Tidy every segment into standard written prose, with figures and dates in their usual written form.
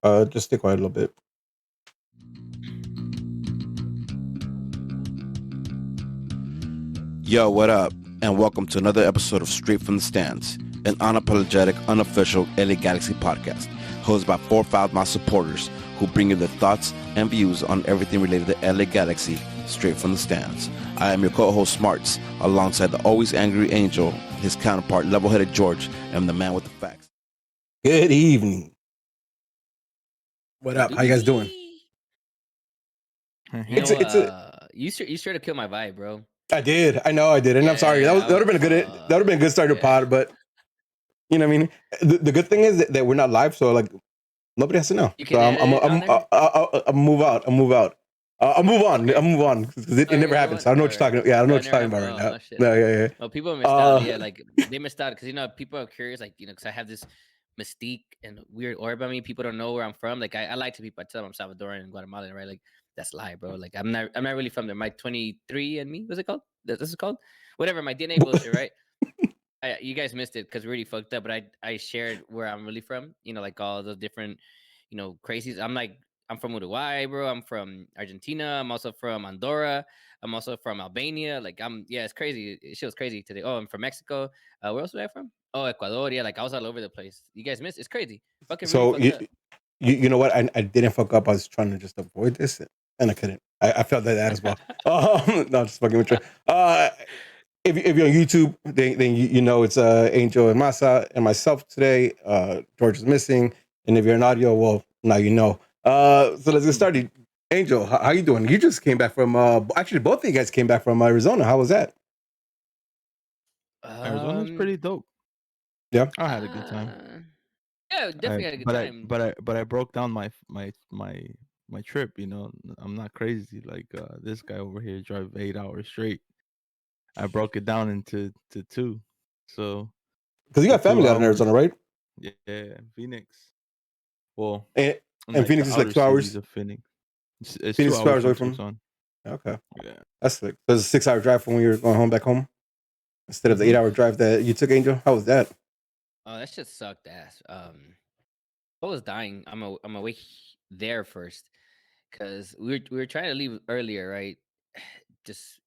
Just stay quiet a little bit. Yo, what up? And welcome to another episode of Straight from the Stands, an unapologetic, unofficial LA Galaxy podcast, hosted by 4 my supporters who bring you their thoughts and views on everything related to LA Galaxy, straight from the stands. I am your co-host Smarts, alongside the always angry Angel, his counterpart level-headed George, and the man with the facts. Good evening. What up? How you guys doing? You sure to kill my vibe, bro. I did. I know I did, and Yeah, I'm sorry. That would have been a good. That would have been a good start to pod, but you know what I mean. The good thing is that we're not live, so like nobody has to know. You So can I'm move out. I'll move on because it never happens. I don't know what you're talking about. Yeah, I don't know what you're talking about right now. No, yeah. Well, people missed out. Yeah, like they missed out because people are curious. Like because I have this mystique and weird aura about me. People don't know where I'm from. Like I lie to people. I tell them I'm Salvadoran and Guatemalan, right? Like that's lie, bro. Like I'm not really from there. My 23 and me, what's it called? This is called whatever. My DNA bullshit, right? You guys missed it because we really fucked up. But I shared where I'm really from. Like all those different, crazies. I'm from Uruguay, bro. I'm from Argentina. I'm also from Andorra. I'm also from Albania. It's crazy. It was crazy today. Oh, I'm from Mexico. Where else was I from? Oh, Ecuador. Yeah, I was all over the place. You guys missed. It's crazy. Fucking So really fucked up. You know what? I didn't fuck up. I was trying to just avoid this, and I couldn't. I felt that as well. No, just fucking with you. If you're on YouTube, then you know it's Angel and Masa and myself today. George is missing, and if you're in audio, well, now you know. So let's get started. Angel, how you doing? You just came back from. Actually, both of you guys came back from Arizona. How was that? Arizona's pretty dope. Yeah, I had a good time. Yeah, definitely had a good time. But I broke down my trip. I'm not crazy like this guy over here drive 8 hours straight. I broke it down into two. So because you got family out in Arizona, right? Yeah, Phoenix. Well, and Phoenix is like 2 hours. Of Phoenix. It's Phoenix 2 2 hours away from from. Tucson. Okay. Yeah. That's like there's a 6-hour drive from when you're going back home instead of the 8-hour drive that you took, Angel. How was that? Oh, that shit sucked ass. I was dying. I'm awake there first because we were trying to leave earlier, right? Just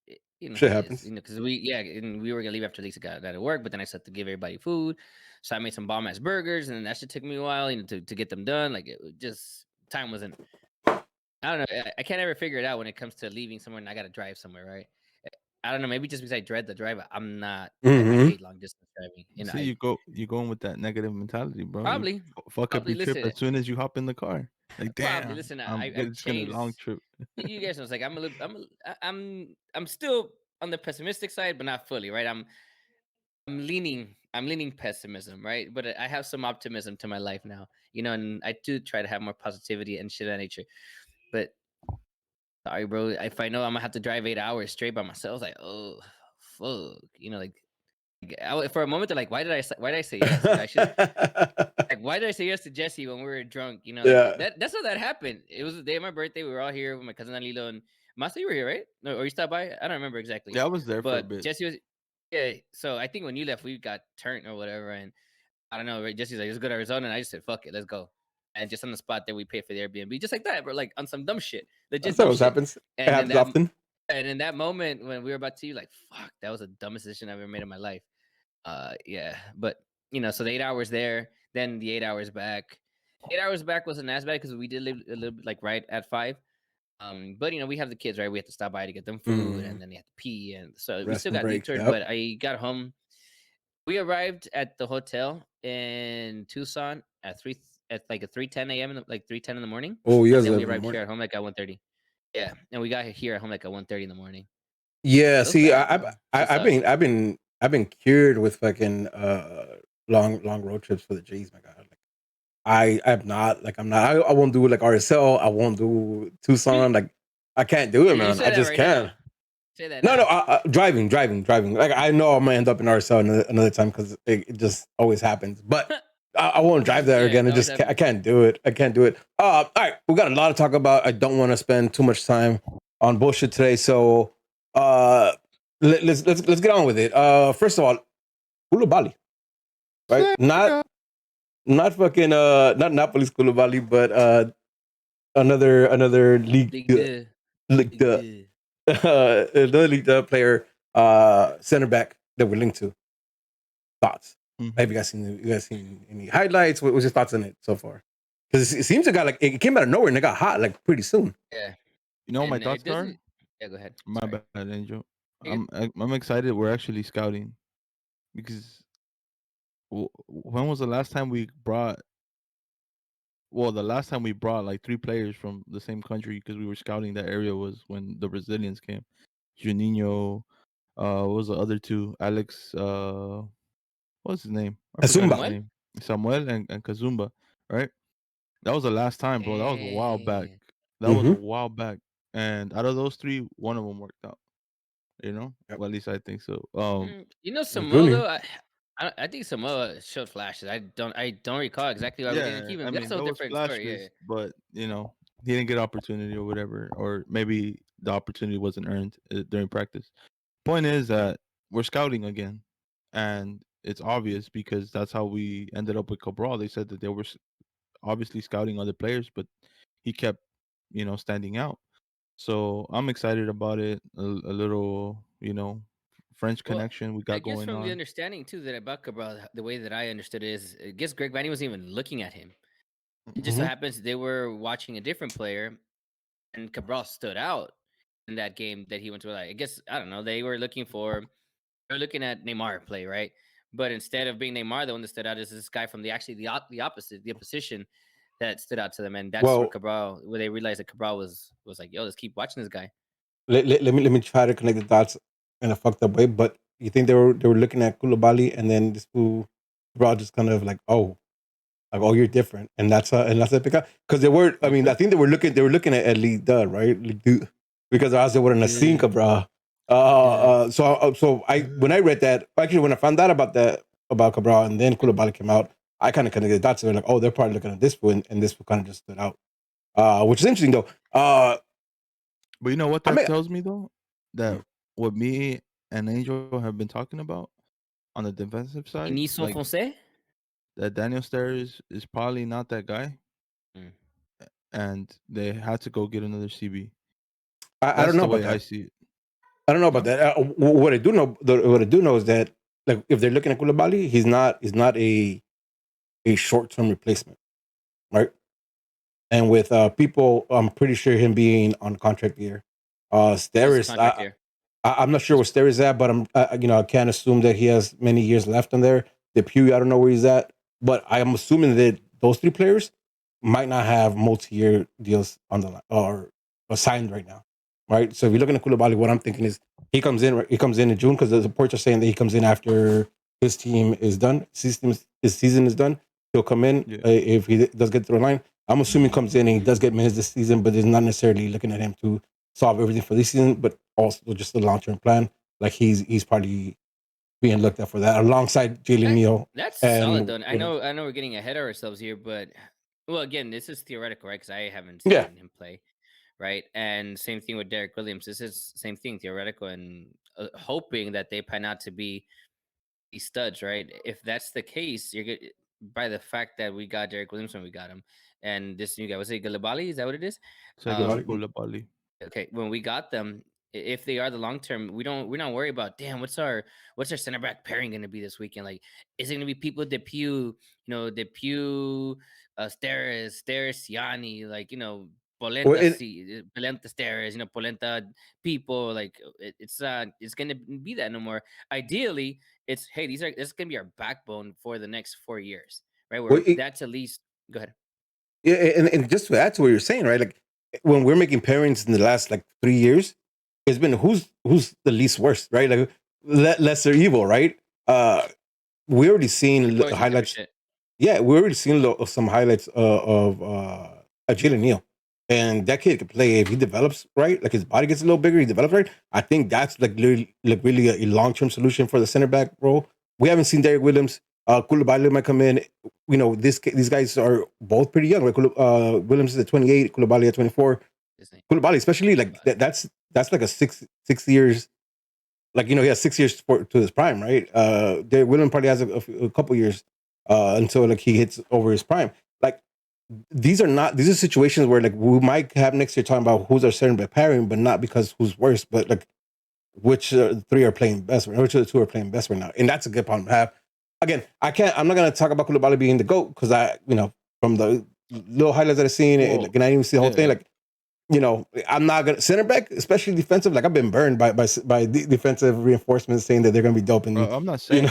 Shit happens. because and we were gonna leave after Lisa got out of work, but then I started to give everybody food, so I made some bomb ass burgers, and then that shit took me a while, to get them done. Like time wasn't. I don't know. I can't ever figure it out when it comes to leaving somewhere and I got to drive somewhere, right? I don't know. Maybe just because I dread the drive, I'm not. I hate long distance driving. You're going with that negative mentality, bro. Probably you fuck up your trip as soon as you hop in the car. Like damn. Probably listen. It's gonna be a long trip. You guys know, it's like I'm still on the pessimistic side, but not fully, right? I'm leaning pessimism, right? But I have some optimism to my life now, and I do try to have more positivity and shit of that nature. But sorry, bro. If I know I'm gonna have to drive 8 hours straight by myself, like, oh, fuck, for a moment, they're like, why did I say yes? Why did I say yes to Jesse when we were drunk? That's how that happened. It was the day of my birthday. We were all here with my cousin Alilo and Masa. You were here, right? No, or you stopped by? I don't remember exactly. Yeah, I was there for a bit. Jesse was. Yeah, so I think when you left, we got turned or whatever, and I don't know. Right? Jesse's like, let's go to Arizona, and I just said, fuck it, let's go. And just on the spot there, we paid for the Airbnb, just like that, bro. Like on some dumb shit. That's what happens. It happens often. And in that moment when we were about to, like, fuck, that was the dumbest decision I've ever made in my life. Yeah, but so the 8 hours there, then the 8 hours back. 8 hours back wasn't as bad because we did live a little bit like right at 5. But we have the kids, right? We have to stop by to get them food, and then they have to pee, and so we still got detoured. Yep. But I got home. We arrived at the hotel in Tucson at 3:10 a.m. Like 3:10 in the morning. Oh yes, and then we arrived here at home like at 1:30. Yeah, and we got here at home like at 1:30 in the morning. Yeah, see, I've been cured with fucking long road trips for the G's. My God, like I'm not. I won't do like RSL. I won't do Tucson. Like I can't do it, man. I just can't. Now. Say that. No, driving. Like I know I'm gonna end up in RSL another time because it just always happens. But I won't drive there again. I can't do it. All right, we got a lot to talk about. I don't want to spend too much time on bullshit today. So let's get on with it. First of all, Hulu Bali, right? not fucking not Napoli's Koulibaly, but another league League Two. league League Two. another league player center back that we're linked to. Thoughts? Have you guys seen any highlights? What was your thoughts on it so far? Because it seems to got like it came out of nowhere and it got hot like pretty soon. Yeah. You know what my And thoughts it are? doesn't. Yeah, go ahead. My Sorry. bad, Angel. You're I'm excited. We're actually scouting because when was the last time we brought? Well, the last time we brought like 3 players from the same country because we were scouting that area was when the Brazilians came. Juninho, what was the other two? Alex, what's his name? I forgot his Zumba. Samuel? name. Samuel and Kazumba, right? That was the last time, bro. That was a while back. Damn. That was a while back. And out of those 3, one of them worked out. You know, Yep. well, at least I think so. You know, Samoa Junior. though, I think Samoa showed flashes. I don't recall exactly why we didn't Yeah, keep I him. That's mean a there was different story. Yeah. flashes, but you know he didn't get opportunity or whatever, or maybe the opportunity wasn't earned during practice. Point is that we're scouting again, and it's obvious because that's how we ended up with Cabral. They said that they were obviously scouting other players, but he kept, standing out. So I'm excited about it. A little, French Well, connection we I got guess going from the on. understanding too that about Cabral, the way that I understood it is, I guess Greg Vanny wasn't even looking at him. It just so happens they were watching a different player, and Cabral stood out in that game that he went to. Like, I guess I don't know. They're looking at Neymar play, right? But instead of being Neymar, the one that stood out is this guy from the opposite, the opposition that stood out to them, and that's Well, where they realized that Cabral was like, yo, let's keep watching this guy. let me try to connect the dots in a fucked up way. But you think they were looking at Koulibaly and then this fool bro just kind of like oh you're different and that's a pickup because they were I mean I Okay. think they were looking at League Dud right League Dud, because I was there with an Yeah, Asinka bro. yeah. So I when I read that actually when I found out about Cabral and then Koulibaly came out I kind of connected the dots and like oh they're probably looking at this fool and this fool kind of just stood out which is interesting though. But you know what I that mean. tells me though? That what me and Angel have been talking about on the defensive side, Iniso like Fonse. that Daniel Sturridge is probably not that guy, Mm. and they had to go get another CB. I don't That's know the about way I that. see it. I don't know about No? that. What I do know is that like if they're looking at Koulibaly, he's not a short term replacement, right? And with people, I'm pretty sure him being on contract year. His Steris, contract here. I'm not sure where Steris is at, but I can't assume that he has many years left on there. The Pew, I don't know where he's at, but I'm assuming that those 3 players might not have multi-year deals on the line or signed right now, right? So if you're looking at Koulibaly, what I'm thinking is he comes in June because the reports are saying that he comes in after his team is done, his season is done. He'll come in Yeah. if he does get through the line. I'm assuming he comes in and he does get minutes this season, but there's not necessarily looking at him to solve everything for this season, but also just a long term plan. Like he's probably being looked at for that alongside Jalen That, Neal that's solid and though. I know we're getting ahead of ourselves here, but well, again, this is theoretical, right? Because I haven't yeah. seen him play, right? And same thing with Derek Williams. This is same thing, theoretical, and hoping that they pan out to be these studs, right? If that's the case, you're good by the fact that we got Derek Williams when we got him, and this new guy was it Galibali? Is that what it is? Second Um, Koulibaly. okay, when we got them, if they are the long term, we're not worried about damn what's our center back pairing going to be this weekend. Like, is it going to be people Depew, Depew, Steres, Yanni, like Well, Polenta, Polenta Steres, Polenta people. Like it's going to be that no more. Ideally, it's hey this is going to be our backbone for the next 4 years, right? well, Where that's at least go ahead. yeah, and just to add to what you're saying, right? Like when we're making pairings in the last like 3 years, it's been who's the least worst, right? Like lesser evil, right? We already seen It's always the type of highlights. shit. Yeah, we already seen some highlights of Jalen Neal, and that kid can play if he develops right. Like his body gets a little bigger, he develops right. I think that's really a long term solution for the center back role. We haven't seen Derek Williams. Koulibaly might come in. These guys are both pretty young. Right? Williams is at 28, Koulibaly at 24. This thing. Koulibaly, especially like that's like a 6 years. Like he has 6 years to his prime, right? Derek Williams probably has a couple years until like he hits over his prime. Like these are situations where like we might have next year talking about who's our center back pairing, but not because who's worse, but like which three are playing best, which of the two are playing best right now, and that's a good problem to have. Again, I'm not gonna talk about Koulibaly being the GOAT because from the little highlights that I've seen, and I didn't even see the whole thing. yeah. Like, I'm not gonna center back, especially defensive. Like I've been burned by defensive reinforcements saying that they're gonna be dope, and I'm not saying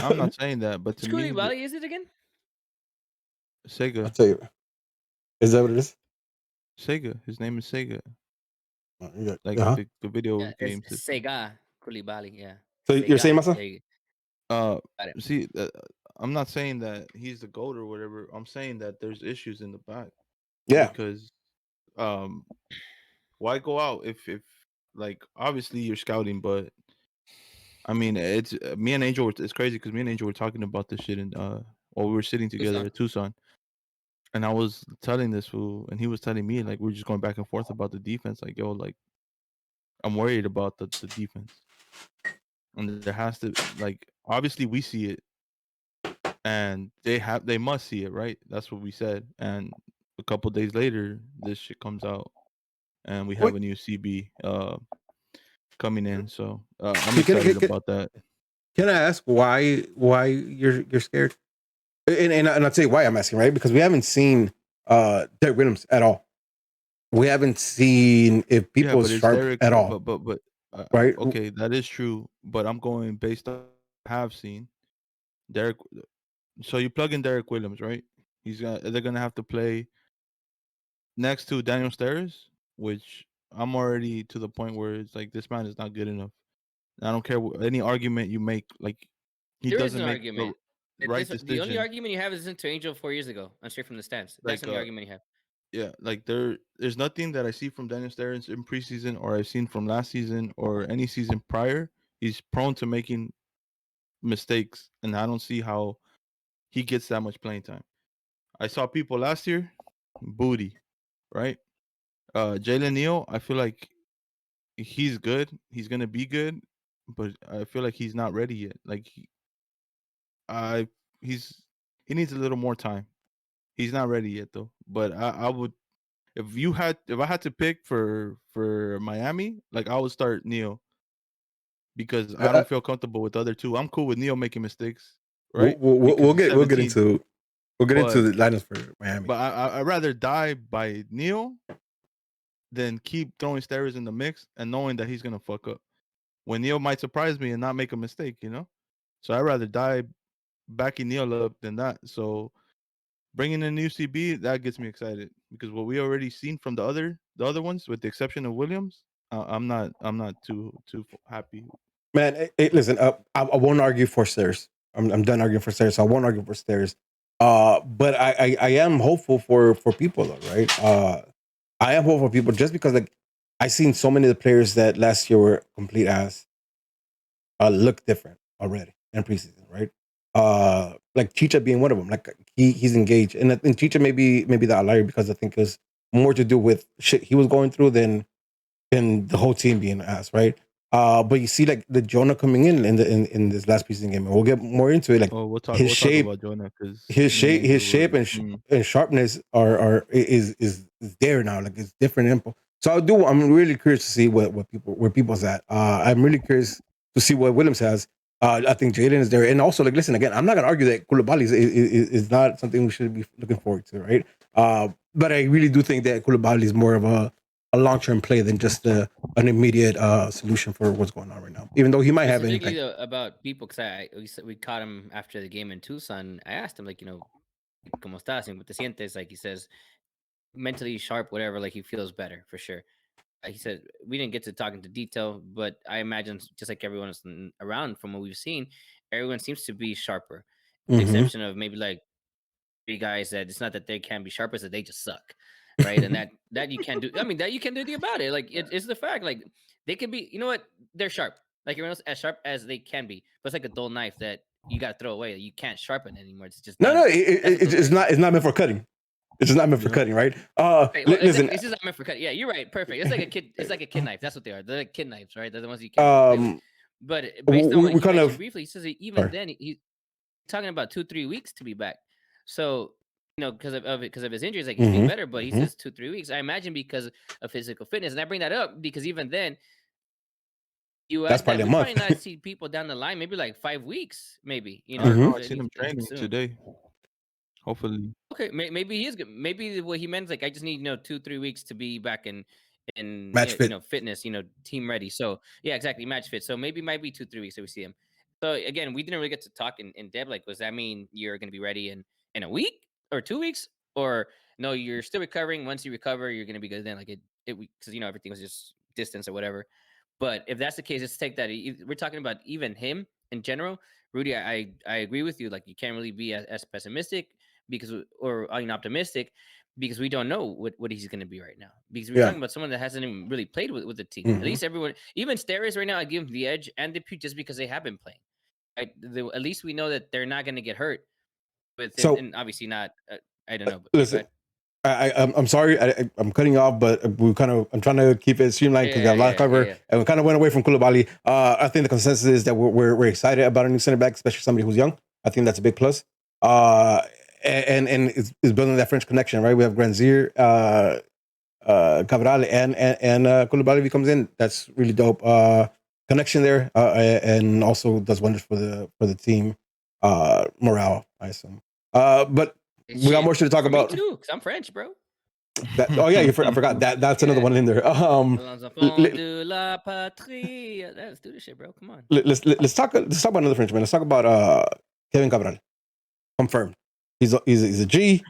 that, but to Which me, Koulibaly is it again? I'll Sega, tell you, is that what it is? his name is Sega, like Uh-huh. the video Yeah, game it's system. Sega Koulibaly. Yeah, So you're saying, Sega. Masa? There you Uh, got it. see, I'm not saying that he's the GOAT or whatever. I'm saying that there's issues in the back Yeah. because, um, why go out if like obviously you're scouting, but I mean it's me and Angel. It's crazy because me and Angel were talking about this shit in while we were sitting together Tucson. at Tucson, and I was telling this fool, and he was telling me like we're just going back and forth about the defense. Like yo, like I'm worried about the defense, and there has to like obviously we see it and they must see it, right? That's what we said. And a couple days later, this shit comes out, and we have What a new CB coming in. So I'm can, can, excited can, about that. can I ask why you're scared? And I'll tell you why I'm asking, right? Because we haven't seen Derek Williams at all. We haven't seen if Yeah, people but it's sharp Derek. at all, But right? okay, that is true. But I'm going based on what I have seen Derek. So you plug in Derek Williams, right? They're gonna have to play next to Daniel Steres, which I'm already to the point where it's like this man is not good enough. I don't care any argument you make. Like he There is doesn't an make the argument. right The only decision. argument you have is into Angel 4 years ago on Straight from the Stands. That's Like the only argument you have. yeah, like there's nothing that I see from Daniel Stearns in preseason or I've seen from last season or any season prior. He's prone to making mistakes, and I don't see how he gets that much playing time. I saw people last year, booty, right? Jalen Neal, I feel like he's good. He's gonna be good, but I feel like he's not ready yet. Like I he's he needs a little more time. He's not ready yet though. But I would if I had to pick for Miami, like I would start Neil because I Uh, don't feel comfortable with the other two. I'm cool with Neil making mistakes, we'll, right? we'll, Because we'll he's get we'll get 17. into But the lineups for Miami. I'd rather die by Neil than keep throwing Steres in the mix and knowing that he's gonna fuck up. When Neil might surprise me and not make a mistake, you know? So I'd rather die backing Neil up than that. So bringing in UCB, that gets me excited because what we already seen from the other ones, with the exception of Williams, I'm not too happy. Man, listen, I won't argue for Stairs. I'm done arguing for Stairs. So I won't argue for Stairs. But I am hopeful for people though, right? I am hopeful for people just because like I seen so many of the players that last year were complete ass look different already in preseason, right? Like Chicha being one of them. Like he's engaged, and I think Chicha maybe the outlier because I think it was more to do with shit he was going through than the whole team being ass, right? But you see like the Jonah coming in this last preseason game, and we'll get more into it. Like Oh, his we'll talk shape, about Jonah because me and his Angel shape were. and sharpness is there now. Like it's different info. So I'm really curious to see what people where people's at. I'm really curious to see what Williams has. I think Jaden is there, and also like listen again. I'm not gonna argue that Koulibaly is not something we should be looking forward to, right? But I really do think that Koulibaly is more of a long term play than just an immediate solution for what's going on right now. Even though he might have an Specifically impact. about people, because we caught him after the game in Tucson. I asked him, like, ¿cómo estás? ¿Cómo te sientes? Like, he says, mentally sharp, whatever. Like, he feels better for sure. He said we didn't get to talk into detail, but I imagine just like everyone else around from what we've seen, everyone seems to be sharper, with the Mm-hmm. exception of maybe like three guys that it's not that they can be sharp, it's that they just suck, right? And that you can't do. I mean, that you can't do anything about it. Like it's the fact. Like they can be. You know what? They're sharp. Like everyone else, as sharp as they can be, but it's like a dull knife that you got to throw away. You can't sharpen it anymore. It's just No, done. no, That's what those guys are. it's not meant for cutting. It's just not meant for Yeah. cutting, right? Right, well, Listen, this is not meant for cut. Yeah, you're right. Perfect. It's like a kid. It's like a kid knife. That's what they are. They're like kid knives, right? They're the ones you can't really play with. But based on what we he kind mentioned of briefly, he says that even sorry. then he's talking about 2-3 weeks to be back. So because of his injuries, like he's feeling better, but he Mm-hmm. says 2-3 weeks. I imagine because of physical fitness, and I bring that up because even then, you That's add that probably a we probably month. not see people down the line, maybe like 5 weeks, maybe I don't know. I seen any him training soon. today. Hopefully, Okay, maybe he is good. Maybe what he meant is like I just need 2-3 weeks to be back in Match fit. fitness, team ready. So yeah, exactly, match fit. So maybe it might be 2-3 weeks that we see him. So again, we didn't really get to talk in depth. Like, does that mean you're going to be ready in a week or 2 weeks, or no? You're still recovering. Once you recover, you're going to be good. Then like it because everything was just distance or whatever. But if that's the case, let's take that. We're talking about even him in general. Rudy, I agree with you. Like you can't really be as pessimistic because or optimistic because we don't know what he's going to be right now. Because we're Yeah. talking about someone that hasn't even really played with the team. At Mm-hmm. least everyone, even Steris right now, I give him the edge and the just because they have been playing. At least we know that they're not going to get hurt with it, So and obviously not. I don't know. But yeah, go listen, ahead. I'm sorry, I'm cutting you off, but I'm trying to keep it streamlined because we have a lot to cover, and we kind of went away from Koulibaly. I think the consensus is that we're excited about a new center back, especially somebody who's young. I think that's a big plus. And it's building that French connection, right? We have Granzier, Cabral, and Koulibaly comes in. That's really dope. Connection there, and also does wonders for the team morale, I assume. But we got more shit to talk For me about. too, because I'm French, bro. That, oh yeah, I forgot that. That's another one in there. Les enfants de la patrie. Let's do this shit, bro. Come on. Let's talk about another Frenchman. Let's talk about Kévin Cabral. Confirmed. He's a G.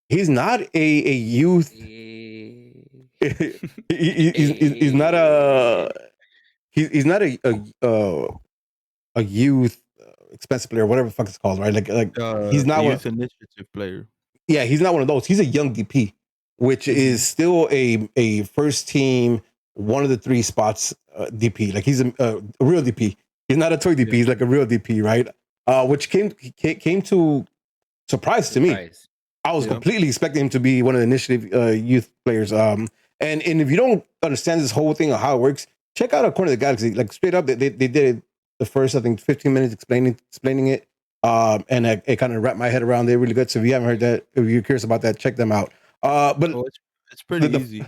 He's not a youth. He's not he's not a youth expensive player, whatever the fuck it's called, right? Like he's not a youth initiative player. Yeah, he's not one of those. He's a young DP, which is still a first team, one of the three spots DP. Like he's a real DP. He's not a toy DP. He's like a real DP, right? Which came to surprise to me. I was completely expecting him to be one of the initiative youth players. And if you don't understand this whole thing of how it works, check out Corner of the Galaxy. Like straight up, they did it the first, I think, 15 minutes explaining it. And it kind of wrapped my head around it really good. So if you haven't heard that, if you're curious about that, check them out. But it's pretty easy.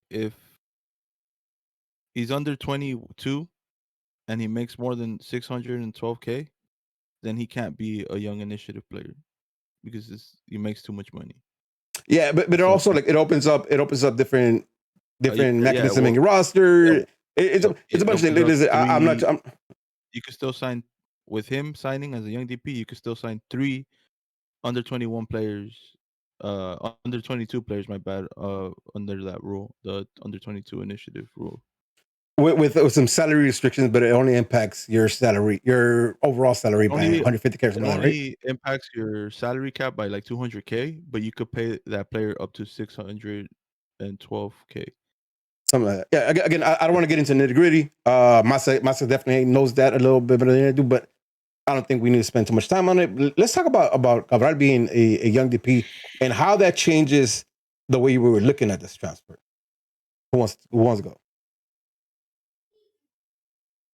If he's under 22 and he makes more than 612K, then he can't be a young initiative player because he makes too much money. Yeah, but it also like it opens up different mechanism in your roster. It's a bunch of things. You could still sign with him signing as a young DP. You could still sign 3 under 21 players, under 22 players. My bad. Under that rule, the under 22 initiative rule. With some salary restrictions, but it only impacts your salary, your overall salary by 150K or something, right? It only impacts your salary cap by like 200K, but you could pay that player up to 612K. Something like that. Yeah, again, I don't want to get into nitty gritty. Massa definitely knows that a little bit better than I do, but I don't think we need to spend too much time on it. Let's talk about Cabral being a young DP and how that changes the way we were looking at this transfer. Who wants to go?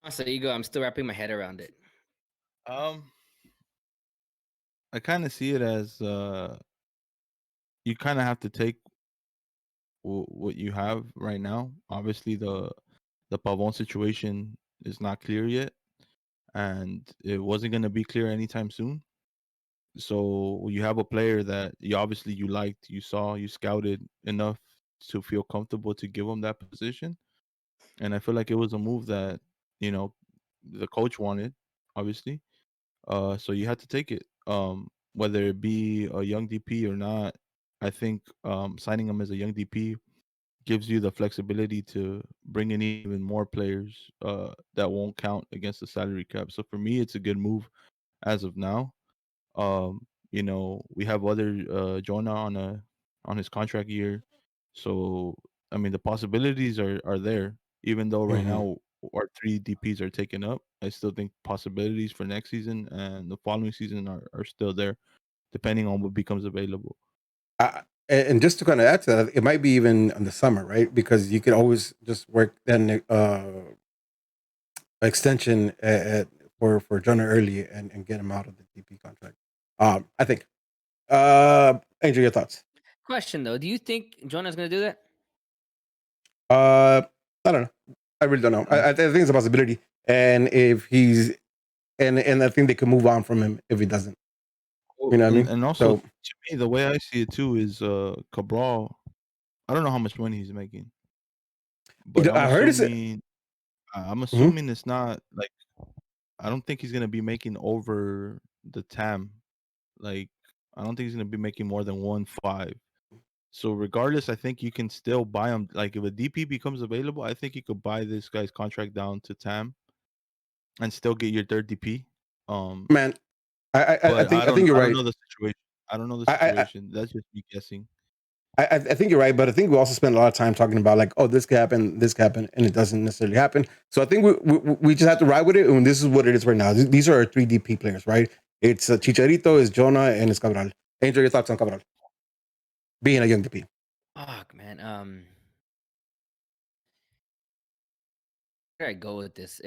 So you go. I'm still wrapping my head around it. I kind of see it as you kind of have to take what you have right now. Obviously, the Pavon situation is not clear yet, and it wasn't going to be clear anytime soon. So you have a player that you liked, you saw, you scouted enough to feel comfortable to give him that position, and I feel like it was a move that the coach wanted, obviously. So you had to take it. Whether it be a young DP or not, I think signing him as a young DP gives you the flexibility to bring in even more players that won't count against the salary cap. So for me, it's a good move as of now. We have other Jonah on his contract year, so I mean the possibilities are there. Even though right now our 3 DPs are taken up, I still think possibilities for next season and the following season are still there, depending on what becomes available. And just to kind of add to that, it might be even in the summer, right? Because you could always just work then extension for Jonah early and get him out of the DP contract. I think Angel, your thoughts? Question though, do you think Jonah's gonna do that? I don't know. I really don't know. I think it's a possibility, and if he's and I think they could move on from him if he doesn't. You know what I mean? And also, So to me, the way I see it too is Cabral. I don't know how much money he's making, but I'm I heard it's. assuming Mhm. it's not like I don't think he's gonna be making over the TAM. Like I don't think he's gonna be making more than 1.5. So regardless, I think you can still buy him. Like if a DP becomes available, I think you could buy this guy's contract down to TAM and still get your third DP. Um, Man, I but think I think you're I don't right. know the situation. I don't know the I, situation. That's just me guessing. I think you're right, but I think we also spend a lot of time talking about like, oh, this could happen, and it doesn't necessarily happen. So I think we just have to ride with it, and this is what it is right now. These are our three DP players, right? It's Chicharito, it's Jonah, and it's Cabral. Angel, your thoughts on Cabral being a young DP? Fuck, man. Where do I go with this?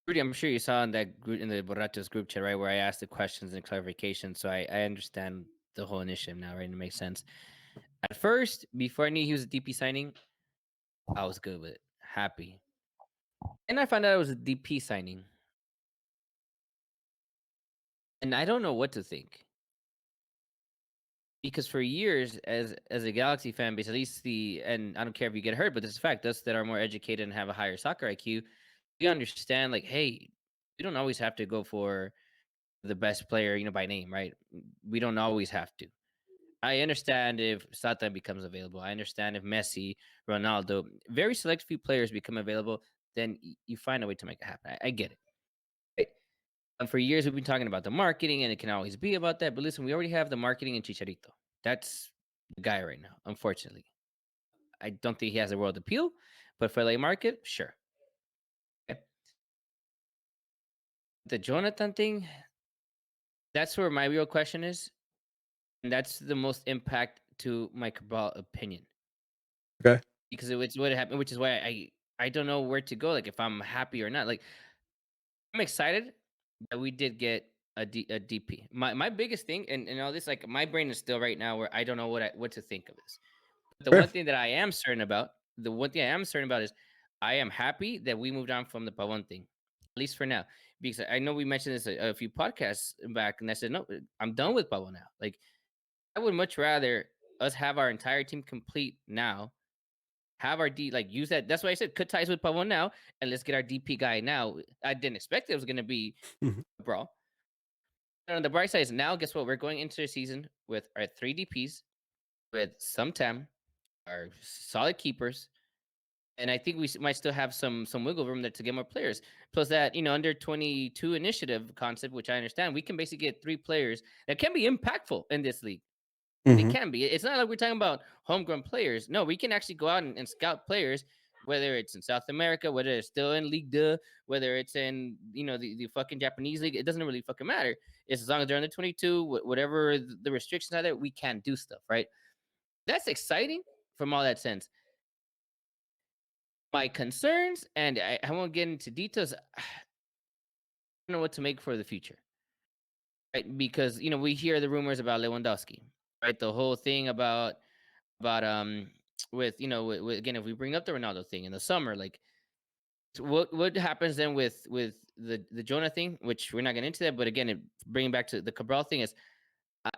Rudy, I'm sure you saw in that group in the Borrachos group chat, right, where I asked the questions and clarification. So I understand the whole initiative now, right? And it makes sense. At first, before I knew he was a DP signing, I was good with it, happy. And I found out it was a DP signing, and I don't know what to think because for years, as a Galaxy fan base, at least and I don't care if you get hurt, but this is a fact. Us that are more educated and have a higher soccer IQ, we understand like, hey, we don't always have to go for the best player, by name, right? We don't always have to. I understand if Satan becomes available. I understand if Messi, Ronaldo, very select few players become available, then you find a way to make it happen. I get it. Right? And for years, we've been talking about the marketing, and it can always be about that. But listen, we already have the marketing in Chicharito. That's the guy right now, unfortunately. I don't think he has a world appeal, but for LA market, sure. Okay. The Jonathan thing, that's where my real question is. And that's the most impact to my Cabral opinion. Okay. Because it's what happened, which is why I don't know where to go. Like if I'm happy or not. Like I'm excited that we did get a DP. My biggest thing, and all this, like my brain is still right now where I don't know what to think of this. But the Fair. one thing that I am certain about, is I am happy that we moved on from the Pavon thing, at least for now. Because I know we mentioned this a few podcasts back, and I said no, I'm done with Pavon now. Like I would much rather us have our entire team complete now, have our use that. That's why I said cut ties with Pavon now, and let's get our DP guy now. I didn't expect it was going to be Mhm. a brawl. And on the bright side is now, guess what? We're going into the season with our three DPs, with some TEM, our solid keepers, and I think we might still have some wiggle room there to get more players. Plus that under 22 initiative concept, which I understand, we can basically get three players that can be impactful in this league. It Mhm. can be. It's not like we're talking about homegrown players. No, we can actually go out and scout players, whether it's in South America, whether it's still in League 2, whether it's in the fucking Japanese league. It doesn't really fucking matter. It's as long as they're under 22, whatever the restrictions are there, we can do stuff, right? That's exciting from all that sense. My concerns, and I won't get into details. I don't know what to make for the future, right? Because we hear the rumors about Lewandowski, right? The whole thing about with again, if we bring up the Ronaldo thing in the summer, like what happens then with the Jonah thing, which we're not getting into that, but again, bringing back to the Cabral thing is I,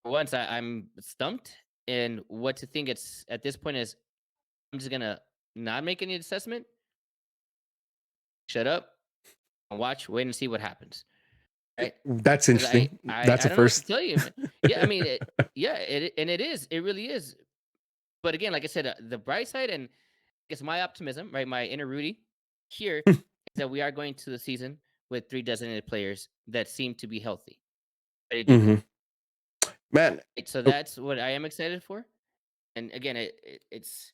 once I'm stumped and what to think. It's at this point is I'm just gonna not make any assessment, shut up, and watch, wait and see what happens, right? That's Because interesting. That's I a don't know what to first. tell you, man. Yeah, I mean, yeah, it is, it really is. But again, like I said, the bright side, and I guess my optimism, right? My inner Rudy here is that we are going to the season with three designated players that seem to be healthy, ready to go. Mhm. Man. Right, so Oh, that's what I am excited for. And again, it's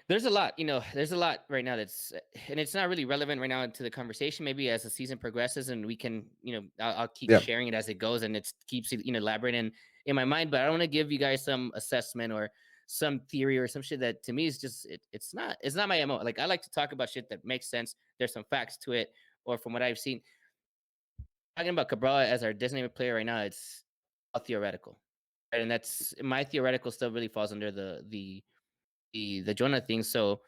there's a lot, there's a lot right now and it's not really relevant right now to the conversation. Maybe as the season progresses and we can, I'll keep yeah. sharing it as it goes and it keeps it, elaborating in my mind. But I don't want to give you guys some assessment or some theory or some shit that to me is just, it's not my MO. Like I like to talk about shit that makes sense. There's some facts to it, or from what I've seen. Talking about Cabral as our designated player right now, all theoretical, right? And that's my theoretical stuff really falls under the Jonah thing. So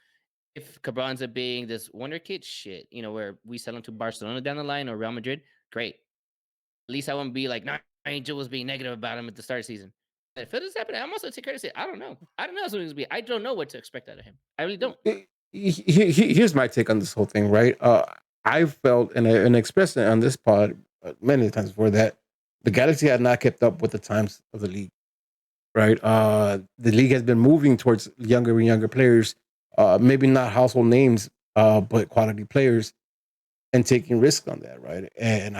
if Cabral ends up being this wonder kid, shit, where we sell him to Barcelona down the line or Real Madrid, great. At least I won't be like, Angel was being negative about him at the start of the season. If it does happen, I'm also take credit. Say, I don't know. I don't know what's going to be. I don't know what to expect out of him. I really don't. Here's my take on this whole thing, right? I felt and expressed it on this pod many times before that the Galaxy had not kept up with the times of the league, right? The league has been moving towards younger and younger players, maybe not household names, but quality players, and taking risks on that, right? And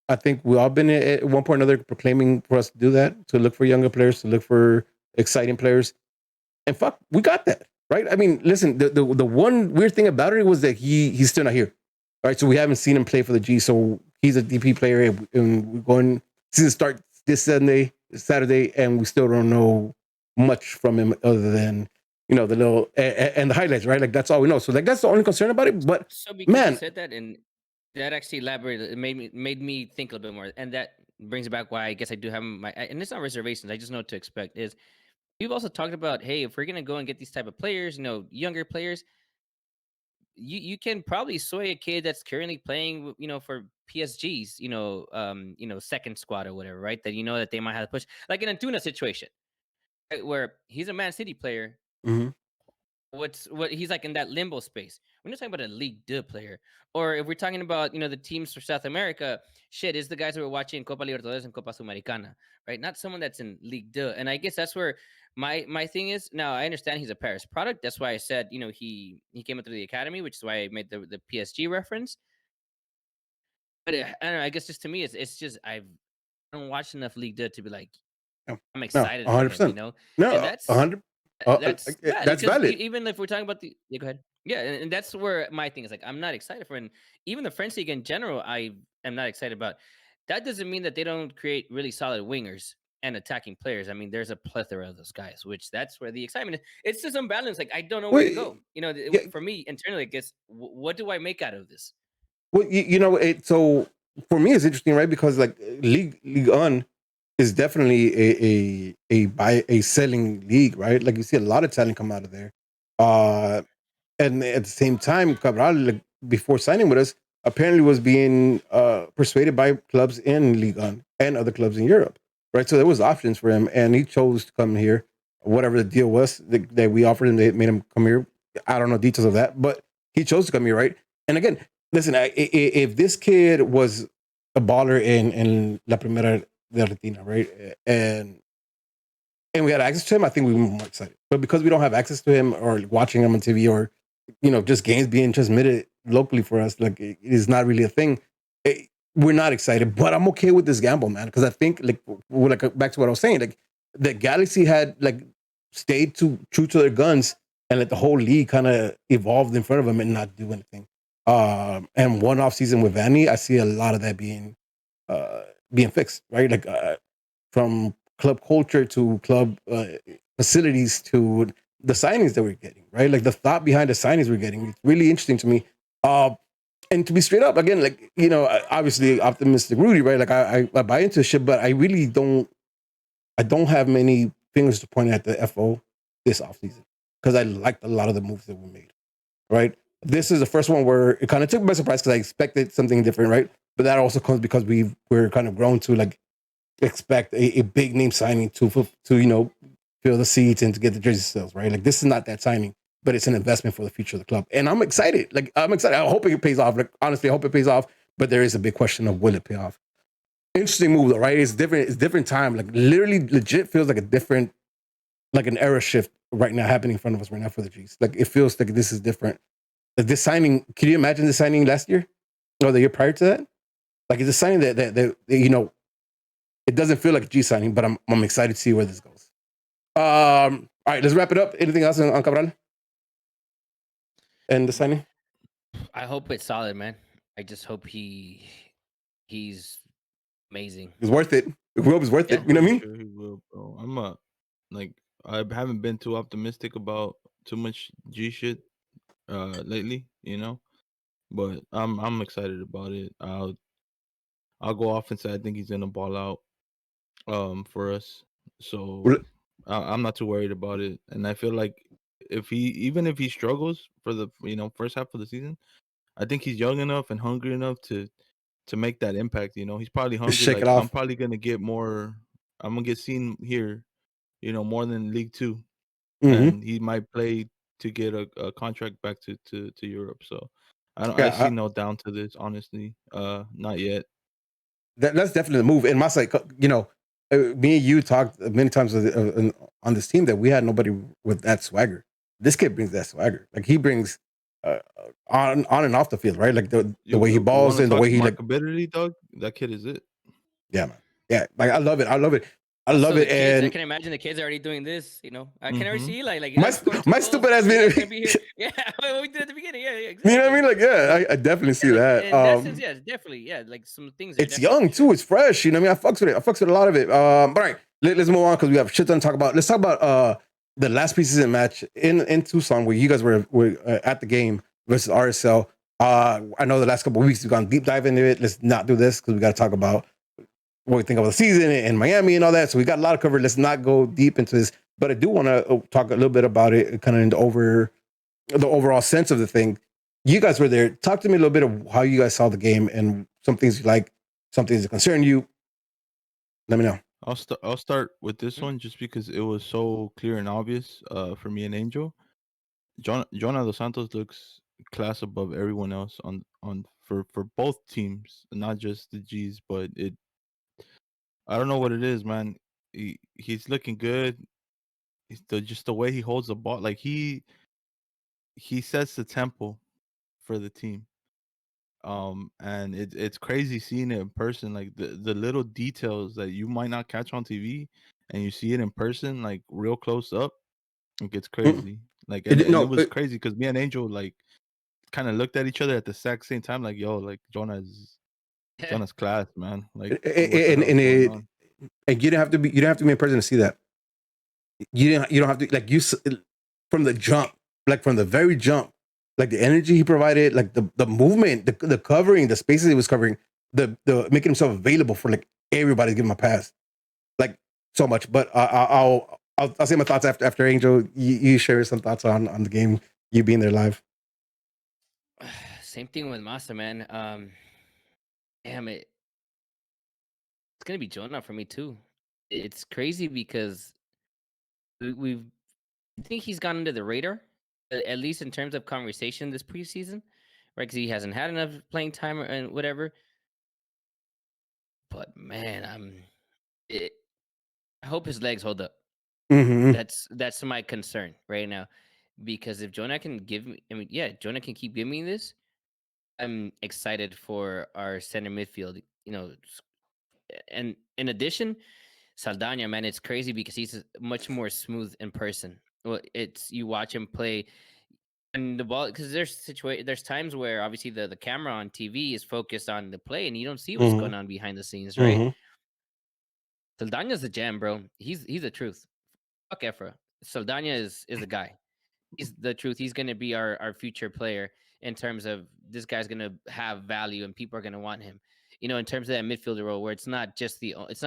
I think we all been at one point or another proclaiming for us to do that, to look for younger players, to look for exciting players, and fuck, we got that, right? I mean, listen, the one weird thing about it was that he's still not here, right? So we haven't seen him play for the G. So he's a DP player, and we're going season starts this Saturday, and we still don't know much from him other than the little and the highlights, right? Like that's all we know. So like that's the only concern about it. But So because you man, said that, and that actually elaborated, it made me think a little bit more, and that brings back why I guess I do have and it's not reservations. I just know what to expect. Is we've also talked about, hey, if we're gonna go and get these type of players, younger players, you can probably soy a kid that's currently playing, for PSG's, second squad or whatever, right? That that they might have to push, like in a Tuna situation, right, where he's a Man City player. mhm. What he's like in that limbo space. We're not talking about a League Two player, or if we're talking about the teams for South America, shit is the guys who are watching Copa Libertadores and Copa Sudamericana, right? Not someone that's in League Two. And I guess that's where my thing is. Now I understand he's a Paris product. That's why I said he came up through the academy, which is why I made the PSG reference. But I don't know. I guess just to me, it's just I don't watch enough League Two to be like No, I'm no, excited for him, 100%. and No, that's 100. that's bad That's because valid. even if we're talking about yeah, go ahead. Yeah, and that's where my thing is like I'm not excited for, and even the French league in general, I am not excited about. That doesn't mean that they don't create really solid wingers and attacking players. I mean, there's a plethora of those guys, which that's where the excitement is. It's just unbalanced. Like I don't know where to Wait, go. yeah, For me internally, I guess what do I make out of this? well, so for me, it's interesting, right? Because like League On is definitely a buy a selling league, right? Like you see a lot of talent come out of there. Uh, and at the same time, Cabral, like, before signing with us, apparently was being persuaded by clubs in Ligue 1 and other clubs in Europe, right? So there was options for him, and he chose to come here. Whatever the deal was that we offered him, they made him come here. I don't know details of that, but he chose to come here, right? And again, listen, if this kid was a baller in La Primera de Argentina, right, and we had access to him, I think we were more excited. But because we don't have access to him or watching him on TV or just games being transmitted locally for us, like it is not really a thing. We're not excited, but I'm okay with this gamble, man, because I think like back to what I was saying, like the Galaxy had like stayed true to their guns and let the whole league kind of evolve in front of them and not do anything. And one off season with Vanny, I see a lot of that uh, being fixed, right? Like from club culture to club facilities to the signings that we're getting, right? Like the thought behind the signings we're getting. It's really interesting to me. And to be straight up, again, like, obviously optimistic Rudy, right? Like I buy into shit, but I don't have many fingers to point at the FO this offseason because I liked a lot of the moves that we made, right? This is the first one where it kind of took me by surprise because I expected something different, right? But that also comes because we're kind of grown to like expect a big name signing to fill the seats and to get the jersey sales, right? Like this is not that signing, but it's an investment for the future of the club, and I'm excited. Like I'm excited. I hope it pays off. Like honestly, I hope it pays off. But there is a big question of will it pay off? Interesting move though, right? It's different. It's different time. Like literally, legit feels like a different, like an era shift right now happening in front of us right now for the G's. Like it feels like this is different. Like this signing. Can you imagine the signing last year or the year prior to that? Like it's a signing that it doesn't feel like a G signing, but I'm excited to see where this goes. All right, let's wrap it up. Anything else on Cabral and the signing? I hope it's solid, man. I just hope he's amazing. It's worth it. We hope it's worth Yeah. it. You know what I mean? Sure he will, bro. I'm not like I haven't been too optimistic about too much G shit lately, but I'm excited about it. I'll go off and say I think he's gonna ball out. for us. So Well, I'm not too worried about it, and I feel like even if he struggles for the first half of the season, I think he's young enough and hungry enough to make that impact. He's probably just hungry. shake it Like I'm off. probably gonna get more. I'm gonna get seen here, more than League Two, Mm-hmm. and he might play to get a contract back to Europe. So I Yeah, see no down to this, honestly. Not yet. that's definitely the move. And my side, me and you talked many times on this team that we had nobody with that swagger. This kid brings that swagger. Like he brings uh, on and off the field, right? Like the way he You want balls to and the talk way he like, marketability, Doug? That kid is it. yeah, man, yeah. Like I love it. I love it. I love Also, the it. kids. I And can imagine the kids are already doing this. I can already Mm-hmm. see Eli. Like my Eli's scoring two my goals. stupid ass Eli's being, gonna be here. Yeah, what we did at the beginning. Yeah, you know what I exactly. mean? Like, yeah, I definitely Yeah, see like that. in that sense, yeah, it's definitely, yeah, like some things are It's definitely for young sure. too. It's fresh. You know what I mean? I fucks with it. I fucks with a lot of it. But all right, let's move on because we have shit ton to talk about. Let's talk about the last preseason match in Tucson where you guys were at the game versus RSL. I know the last couple of weeks we've gone deep dive into it. Let's not do this because we got to talk about what we think of the season in Miami and all that. So we got a lot of cover. Let's not go deep into this, but I do want to talk a little bit about it, kind of in the overall sense of the thing. You guys were there. Talk to me a little bit of how you guys saw the game and some things you like, some things that concern you. Let me know. I'll start with this Mhm. one just because it was so clear and obvious for me and Angel. Jonah dos Santos looks class above everyone else on for both teams, not just the G's, but it. I don't know what it is, man. He's looking good. Just the way he holds the ball, like he sets the tempo for the team. And it's crazy seeing it in person, like the little details that you might not catch on TV, and you see it in person, like real close up. It gets Mm. crazy. Like and it No, was crazy because me and Angel like kind of looked at each other at the exact same time, like yo, like Jonah's class, man. Like what the hell is going on? and you didn't have to be in person to see that. You don't have to like from the jump, like from the very jump, like the energy he provided, like the movement, the covering, the spaces he was covering, the making himself available for like everybody to give him a pass, like so much. But I'll say my thoughts after Angel. You share some thoughts on the game, you being there live. Same thing with Master, man. Damn it, it's gonna be Jonah for me too. It's crazy because we've I think he's gone under the radar, at least in terms of conversation this preseason, right? Because he hasn't had enough playing time and whatever. But man, it, I hope his legs hold up. Mm-hmm. That's my concern right now, because if Jonah can give me, I mean, yeah, Jonah can keep giving me this. I'm excited for our center midfield. And in addition, Saldana, man, it's crazy because he's much more smooth in person. Well, it's you watch him play and the ball because there's times where obviously the camera on TV is focused on the play and you don't see what's Mm-hmm. going on behind the scenes, right? Mm-hmm. Saldana's the jam, bro. He's the truth. Fuck Efra. Saldana is the guy. He's the truth. He's gonna be our future player in terms of this guy's gonna have value and people are gonna want him. In terms of that midfielder role where it's not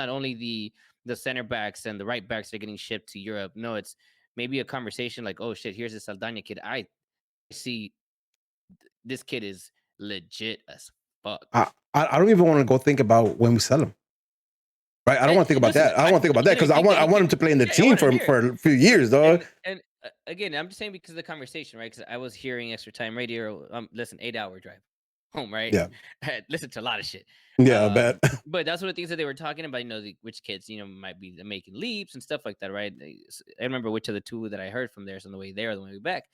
only the center backs and the right backs that are getting shipped to Europe. No, it's maybe a conversation like, oh shit, here's a Saldana kid. I see this kid is legit as fuck. I don't even want to go think about when we sell him. Right, I don't want to think about Listen, that. I don't want to think about that didn't because even think that I he want him could. to play in the Yeah, I team want to hear it. for a few years, dog. And again, I'm just saying because of the conversation, right? Because I was hearing extra time radio. Listen, 8 hour drive home, right? Yeah, I had listened to a lot of shit. yeah, I bet. But that's one of the things that they were talking about. Which kids, might be making leaps and stuff like that, right? I remember which of the two that I heard from there on the way there or the way back.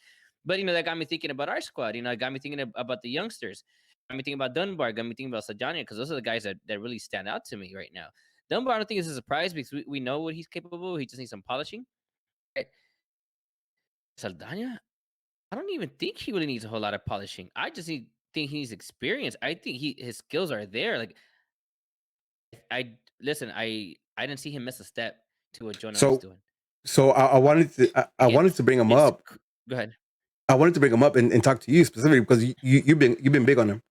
But that got me thinking about our squad. It got me thinking about the youngsters. Got me thinking about Dunbar. Got me thinking about Sajania because those are the guys that really stand out to me right now. Dunbar, I don't think is a surprise because we know what he's capable. He just needs some polishing. Right? Saldana, I don't even think he really needs a whole lot of polishing. I just think he needs experience. I think his skills are there. Like I listen, I didn't see him miss a step to what Jonah was So, doing. I wanted to I wanted to bring him It's up. go ahead. I wanted to bring him up and talk to you specifically because you've been big on him.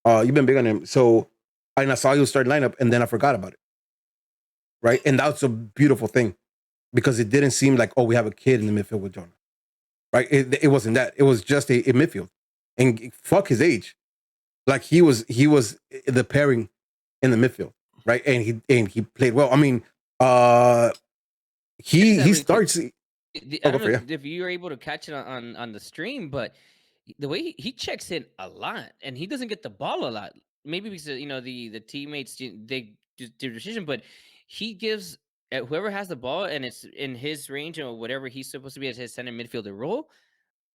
You've been big on him. So, and I saw you start lineup, and then I forgot about it. right? And that's a beautiful thing because it didn't seem like, oh, we have a kid in the midfield with Jonah, right? It wasn't that. It was just a midfield, and fuck his age, like he was the pairing in the midfield, right? And he played well. I mean, Just that he really quick. starts. I Oh, go don't for know you. if you were able to catch it on the stream, but the way he checks in a lot and he doesn't get the ball a lot. Maybe because the teammates they do their decision, but he gives whoever has the ball and it's in his range or whatever he's supposed to be as his center midfielder role,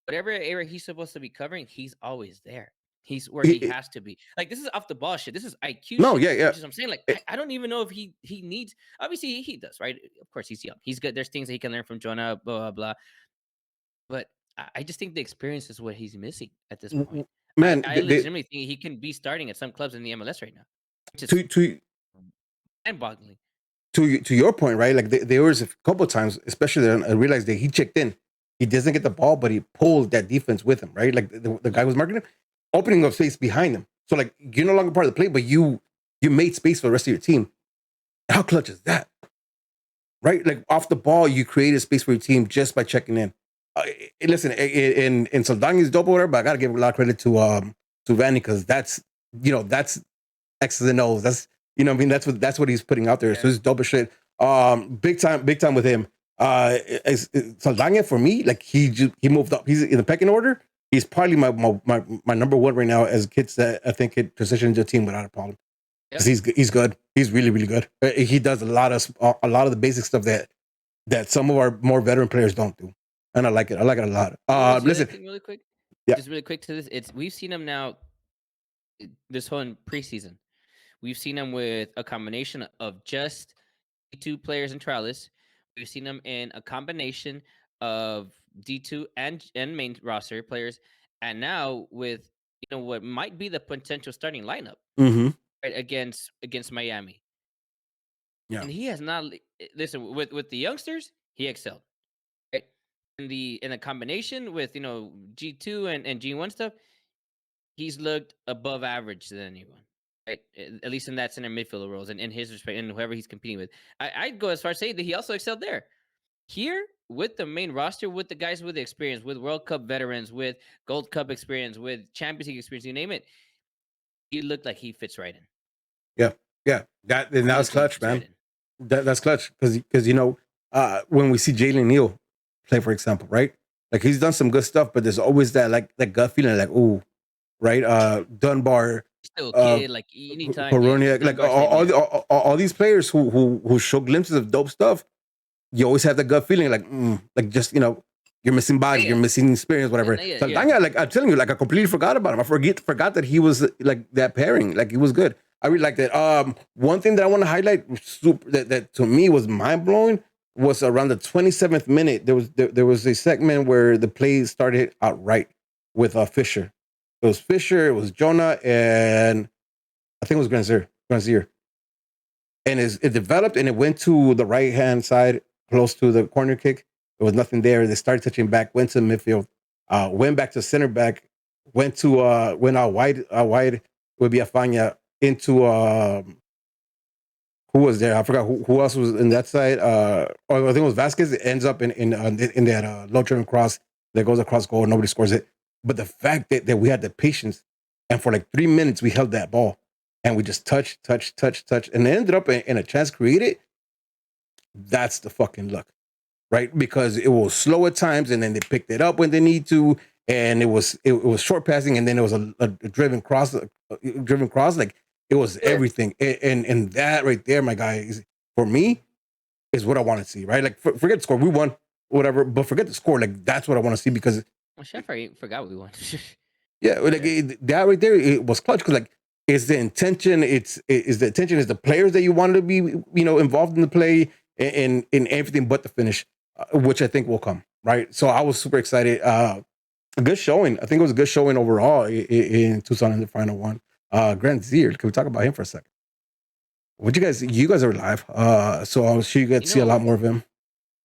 whatever area he's supposed to be covering, he's always there. He's where he has to be. Like this is off the ball shit. This is IQ No, shit. yeah, yeah. Which is what I'm saying. Like I don't even know if he needs. Obviously he does, right? Of course he's young. He's good. There's things that he can learn from Jonah. Blah blah blah. But I just think the experience is what he's missing at this point. Man, I legitimately think he can be starting at some clubs in the MLS right now, which is to mind-boggling. to your point, right? Like there was a couple of times, especially I realized that he checked in. He doesn't get the ball, but he pulled that defense with him, right? Like the guy was marking him, opening up space behind him. So like you're no longer part of the play, but you made space for the rest of your team. How clutch is that? Right? Like off the ball, you created space for your team just by checking in. Listen, in Saldanha's dope order, but I gotta give a lot of credit to Vanny because that's X's and O's. That's what I mean. That's what he's putting out there. Yeah. So it's dope as shit. Big time with him. Saldana for me, like he moved up. He's in the pecking order. He's probably my number one right now as kids that I think could transition into a team without a problem. Because he's good. He's really really good. He does a lot of the basic stuff that some of our more veteran players don't do, and I like it. I like it a lot. Listen, really quick, yeah. just really quick to this. We've seen him now. This whole preseason, we've seen him with a combination of just D2 players and trialists. We've seen him in a combination of D2 and main roster players, and now with what might be the potential starting lineup right against Miami. Yeah. And he has not listen with the youngsters. He excelled. Right? In the combination with G2 and G1 stuff, he's looked above average than anyone. Right? At least in that center midfielder roles and in his respect and whoever he's competing with. I'd go as far as saying that he also excelled there. Here with the main roster, with the guys with the experience, with World Cup veterans, with Gold Cup experience, with Champions League experience, you name it, he looked like he fits right in. Yeah. That's clutch, man. That's clutch because when we see Jalen Neal play, for example, right? Like he's done some good stuff, but there's always that gut feeling, like ooh, right? Dunbar, Still a kid, like anytime. Koroniak, like all these players who show glimpses of dope stuff. You always have that gut feeling, like just you're missing body, you're missing experience, whatever. Saldana, like I'm telling you, like I completely forgot about him. I forgot that he was like that pairing, like he was good. I really liked it. One thing that I want to highlight, that to me was mind blowing, was around the 27th minute. There was a segment where the play started out right with Fisher. It was Fisher, it was Jonah, and I think it was Granzier. And it developed and it went to the right hand side, close to the corner kick. There was nothing there. They started touching back, went to midfield, went back to center back, went out wide with Biafanya into who was there? I forgot who else was in that side. I think it was Vasquez. It ends up in that low turn cross that goes across goal. Nobody scores it. But the fact that we had the patience, and for like 3 minutes we held that ball, and we just touched, and it ended up in a chance created. That's the fucking luck, right? Because it was slow at times, and then they picked it up when they need to, and it was short passing, and then it was a driven cross, like. It was everything, and that right there, my guy, for me, is what I want to see. Right, like forget the score, we won, whatever, but forget the score. Like that's what I want to see because. Well, Chef, I forgot we won. Yeah, like that right there, it was clutch because like it's the intention. Is the players that you want to be involved in the play and in everything but the finish, which I think will come. Right, so I was super excited. A good showing. I think it was a good showing overall in Tucson in the final one. Grant Zier, can we talk about him for a second? You guys are live, so I'm sure you get to see a lot more of him.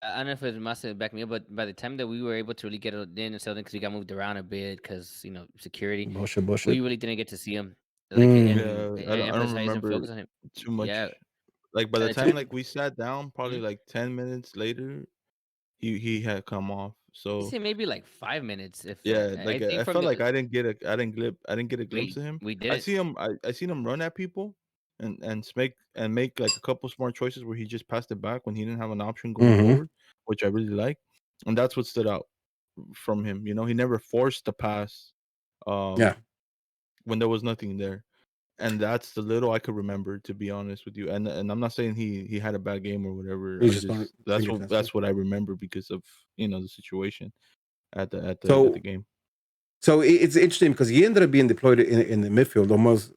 I don't know if it must have backed me up, but by the time that we were able to really get it in and something, because we got moved around a bit, because security, Bullshit. we really didn't get to see him. I don't remember Focus on him too much. Yeah, Like by By the the time time, like we sat down, probably Mhm. like 10 minutes later, he had come off. You So say maybe like 5 minutes, if that. yeah, I like think I from felt like the I didn't get a glimpse we of him. we I didn't. see him I seen him run at people and make like a couple smart choices where he just passed it back when he didn't have an option going Mm-hmm. forward, which I really like. And that's what stood out from him. You know, he never forced the pass Yeah. um when there was nothing there. And that's the little I could remember, to be honest with you. And I'm not saying he had a bad game or whatever. You I just don't just didn't get a chance to. that's what I remember because of the situation at the So game. it's interesting because he ended up being deployed in the midfield, almost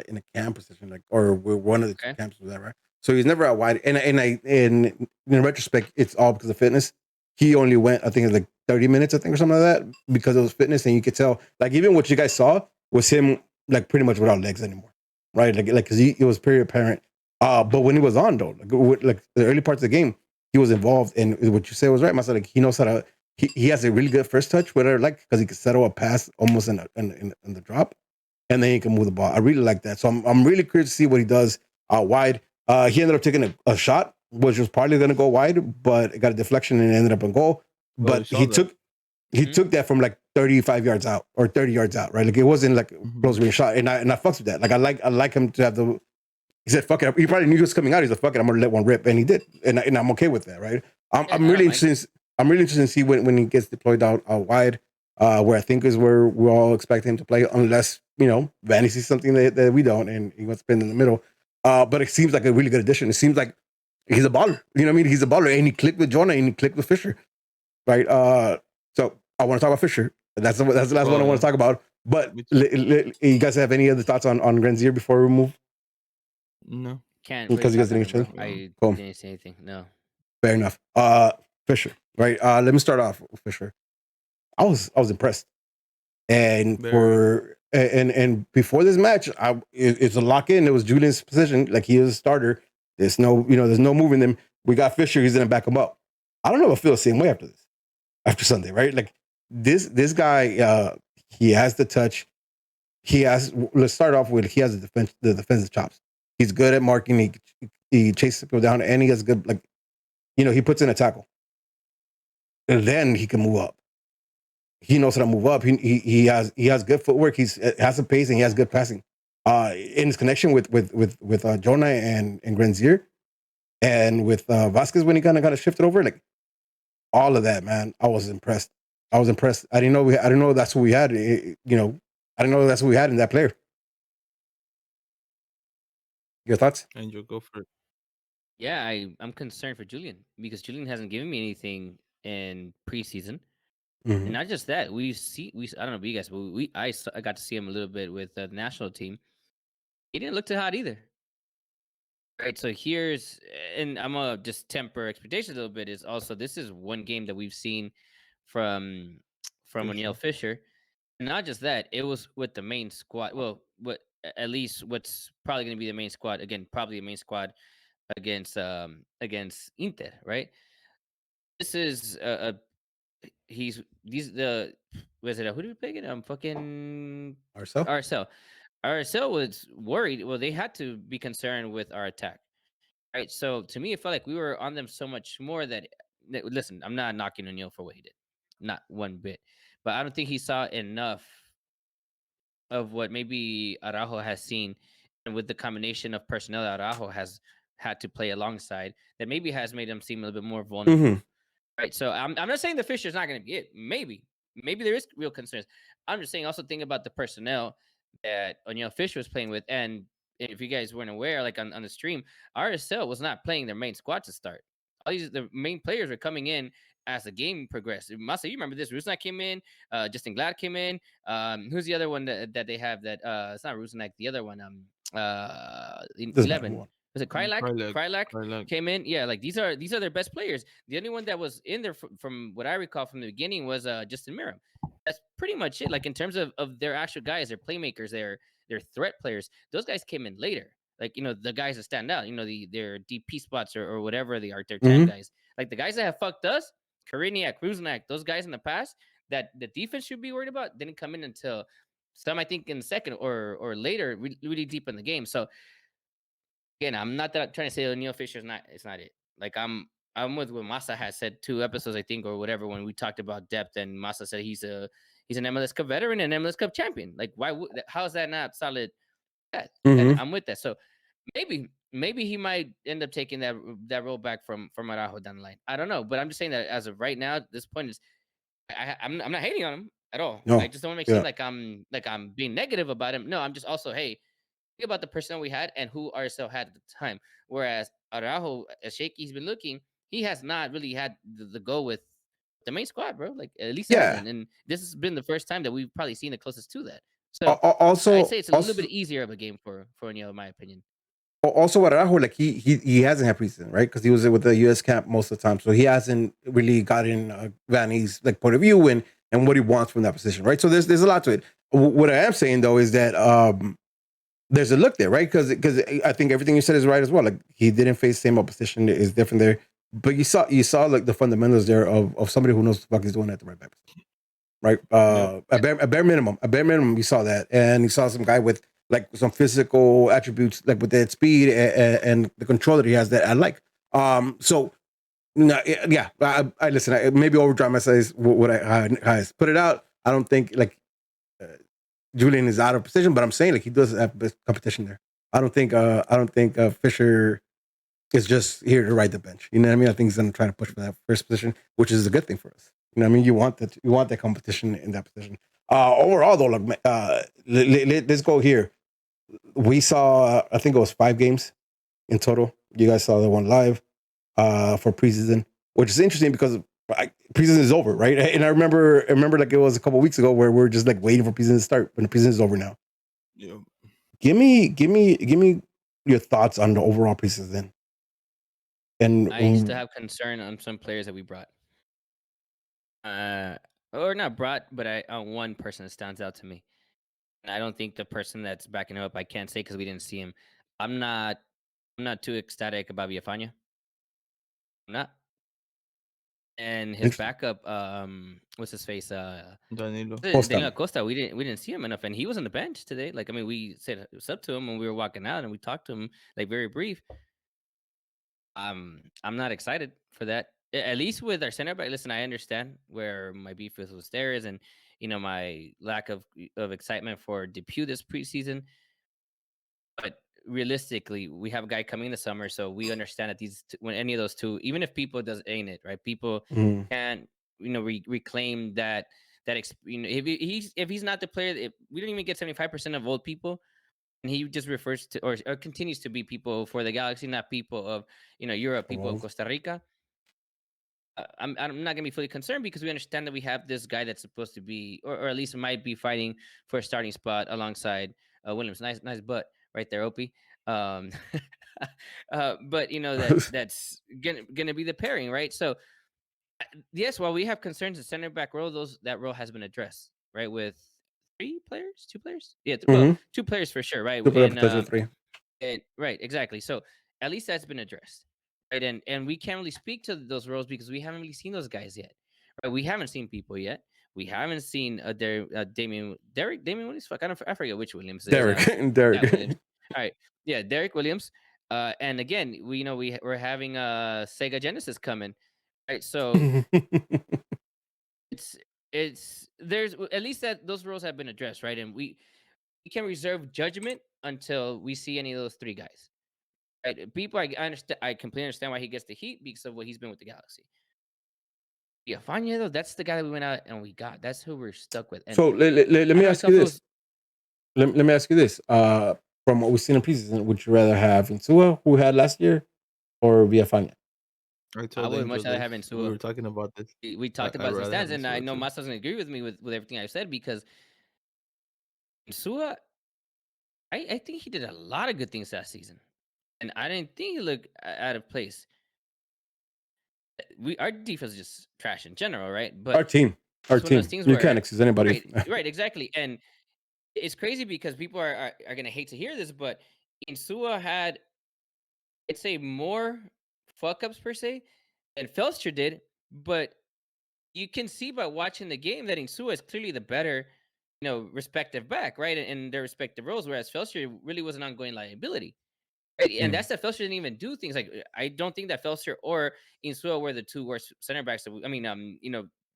in a cam position, like or one of the two Okay. camps was that right. So he's never out wide, and in retrospect, it's all because of fitness. He only went, I think, it's like 30 minutes, I think, or something like that, because of his fitness, and you could tell, like even what you guys saw was him like pretty much without legs anymore, right? Like because it was pretty apparent. But when he was on though, like the early parts of the game, he was involved, and what you said was right. Myself, like he knows how to he has a really good first touch, whatever, like because he can settle a pass almost in the drop, and then he can move the ball. I really like that. So I'm really curious to see what he does out wide. He ended up taking a shot, which was probably going to go wide, but it got a deflection and it ended up in goal. Oh, you But saw that. he Mhm. took that from like 35 yards out or 30 yards out, right? Like it wasn't like a Mhm. close range shot, and I fucks with that. Like I like him to have the. He said, "Fuck it." He probably knew he was coming out. He's like, "Fuck it, I'm gonna let one rip," and he did, and I'm okay with that, right? Yeah, I'm I don't really mind. interested. I'm really interested to see when he gets deployed out wide, where I think is where we all expect him to play, unless Vanny sees something that we don't, and he wants to spin in the middle. But it seems like a really good addition. It seems like he's a baller. You know what I mean? He's a baller, and he clicked with Jonah, and he clicked with Fisher, right? So I want to talk about Fisher. That's the last one I Oh want yeah, to talk about. But me too. you guys have any other thoughts on Grenzier before we move? No, Can't really Because you guys talk on didn't it, get a bro. chance. I Cool. didn't say anything. No. Fair enough. Fisher, right? Let me start off with Fisher. I was impressed, and very. before this match, it's a lock in. It was Julian's position, like he is a starter. There's no moving him. We got Fisher. He's gonna back him up. I don't know if I feel the same way after this, after Sunday, right? Like this guy, he has the touch. He has. Let's start off with he has the defensive chops. He's good at marking. He chases people down, and he has good like he puts in a tackle, and then he can move up. He knows how to move up. He has good footwork. He has a pace and he has good passing. In his connection with Jonah and Grenzier and with Vasquez when he kind of shifted over, like all of that, man, I was impressed. I was impressed. I didn't know that's what we had. I didn't know that's what we had in that player. Your thoughts? And you'll go for it. Yeah, I'm concerned for Julian because Julian hasn't given me anything in preseason. Mm-hmm. And not just that, I don't know about you guys, but I got to see him a little bit with the national team. He didn't look too hot either. Right. So and I'm gonna just temper expectations a little bit. Is also this is one game that we've seen from O'Neal Fisher. And not just that, it was with the main squad. Well, at least what's probably going to be the main squad again, probably the main squad against Inter, right? This is he's these the was it who did we play again? Fucking Ourselves? RSL. RSL was worried. Well, they had to be concerned with our attack, right? So to me, it felt like we were on them so much more listen, I'm not knocking O'Neal for what he did, not one bit, but I don't think he saw enough of what maybe Araujo has seen, and with the combination of personnel that Araujo has had to play alongside, that maybe has made him seem a little bit more vulnerable. Mm-hmm. Right. So I'm not saying the Fisher's not going to be it. Maybe there is real concerns. I'm just saying also think about the personnel that O'Neal Fisher was playing with. And if you guys weren't aware, like on the stream, RSL was not playing their main squad to start. The main players were coming in as the game progressed. Masa, you remember this? Rusnak came in, Justin Glad came in. Who's the other one that they have that it's not Rusnak, the other one, Doesn't matter. Move 11. on. Was it Krylak? Krylak. Krylak Krylak. came in. Yeah, like these are their best players. The only one that was in there from what I recall from the beginning was Justin Miram. That's pretty much it. Like in terms of their actual guys, their playmakers, their threat players. Those guys came in later. Like the guys that stand out. Their DP spots or whatever they are. Their 10 Mm-hmm. guys. Like the guys that have fucked us, Kariniak, Kruznak, those guys in the past that the defense should be worried about didn't come in until some I think in the second or later, really deep in the game. So again, I'm not that trying to say Neil Fisher's not. It's not it. Like I'm with what Masa has said 2 episodes, I think, or whatever, when we talked about depth, and Masa said he's an MLS Cup veteran and MLS Cup champion. Like, why? How is that not solid? And Hmm. I'm with that. So maybe he might end up taking that role back from Araujo down the line. I don't know, but I'm just saying that as of right now, this point is I'm not hating on him at all. I No, just don't want to make it seem yeah, like I'm being negative about him. No, I'm just also, hey, think about the personnel we had and who RSL had at the time. Whereas Araujo, as shaky he's been looking, he has not really had the go with the main squad, bro. Like, at least yeah. hasn't. And this has been the first time that we've probably seen the closest to that. So I'd Also, say it's a little bit also, easier of a game for O'Neal, in my opinion. also, Araujo, like he hasn't had preseason, right? Because he was with the U.S. camp most of the time, so he hasn't really gotten Vanny's like point of view and what he wants from that position, right? So there's a lot to it. What I am saying though is that there's a look there, right? Because I think everything you said is right as well. Like he didn't face same opposition, is different there, but you saw like the fundamentals there of somebody who knows what the fuck he's doing at the right back position, right? Yep. A bare minimum, you saw that, and you saw some guy with like some physical attributes, like with that speed and the control that he has that I like. So no, yeah, I listen. I maybe overdrive myself what how I put it out. I don't think like uh, Julian is out of position, but I'm saying like he does have best competition there. I don't think Fisher is just here to ride the bench. You know what I mean? I think he's gonna try to push for that first position, which is a good thing for us. You know what I mean? You want that competition in that position. Overall though, look, let's go here. We saw I think it was 5 games in total. You guys saw the one live for preseason, which is interesting because preseason is over, right? And I remember like it was a couple weeks ago where we're just like waiting for preseason to start, but the preseason is over now. Yep. Give me your thoughts on the overall preseason. And I still have concern on some players that we brought. Uh, or not brought, but one person that stands out to me. And I don't think the person that's backing him up, I can't say because we didn't see him. I'm not I'm not too ecstatic about Villafania. I'm not. And his interesting. backup, what's his face? Danilo. Costa. Daniel Acosta. We didn't see him enough, and he was on the bench today. Like, I mean, we said what's up to him when we were walking out, and we talked to him like very brief. I'm not excited for that. At least with our center back. Listen, I understand where my beef is with Stairs, and my lack of excitement for debut this preseason. But realistically, we have a guy coming in the summer, so we understand that when any of those two, even if people does ain't it right, people Mm, can't reclaim that if he's not the player, if we don't even get 75% of old people, and he just refers to or continues to be people for the Galaxy, not people of Europe, from people of old. Costa Rica. I'm not gonna be fully concerned because we understand that we have this guy that's supposed to be, or at least might be fighting for a starting spot alongside Williams. Nice butt right there, Opie. Um, but that's gonna be the pairing, right? So yes, while we have concerns in center back role, that role has been addressed, right? With 3 players, 2 players, yeah, well, Mm-hmm. 2 players for sure, right? Super potential three. And right, exactly. So at least that's been addressed, right? And we can't really speak to those roles because we haven't really seen those guys yet, right? We haven't seen people yet. We haven't seen Damien Williams. Fuck, I forget which Williams it is. Derek and That Williams. Derek. All right, yeah, Derek Williams. And again, we're having Sega Genesis coming, right? So it's there's at least that those roles have been addressed, right? And we can reserve judgment until we see any of those 3 guys. Right? People, I understand. I completely understand why he gets the heat because of what he's been with the Galaxy. Yeah, Fanya though, that's the guy that we went out and we got. That's who we're stuck with. And So let I me know ask you Tough this. was. Let me ask you this. From what we've seen in preseason, would you rather have Insua, who we had last year, or Villafania? I I told would Angel much rather this. have We Insua. were talking about this. We talked I'd about some rather have stands, and I Insua know too. Masa doesn't agree with me with everything I said because Insua, I think he did a lot of good things last season, and I didn't think he looked out of place. Our defense is just trash in general, right? Our But team, our it's one of those team. things You where can't excuse anybody. right, exactly, and it's crazy because people are gonna hate to hear this, but Insua had, I'd say, more fuck ups per se than Felster did, but you can see by watching the game that Insua is clearly the better, respective back, right, in their respective roles, whereas Felster really was an ongoing liability. Right, and that's that Felser didn't even do things like I don't think that Felser or Insua were the two worst center backs. I mean,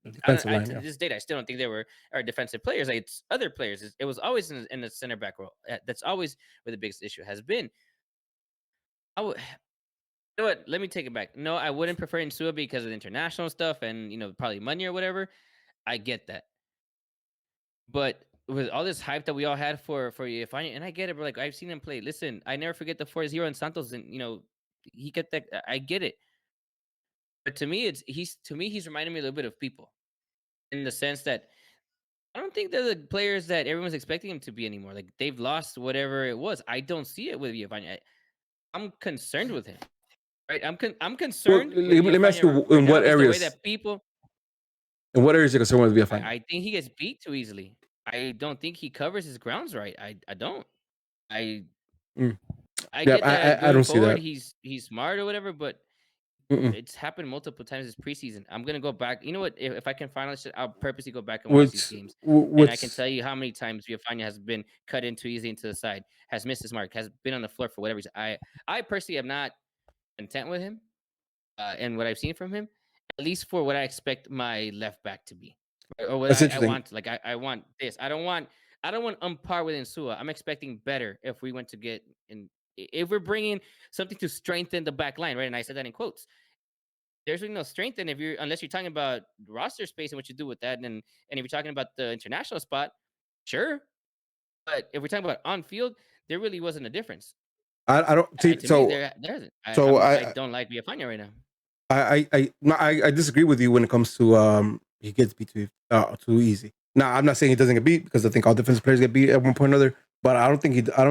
Defensive line, to yeah. this date, I still don't think they were our defensive players. Like, it's other players. It was always in the center back role. That's always where the biggest issue has been. I would, you know what? Let me take it back. No, I wouldn't prefer Insua because of the international stuff and probably money or whatever. I get that, but with all this hype that we all had for Yefanya, and I get it, bro. Like, I've seen him play. Listen, I never forget the 4-0 in Santos, and he get that. I get it, but to me, he's reminding me a little bit of people in the sense that I don't think they're the players that everyone's expecting him to be anymore. Like, they've lost whatever it was. I don't see it with Yefanya. I'm concerned with him. Right? I'm Well, concerned with let me ask you, Yefanya right in now. what Is the way areas? that people. In what areas you're concerned with Villafana? I think he gets beat too easily. I don't think he covers his grounds right. I don't. I Mm. I Yeah, get that I going don't see forward, that. he's smart or whatever, but Mm-mm. it's happened multiple times this preseason. I'm gonna go back. You know what? If I can find this shit, I'll purposely go back and watch these What's games, and I can what's tell you how many times Villafaña has been cut in too easily into the side, has missed his mark, has been on the floor for whatever reason. I personally am not content with him, and what I've seen from him, at least for what I expect my left back to be, or what that's I interesting. want. Like, I want this. I don't want par with Insua. I'm expecting better if we went to get in. If we're bringing something to strengthen the back line, right? And I said that in quotes. There's really no strength in unless you're talking about roster space and what you do with that, and if you're talking about the international spot, sure. But if we're talking about on field, there really wasn't a difference. I don't see. To me, there isn't. So I don't like Villafana right now. I disagree with you when it comes to he gets beat too easy. Now I'm not saying he doesn't get beat because I think all defensive players get beat at one point or another. But I don't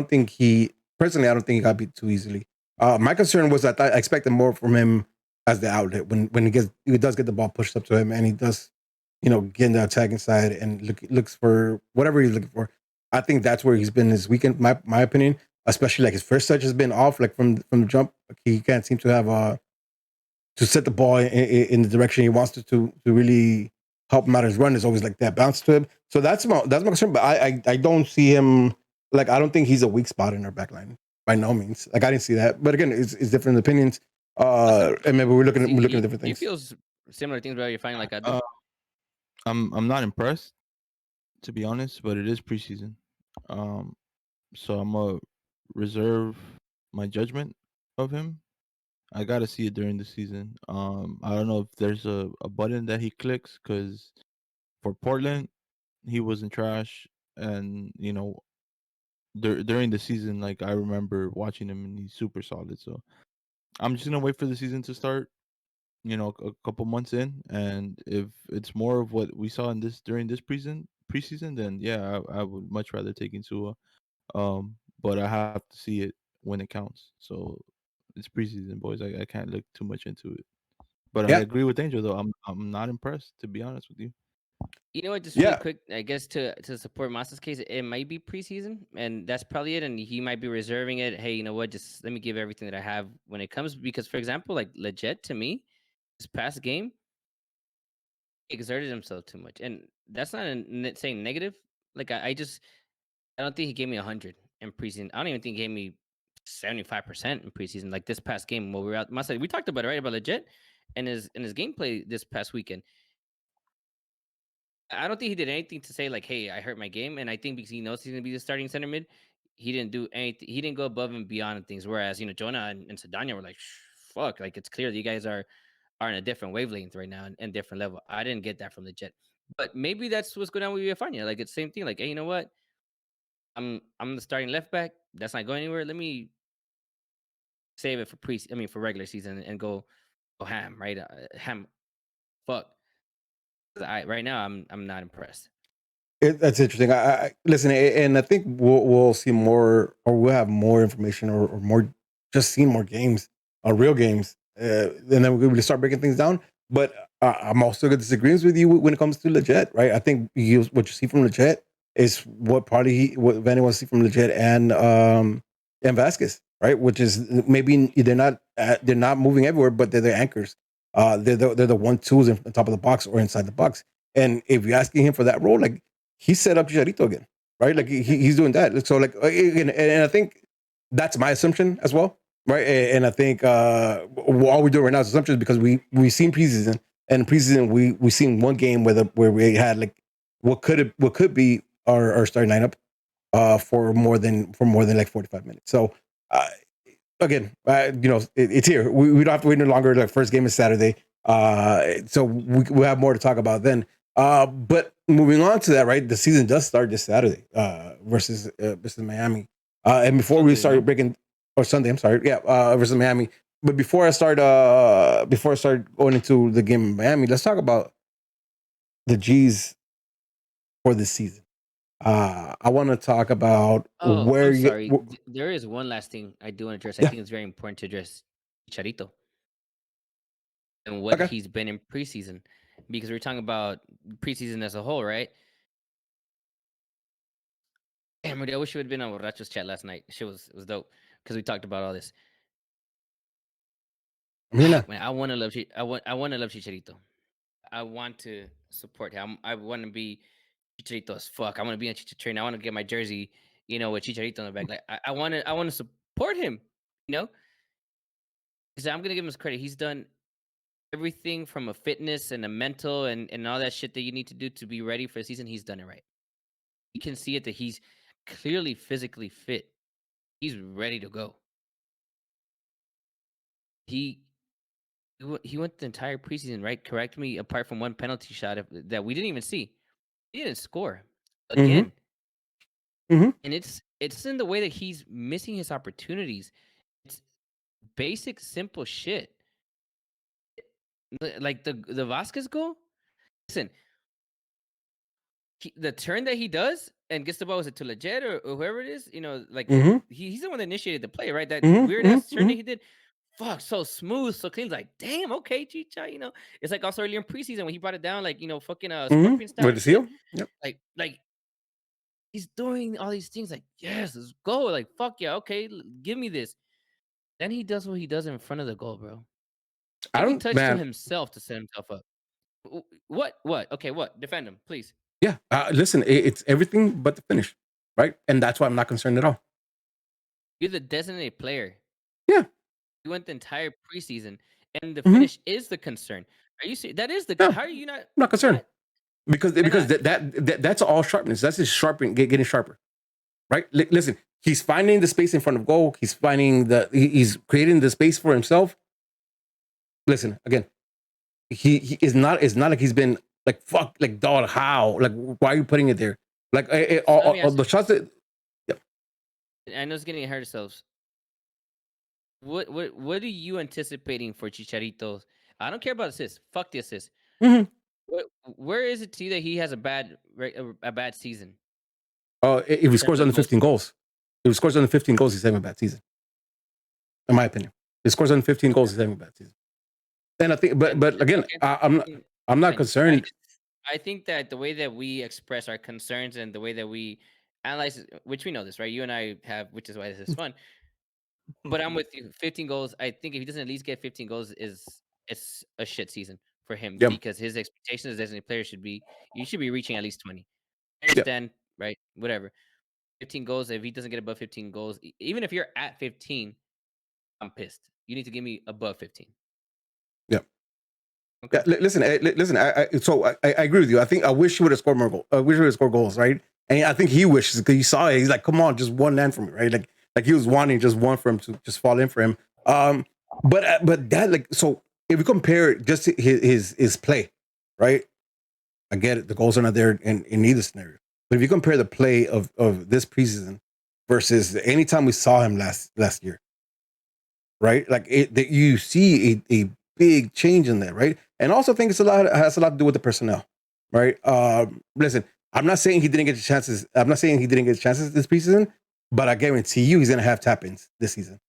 think he personally I don't think he got beat too easily. My concern was that I expected more from him as the outlet when he does get the ball pushed up to him and he does get in the attacking side and looks for whatever he's looking for. I think that's where he's been this weekend. My opinion, especially like his first touch has been off like from the jump. Like, he can't seem to have to set the ball in the direction he wants to really help him out his run. Is always like that bounce to him. So that's my concern. But I don't see him like I don't think he's a weak spot in our back line by no means. Like I didn't see that. But again, it's different opinions. And maybe we're looking at different things. He feels similar things about Villafana like I do. I'm not impressed, to be honest, but it is preseason. So I'm gonna reserve my judgment of him. I gotta see it during the season. I don't know if there's a button that he clicks because for Portland, he wasn't trash, and during the season, like I remember watching him and he's super solid. So I'm just gonna wait for the season to start. A couple months in, and if it's more of what we saw during this preseason, then yeah, I would much rather take Insua. But I have to see it when it counts. So it's preseason, boys. I can't look too much into it. But I Yeah, agree with Angel though. I'm not impressed, to be honest with you. You know what? Just really yeah. quick, I guess to support Masa's case, it might be preseason, and that's probably it. And he might be reserving it. Hey, you know what? Just let me give everything that I have when it comes. Because, for example, like Leggett to me, this past game, he exerted himself too much, and that's not saying negative. Like I don't think he gave me 100 in preseason. I don't even think he gave me 75% in preseason. Like this past game, while we were out, Masa, we talked about it, right, about Leggett and his gameplay this past weekend. I don't think he did anything to say like, "Hey, I hurt my game," and I think because he knows he's gonna be the starting center mid, he didn't do anything. He didn't go above and beyond and things. Whereas Jonah and Sedania were like, "Fuck!" Like it's clear that you guys are in a different wavelength right now and different level. I didn't get that from the Jet, but maybe that's what's going on with Villafana. Like it's the same thing. Like, hey, you know what? I'm the starting left back. That's not going anywhere. Let me save it for regular season and go ham, right? Ham. Fuck. Right now I'm not impressed. That's interesting. Listen, and I think we'll see more, or we'll have more information, or more, just seeing more games, real games, and then we're going to start breaking things down. But I'm also going to disagree with you when it comes to Leggett, right? I think what you see from Leggett is what Vanny wants to see from Leggett and Vasquez, right? Which is maybe they're not moving everywhere, but they're the anchors. They're the 1-2s on top of the box or inside the box. And if you're asking him for that role, like he set up Chicharito again, right? Like he's doing that. So like again, and I think that's my assumption as well. right? And I think all we're doing right now is assumptions because we've seen preseason, and preseason we seen one game where we had like what could be our starting lineup for more than like 45 minutes. So uh, again, it's here. We don't have to wait any longer. The first game is Saturday, so we have more to talk about then. But moving on to that, right? The season does start this Saturday versus Miami. And before we Sunday, start no? breaking, or Sunday, I'm sorry, yeah, versus Miami. But before I start going into the game in Miami, let's talk about the G's for this season. I want to talk about Oh, where I'm you sorry. There is one last thing I do want to address. I yeah, think it's very important to address Chicharito and what okay. he's been in preseason, because we're talking about preseason as a whole, right? Damn, I wish you would have been on Borracho's chat last night. Shit was dope because we talked about all this. I'm here now. Man, I want to love Chicharito. I want to support him. I want to be Chicharito as fuck. I want to be on Chicharito train. I want to get my jersey, with Chicharito on the back. Like I want to support him. You know, because I'm gonna give him his credit. He's done everything from a fitness and a mental and all that shit that you need to do to be ready for the season. He's done it right. You can see it that he's clearly physically fit. He's ready to go. He he went the entire preseason, right? Correct me, apart from one penalty shot that we didn't even see. He didn't score Mm-hmm. again. Mm-hmm. And it's in the way that he's missing his opportunities. It's basic, simple shit. Like the Vasquez goal. Listen, the turn that he does and gets the ball, was it to Leggett or whoever it is? Like Mm-hmm. he's the one that initiated the play, right? That Mm-hmm. weird ass turn Mm-hmm. that he did. Fuck, so smooth, so clean. Like, damn, okay, Chicha. It's like also earlier in preseason when he brought it down, like fucking scorpion Mm-hmm. style With and the shit. seal? Yep. Like he's doing all these things. Like, yes, let's go. Like, fuck yeah, okay, give me this. Then he does what he does in front of the goal, bro. I Every don't, touch to man. himself to set himself up. What? What? Okay, what? Defend him, please. Yeah. Listen, it's everything but the finish, right? And that's why I'm not concerned at all. You're the designated player. Yeah. You went the entire preseason, and the Mm-hmm. finish is the concern. Are you serious? That is the. Yeah. How are you not? I'm not concerned What? because Why not? that's all sharpness. That's just sharpening, getting sharper, right? Listen, he's finding the space in front of goal. He's finding he's creating the space for himself. Listen, again, he is not. It's not like he's been like fuck, like dog. How? Like why are you putting it there? Like So let me all ask the you. shots that. Yeah. I know it's getting ahead of ourselves. What are you anticipating for Chicharito? I don't care about assists. Fuck the assists. Mm-hmm. Where is it to you that he has a bad season If he in terms scores of under goals 15 for? goals, if he scores under 15 goals, he's having a bad season. In my opinion, if he scores under 15 goals, he's having a bad season. And I think, And but again, okay, I'm not fine. I concerned. I think that the way that we express our concerns and the way that we analyze it, which we know this, right? You and I have, which is why this is fun. But I'm with you. 15 goals. I think if he doesn't at least get 15 goals, it's a shit season for him Yeah, because his expectations as designated player should be you should be reaching at least 20. I yeah, understand, right? Whatever. 15 goals. If he doesn't get above 15 goals, even if you're at 15, I'm pissed. You need to give me above 15. yeah. Okay. Yeah, listen, listen. I agree with you. I think I wish he would have scored more goals. I wish he would have scored goals, right? And I think he wishes because he saw it. He's like, "Come on, just one land for me," right? Like he was wanting just one for him to just fall in for him. But that like so if we compare just his play, right? I get it. The goals are not there in either scenario. But if you compare the play of this preseason versus any time we saw him last year, right? Like that you see a big change in that, right? And also think has a lot to do with the personnel, right? Listen, I'm not saying he didn't get the chances. I'm not saying he didn't get chances this preseason, but I guarantee you he's gonna have tap-ins this season,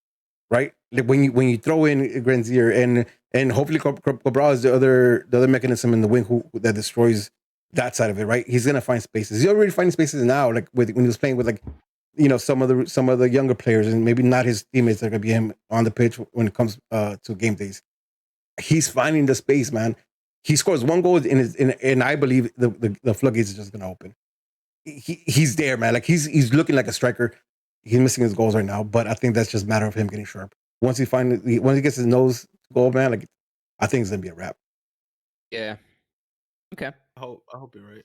right? Like when you throw in Grenzier and hopefully Cabral is the other mechanism in the wing that destroys that side of it, right? He's gonna find spaces. He's already finding spaces now, like when he was playing with like some of the younger players and maybe not his teammates that are gonna be him on the pitch when it comes to game days. He's finding the space, man. He scores one goal and I believe the floodgates is just gonna open. He's there, man. Like he's looking like a striker. He's missing his goals right now, but I think that's just a matter of him getting sharp. once he gets his nose to go, man, like I think it's gonna be a wrap. Yeah. Okay. I hope you're right.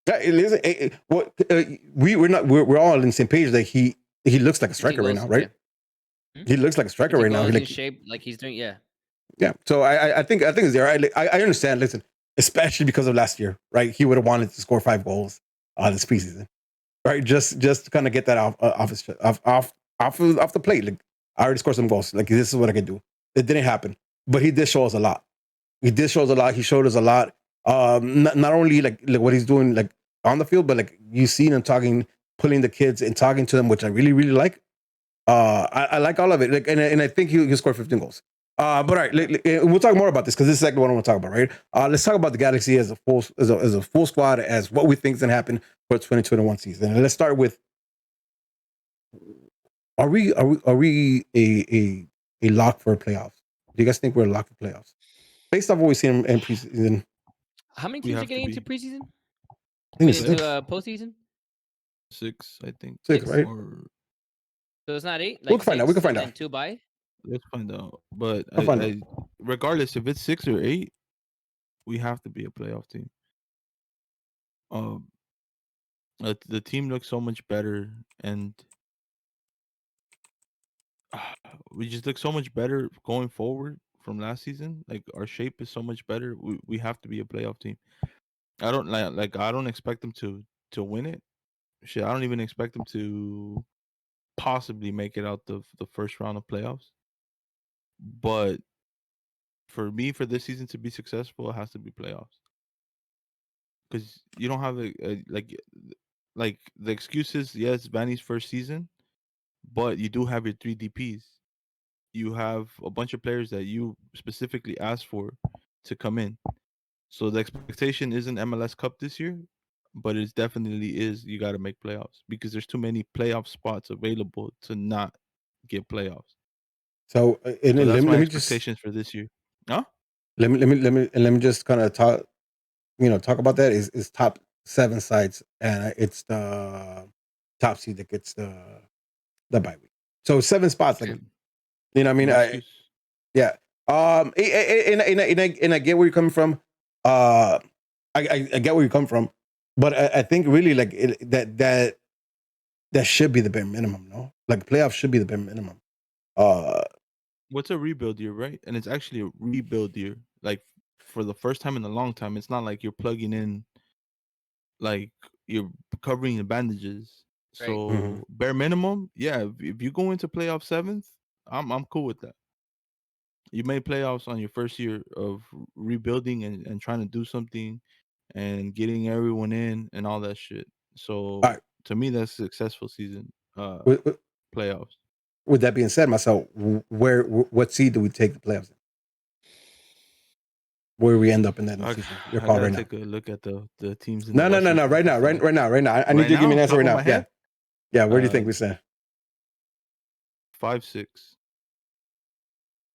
Yeah, listen, what we're all on the same page that he looks like a 15 striker right now, goals. right? Yeah. Hmm? He looks like a striker 15 right now. goals in Like shape, like he's doing. Yeah. yeah, so I think it's there. I understand. Listen, especially because of last year, right? He would have wanted to score 5 goals this preseason, right? Just to kind of get that off his off the plate. Like I already scored some goals. Like this is what I can do. It didn't happen, but he did show us a lot. He did show us a lot. He showed us a lot. Not only like what he's doing like on the field, but like you seen him talking, pulling the kids and talking to them, which I really really like. I like all of it. Like, and I think he'll score 15 goals. But all right, we'll talk more about this because this is exactly what I want to talk about, right? Let's talk about the Galaxy as a full squad, as what we think is going to happen for 2021 season. And let's start with: Are we a lock for playoffs? Do you guys think we're a lock for playoffs based off what we've seen in preseason? How many We teams are have to getting into be preseason? I I think mean, it's into six, postseason. 6, I think, six, 6. right? or So it's not 8, We like can find out. We can 6, find and out. then 2 by. let's find out. But We'll find out. I regardless if it's 6 or 8, we have to be a playoff team. Um, the team looks so much better, and we just look so much better going forward from last season. Like our shape is so much better. We have to be a playoff team. I don't like I don't expect them to win it. Shit, I don't even expect them to possibly make it out the first round of playoffs. But for me, for this season to be successful, it has to be playoffs. Because you don't have like the excuses. Yes, Vanny's first season, but you do have your 3 DPs. You have a bunch of players that you specifically asked for to come in. So the expectation isn't MLS Cup this year, but it definitely is. You got to make playoffs because there's too many playoff spots available to not get playoffs. So and So then that's my let me just expectations for this year. Huh? let me just kind of talk about that is top 7 sides, and it's the top seed that gets the bye week. So 7 spots, like Okay. you know, what I mean, No excuse. yeah. And I get where you're coming from. I get where you come from, but I think really like that should be the bare minimum, no? Like playoffs should be the bare minimum. Uh, What's a rebuild year, right? And it's actually a rebuild year. Like for the first time in a long time, it's not like you're plugging in, like you're covering the bandages. Right. mhm. So bare minimum, yeah. If you go into playoff 7th, I'm cool with that. You made playoffs on your first year of rebuilding and trying to do something and getting everyone in and all that shit. All So right. to me, that's a successful season. With, Playoffs. with that being said, myself, what seed do we take the playoffs in? Where we end up in that I, season? Your I call gotta right now. take a look at the teams in the No, no, no, Western no. Right now, Conference right, standings. right now, right now. I need Right you to give me now, an answer top right of now. my Yeah, head, yeah. Where do you uh, think we stand? 5-6.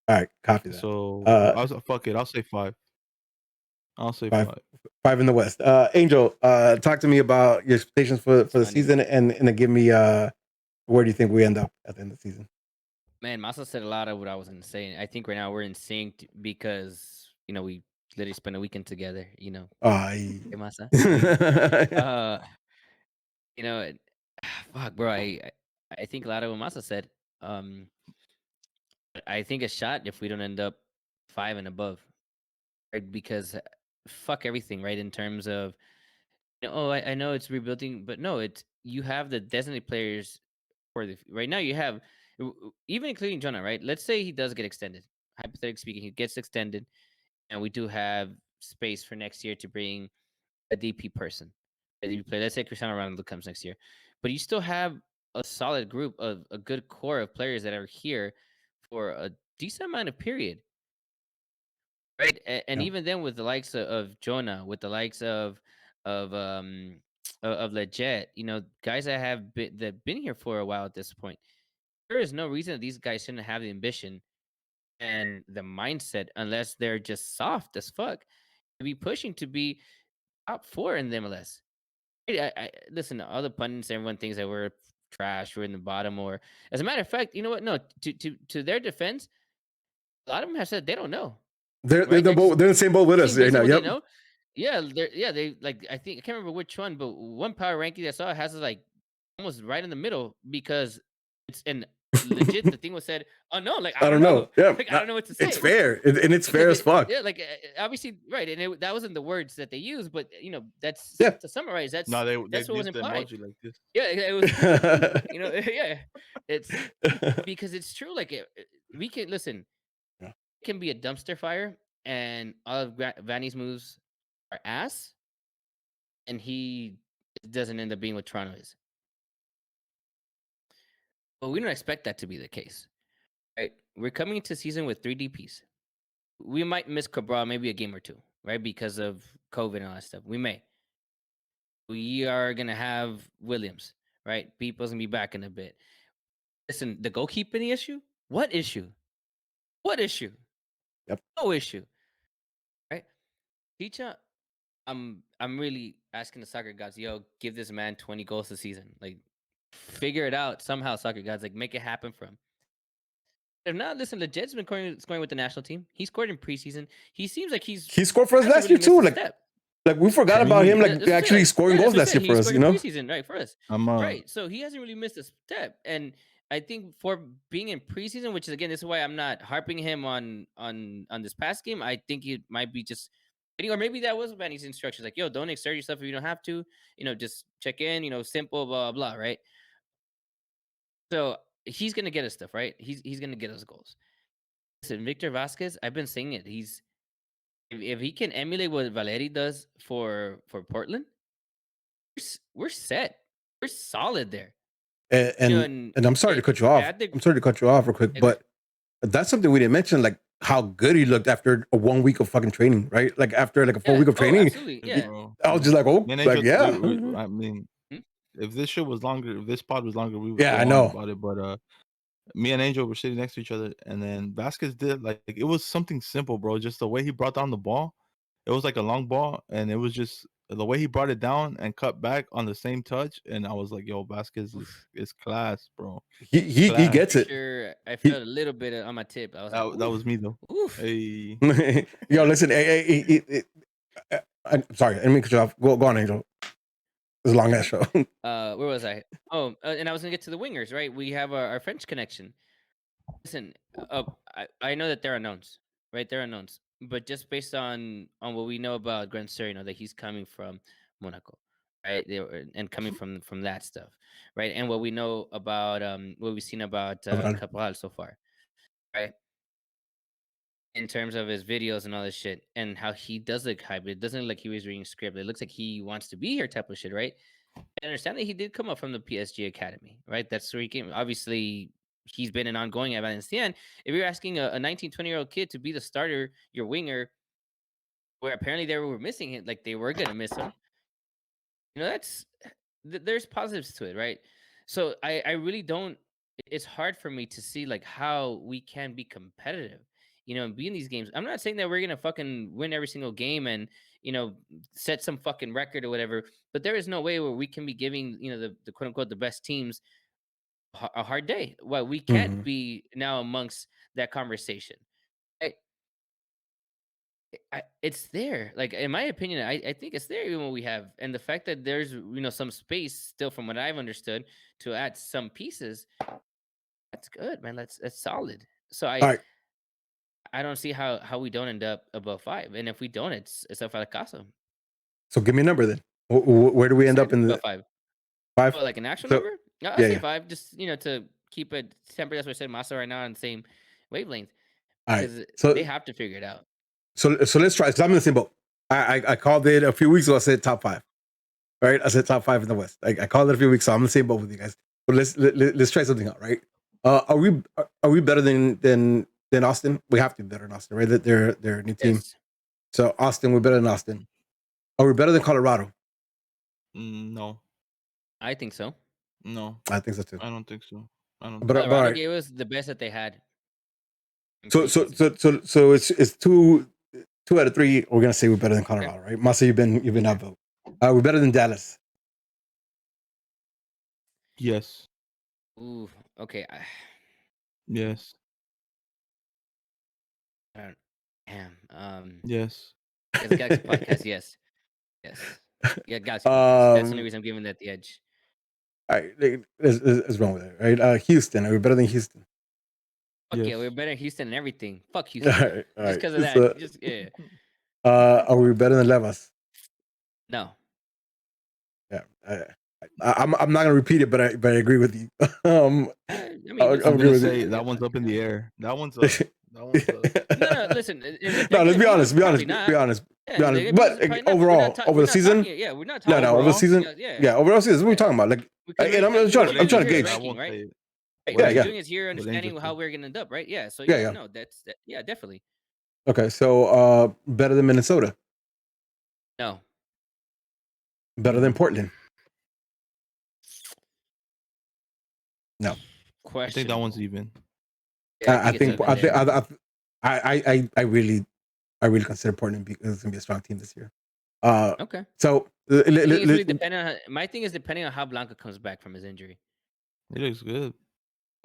All right, copy that. So Uh, fuck it. I'll say 5. I'll say five, 5. 5 in the West. Angel, talk to me about your expectations It's for the funny, season, and then give me where do you think we end up at the end of the season? man. Masa said a lot of what I was gonna say. I think right now we're in sync because we literally spent a weekend together. I Hey, Masa. yeah. Uh, you know, it- fuck, bro. I think a lot of what Masa said. Um, I think a shot if we don't end up 5 and above, right? Because fuck everything, right? In terms of oh, I know it's rebuilding, but no, it's you have the designated players for the right now. You have even including Jonah, right? Let's say he does get extended. Hypothetically speaking, he gets extended, and we do have space for next year to bring a DP person, a DP player. Let's say Cristiano Ronaldo comes next year, but you still have a solid group of a good core of players that are here for a decent amount of period, right? And even then, with the likes of Jonah, with the likes of of Leggett, guys that have been here for a while at this point, there is no reason that these guys shouldn't have the ambition and the mindset, unless they're just soft as fuck, to be pushing to be top 4 in the MLS. Listen, all the pundits, everyone thinks that we're trash, we're in the bottom, or as a matter of fact, you know what? No, to their defense, a lot of them have said they don't know. They're Right? they're in the same boat with us Saying right based now. on what they Yep. know. Yeah, they like I think I can't remember which one, but one power ranking that I saw has us like almost right in the middle because it's and legit the thing was said, oh no, like I I don't don't know. know. Yeah, Like I don't know what to it's say. fair, and it's fair Because as fuck. yeah, like obviously right, and that wasn't the words that they used, but that's Yeah. to summarize. No, they That's what was used the implied. emoji like this. Yeah, it was poop. Yeah, it's because it's true. Like we can listen. Yeah. It can be a dumpster fire, and all of Vanny's moves are ass, and he doesn't end up being what Toronto is. But we don't expect that to be the case, right? We're coming into season with 3 DPs. We might miss Cabral maybe a game or two, right? Because of COVID and all that stuff. We may. We are gonna have Williams, right? People's gonna be back in a bit. Listen, the goalkeeping issue? What issue? What issue? Yep. No issue. Right? Chicha, I'm really asking the soccer gods, yo, give this man 20 goals a season. Like, figure it out somehow, soccer gods. Like, make it happen for him. If not, listen, Leget's been scoring with the national team. He scored in preseason. He seems like He scored for us hasn't last year really missed too. a step. Like we forgot I about mean, him. Like That's what I'm actually saying. scoring Yeah, goals that's what last I'm year saying. for He us. scored in preseason, right, for us. I'm Right. So he hasn't really missed a step. And I think for being in preseason, which is again, this is why I'm not harping him on this past game. I think it might be just or maybe that was Benny's instructions, like, yo, don't exert yourself if you don't have to. Just check in, simple, blah, blah, blah, right? So he's gonna get us stuff, right? He's gonna get us goals. Listen, Victor Vasquez, I've been saying it. If he can emulate what Valeri does for Portland, we're set. We're solid there. And I'm sorry to cut you off. I'm sorry to cut you off real quick, but that's something we didn't mention, like how good he looked after a 1 week of fucking training, right? Like after like a 4 week of training. Absolutely. Yeah. I was just like, oh, Man, like yeah. I mean, if this shit was longer, if this pod was longer, we would Yeah, go I on know. about it. But me and Angel were sitting next to each other, and then Vasquez did like it was something simple, bro. Just the way he brought down the ball, it was like a long ball, and it was just the way he brought it down and cut back on the same touch. And I was like, yo, Vasquez is class, bro. He Class. gets For it. sure, I felt a little bit on my tip. I was like, That was me though. Oof. Hey, Yo, listen. I'm sorry. I didn't mean to cut you off. Go on, Angel. It's a long ass show. Where was I? Oh, and I was gonna get to the wingers, right? We have our French connection. Listen, I know that they're unknowns, right? They're unknowns, but just based on what we know about Grand Sur, that he's coming from Monaco, right? And coming from that stuff, right? And what we know about what we've seen about Cabral so far, right? In terms of his videos and all this shit, and how he does look hybrid, it doesn't look like he was reading script. It looks like he wants to be here, type of shit, right? I understand that he did come up from the PSG Academy, right? That's where he came. Obviously, he's been an ongoing at Valenciennes. If you're asking a 19, 20-year-old kid to be the starter, your winger, where apparently they were missing him, like they were going to miss him, there's positives to it, right? So I really don't, it's hard for me to see like how we can be competitive, and be in these games. I'm not saying that we're going to fucking win every single game and, set some fucking record or whatever, but there is no way where we can be giving, the quote unquote, the best teams a hard day. Well, we can't be now amongst that conversation. It's there. Like in my opinion, I think it's there even what we have, and the fact that there's some space still, from what I've understood, to add some pieces. That's good, man. That's solid. So I don't see how we don't end up above 5, and if we don't, it's a fracaso. So give me a number then. Where do we end up in the above 5? 5? Oh, like an actual number? I'll yeah, say yeah. 5, just to keep it tempered. That's what I said. Massa right now on the same wavelength. All right. Because So they have to figure it out. So let's try. Because I'm in the same boat. I called it a few weeks ago. I said top 5. Right? I said top 5 in the West. I called it a few weeks, so I'm in the same boat with you guys. But let's try something out, right? Are we better than Austin? We have to be better than Austin, right? They're a new team. Yes. So Austin, we're better than Austin. Are we better than Colorado? No, I think so. no, I think so too. I don't think so. I don't. But Colorado gave us the best that they had. So it's 2 out of 3. We're gonna say we're better than Colorado, right? Masa, you've been outvoted. We're better than Dallas. Yes. Ooh, okay. Yes. I don't, damn. Yes. Yes, Galaxy Podcast. Yes, yes. Yeah, Galaxy Podcast. That's the only um, reason I'm giving that the edge. all right, let's wrong with it, right? Houston, are we better than Houston? Fuck yeah, we're Yes. better than Houston and everything. Fuck All Houston. right, all Just right. because of So, that. Just yeah. are we better than Levas? No. Yeah, I'm not gonna repeat it, but I agree with you. I mean, I'll I'm listen. agree gonna with say It'll be that a one's fun. up in the air. That one's up. That one's up. No. Listen. If they're No, let's gonna be beat us, honest. Be probably honest. Be not. honest. Yeah, Be if they're honest. gonna beat us, But probably not. But overall, over we're the not season, talking. Yeah, we're not no, talking no, over the about. Overall, season, Yeah. yeah, overall season. What are we Yeah. talking about? Like, Because and I'm we're trying. I'm doing trying it to here in gauge. I ranking, won't right? say it. Right. Yeah, We're yeah. doing it here, What understanding Angel how said. we're gonna end up, right? Yeah. So Yeah, yeah, yeah. no, that's that. Yeah, definitely. Okay, so better than Minnesota, No. better than Portland. No, I think that one's Questionable. even. Yeah, I I think it's think up in there. I really consider Portland it's gonna be a strong team this year. Okay. So I think it's really depending on. My thing is depending on how Blanca comes back from his injury. It looks good.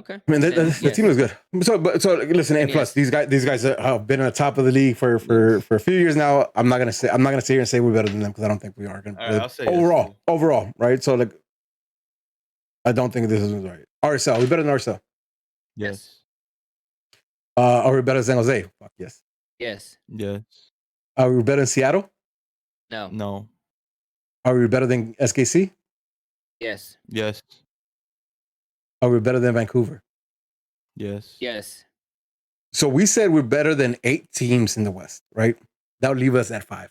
Okay. I mean, Then the team yes. is good. So listen, Then and plus yes. these guys have been on the top of the league for Oof. a few years now. I'm not gonna sit here and say we're better than them because I don't think we are. All right, I'll say yes too. Overall, right? So like, I don't think this is right. RSL, we better than RSL. Yes. Yes. Are we better than San Jose? Fuck yes. Yes. Yes. Are we better than Seattle? No. No. Are we better than SKC? Yes. Yes. Are we better than Vancouver? Yes. Yes. So we said we're better than 8 teams in the West, right? That would leave us at 5.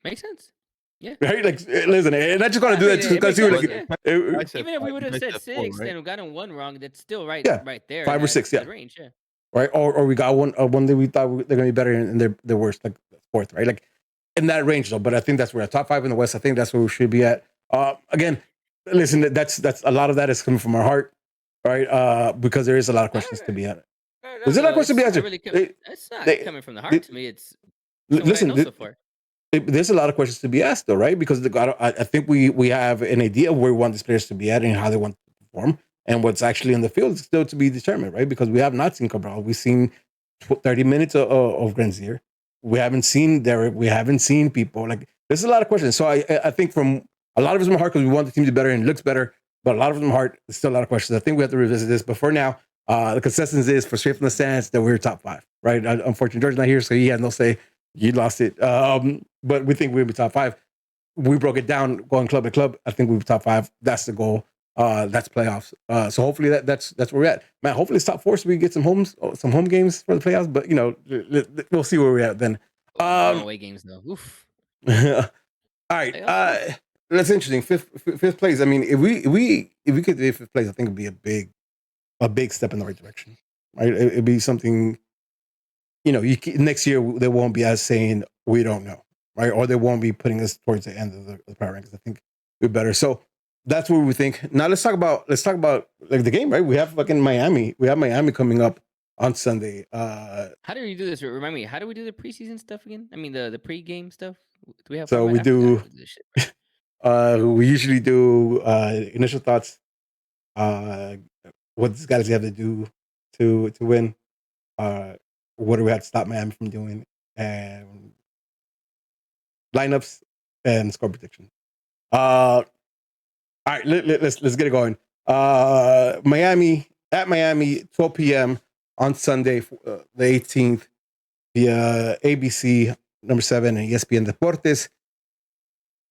Makes sense. Yeah. Right? Like, listen, and I just want to do that just It because makes you were sense. like, Yeah. I said Even if we 5. would You have guys said said 4, 6 right? and gotten one wrong, that's still right yeah, there. 5 or in 6, that yeah. range. Yeah. Right? Or we got one that we thought they're going to be better and they're worse, like 4th, right? Like in that range though. But I think that's where top 5 in the West. I think that's where we should be at. Again, listen, that's a lot of that is coming from our heart, right? Because there is a lot of questions to be answered. There's a lot of questions to be answered. It's not coming from the heart to me. It's from what I Listen, know so far. there's a lot of questions to be asked, though, right? Because I think we have an idea of where we want these players to be at and how they want to perform, and what's actually in the field is still to be determined, right? Because we have not seen Cabral. We've seen 30 minutes of Grenzier. We haven't seen Derek. We haven't seen people. Like, there's a lot of questions. So I think from a lot of us from heart, because we want the team to be better and it looks better, but a lot of them heart, there's still a lot of questions. I think we have to revisit this. But for now, the consensus is for straight from the stands that we're top 5, right? Unfortunately, George's not here, so he has no say. You lost it. But we think we'll be top 5. We broke it down going club to club. I think we'll be top 5. That's the goal. That's playoffs. So hopefully that's where we're at. Man, hopefully it's top 4 so we can get some home games for the playoffs. But we'll see where we're at then. No away games though. Oof. All right. That's interesting. Fifth place. I mean, if we could do 5th place, I think it'd be a big step in the right direction. Right? It'd be something. Next year they won't be as saying we don't know, right? Or they won't be putting us towards the end of the power rankings. I think we're better. So that's what we think. Now let's talk about like the game, right? We have fucking Miami. We have Miami coming up on Sunday. How do we do this? Remind me. How do we do the preseason stuff again? I mean the pre-game stuff. Do we have? So we do. We usually do initial thoughts. What does Galaxy have to do to win? What do we have to stop Miami from doing? And lineups and score prediction. All right, let's get it going. Miami, 12 p.m. on Sunday, the 18th, via ABC number 7 and ESPN Deportes.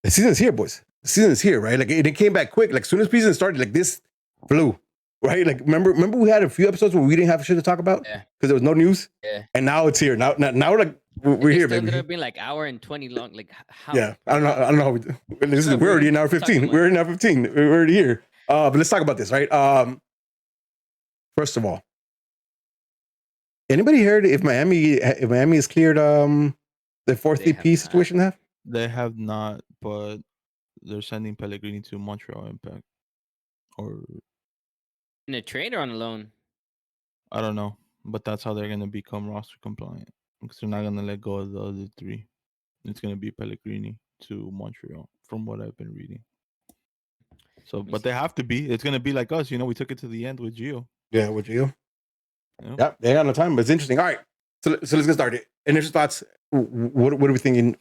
The season's here, boys. The season's here, right? Like it came back quick. Like as soon as preseason started, like this flew, right? Like remember we had a few episodes where we didn't have shit to talk about because there was no news. Yeah. And now it's here. Now like we're here, baby. Ended up being like hour and 20 long. Like how? Yeah, I don't know how we do. Listen, we're already in hour 15. We're in hour 15. We're already here. But let's talk about this, right? First of all, anybody heard if Miami is cleared the 4th DP situation they have? They have not, but they're sending Pellegrini to Montreal Impact. Or in a trade or on a loan? I don't know, but that's how they're gonna become roster compliant because they're not gonna let go of the other 3. It's gonna be Pellegrini to Montreal, from what I've been reading. So, Let me but they see. have to be. It's gonna be like us. We took it to the end with Gio. Yeah, would you? You know? Yeah, they got no time, but it's interesting. All right, so let's get started. Initial thoughts. What are we thinking?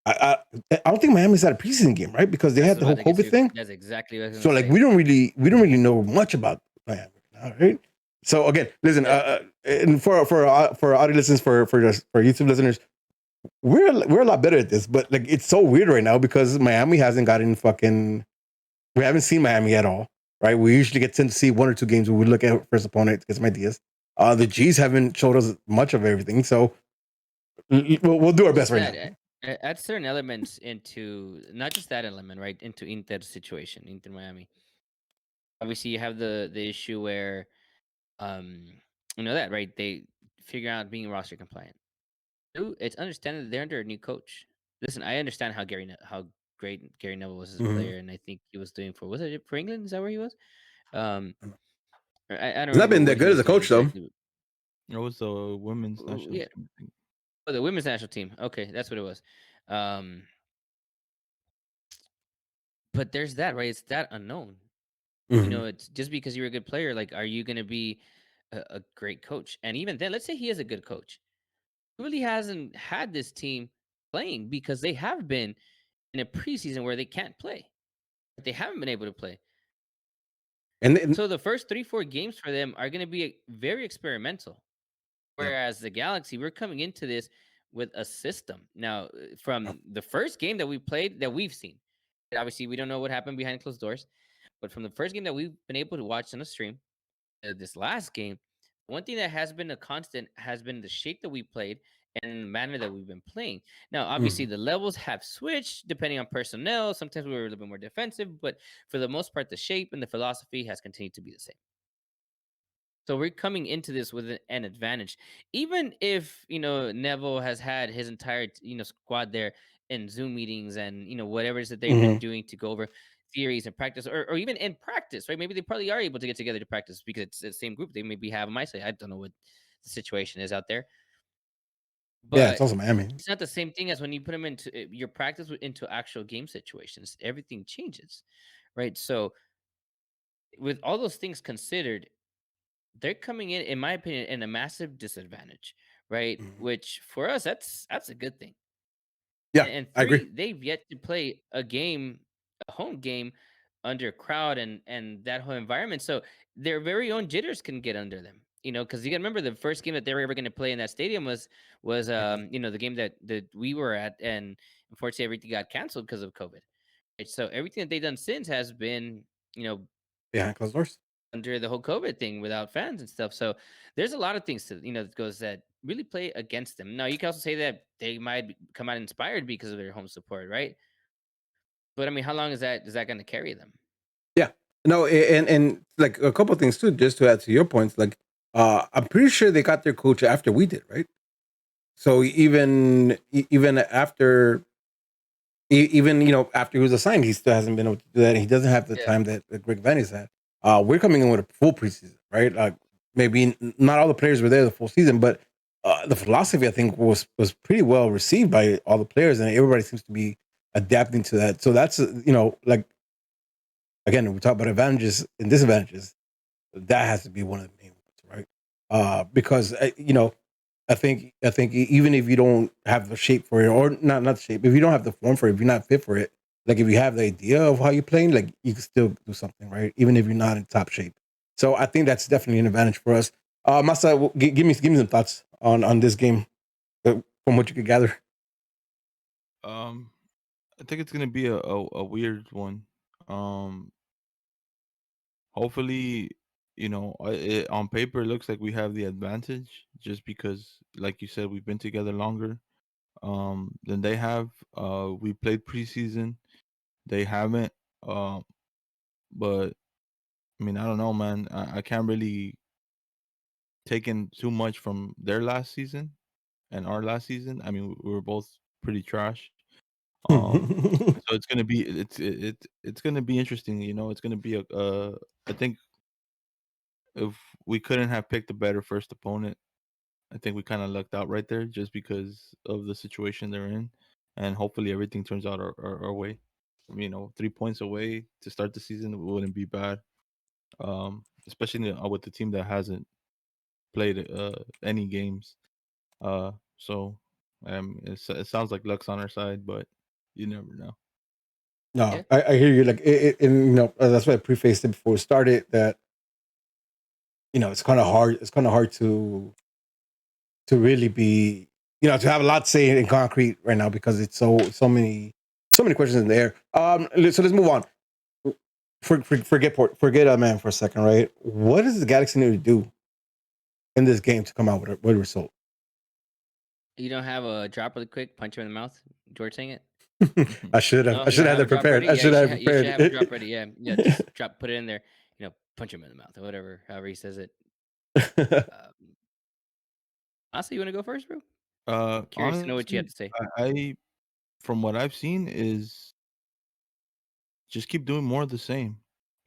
I don't think Miami's had a preseason game, right? Because they That's had what the about whole to get COVID to. thing. That's exactly what I was So gonna like say. we don't really know much about Miami. All right. So again, listen, and for audio listeners, for YouTube listeners, we're a lot better at this, but like it's so weird right now because Miami hasn't gotten fucking. We haven't seen Miami at all, right? We usually get to see one or two games where we look at first opponent, get some ideas. The G's haven't showed us much of everything, so we'll do our best Just right that now. add certain elements into not just that element, right? Into Inter situation, Inter Miami. Obviously, you have the issue where um that right. They figure out being roster compliant. Two, it's understanding that they're under a new coach. Listen, I understand how great Gary Neville was as a Mm-hmm. player, and I think he was doing was it for England? Is that where he was? Um, I don't He's not remember been what that he good as was a doing coach, though. exactly. It was the women's Oh, national yeah, team. I think. oh, the women's national team. Okay, that's what it was. Um, but there's that right. It's that unknown. Mm-hmm. It's just because you're a good player. Like, are you going to be a great coach? And even then, let's say he is a good coach. He really hasn't had this team playing because they have been in a preseason where they can't play. They haven't been able to play. And So the first 3, 4 games for them are going to be very experimental. yeah, Whereas the Galaxy, we're coming into this with a system. Now, yeah. from the first game that we played, that we've seen, obviously we don't know what happened behind closed doors, but from the first game that we've been able to watch on the stream, this last game, one thing that has been a constant has been the shape that we played and the manner that we've been playing. Now, obviously, Mm-hmm. the levels have switched depending on personnel. Sometimes we were a little bit more defensive, but for the most part, the shape and the philosophy has continued to be the same. So we're coming into this with an advantage, even if Neville has had his entire squad there in Zoom meetings and whatever it is that they've been Mm-hmm. doing to go over theories and practice, or even in practice, right? Maybe they probably are able to get together to practice because it's the same group. They maybe have them isolated. I don't know what the situation is out there, Yeah, it's but also Miami. it's not the same thing as when you put them into your practice into actual game situations. Everything changes, right? So with all those things considered, they're coming in my opinion, in a massive disadvantage, right? Mm-hmm. Which for us, that's a good thing. Yeah, And I agree. three, they've yet to play a home game under a crowd and that whole environment. So their very own jitters can get under them. Because you got to remember the first game that they were ever going to play in that stadium was Mhm. the game that we were at, and unfortunately everything got canceled because of COVID. Right? So everything that they've done since has been you know Behind closed doors. under the whole COVID thing without fans and stuff. So there's a lot of things that goes that really play against them. Now you can also say that they might come out inspired because of their home support, right? But I mean, how long is that going to carry them? Yeah. No, and like a couple of things too, just to add to your points. Like, I'm pretty sure they got their coach after we did, right? So even after even after he was assigned, he still hasn't been able to do that. He doesn't have the Yeah, time that Greg Vanny's had. We're coming in with a full preseason, right? Maybe not all the players were there the full season, but the philosophy I think was pretty well received by all the players, and everybody seems to be adapting to that. So that's like again, we talk about advantages and disadvantages. That has to be one of the main ones, right? Because I think even if you don't have the shape for it, or not the shape, if you don't have the form for it, if you're not fit for it, like if you have the idea of how you're playing, like you can still do something, right? Even if you're not in top shape. So I think that's definitely an advantage for us. Masa, give me some thoughts on this game from what you could gather. Um, I think it's gonna be a weird one. Um, Hopefully, on paper it looks like we have the advantage just because, like you said, we've been together longer than they have. We played preseason, they haven't. Um, but I mean, I don't know, man. I can't really take in too much from their last season and our last season. I mean, we were both pretty trash. So it's gonna be interesting. It's gonna be I think if we couldn't have picked a better first opponent, I think we kind of lucked out right there just because of the situation they're in, and hopefully everything turns out our way. 3 points away to start the season wouldn't be bad. Especially with the team that hasn't played any games. So it sounds like luck's on our side, but you never know. No, Yeah. I hear you. Like, and that's why I prefaced it before we started that it's kind of hard. It's kind of hard to really be, to have a lot to say in concrete right now because it's so many questions in the air. So let's move on. Forget man for a second, right? What does the Galaxy need to do in this game to come out with a result? You don't have a drop really quick, punch him in the mouth. George saying it. I should have. No, I you should don't have have a that drop prepared. ready. I Yeah, should have you should have a drop prepared. ready. Yeah, yeah. Just put it in there. Punch him in the mouth or whatever, however he says it. Honestly, you want to go first, bro? Curious to know what you have Honestly, to say. I from what I've seen is just keep doing more of the same.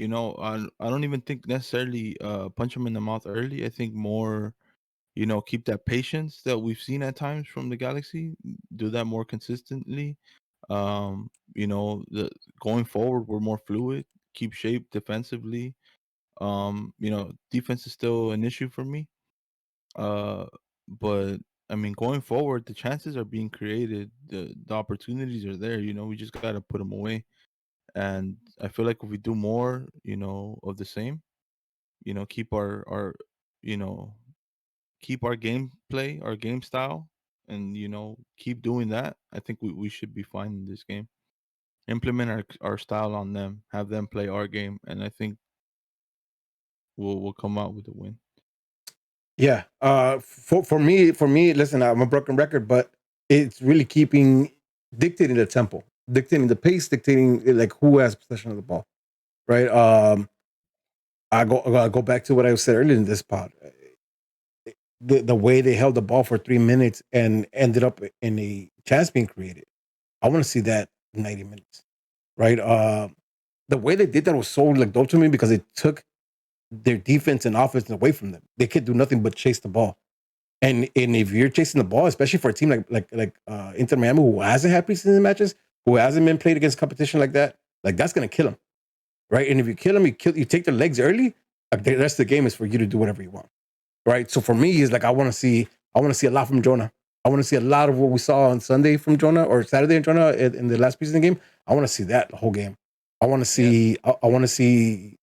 I don't even think necessarily punch them in the mouth early. I think more, keep that patience that we've seen at times from the Galaxy. Do that more consistently. The going forward, we're more fluid. Keep shape defensively. Defense is still an issue for me. Uh, but I mean, going forward, the chances are being created. The opportunities are there. We just gotta put them away. And I feel like if we do more, of the same, keep our you know, keep our gameplay, our game style, and keep doing that. I think we should be fine in this game. Implement our style on them, have them play our game, and I think we'll come out with a win. Yeah. For me, listen, I'm a broken record, but it's really dictating the tempo, dictating the pace, dictating like who has possession of the ball, right? I go back to what I said earlier in this pod. The way they held the ball for 3 minutes and ended up in a chance being created. I want to see that 90 minutes, right? The way they did that was so like dope to me because it took their defense and offense away from them. They could do nothing but chase the ball. And if you're chasing the ball, especially for a team like Inter Miami, who hasn't had preseason matches, who hasn't been played against competition like that, like that's gonna kill them, right? And if you kill them, you take their legs early. Like the rest of the game is for you to do whatever you want, right? So for me, it's like I want to see a lot from Jonah. I want to see a lot of what we saw on Sunday from Jonah or Saturday in Jonah in the last preseason game. I want to see that the whole game. I want to see. I want to see.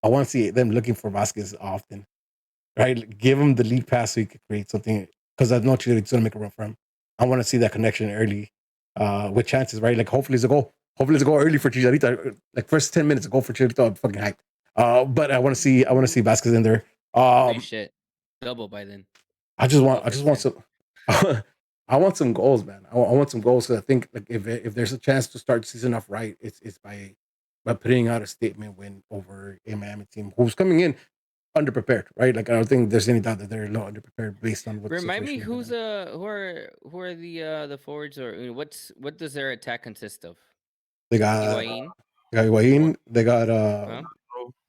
I want to see them looking for Vasquez often, right? Give him the lead pass so he could create something because I know Chicharito's going to make a run for him. I want to see that connection early with chances, right? Like hopefully it's a goal. Hopefully it's a goal early for Chicharito. Like first 10 minutes, a goal for Chicharito. I'm fucking hyped. But I want to see Vasquez in there. Holy shit, double by then. I just want some. I want some goals, man. I want some goals. So I think like if there's a chance to start the season off right, it's by putting out a statement win over a Miami team who's coming in underprepared, right? Like I don't think there's any doubt that they're a little underprepared based on what. Remind me situation they're in. who are the forwards or what does their attack consist of? They got Higuain, Higuain. They got huh?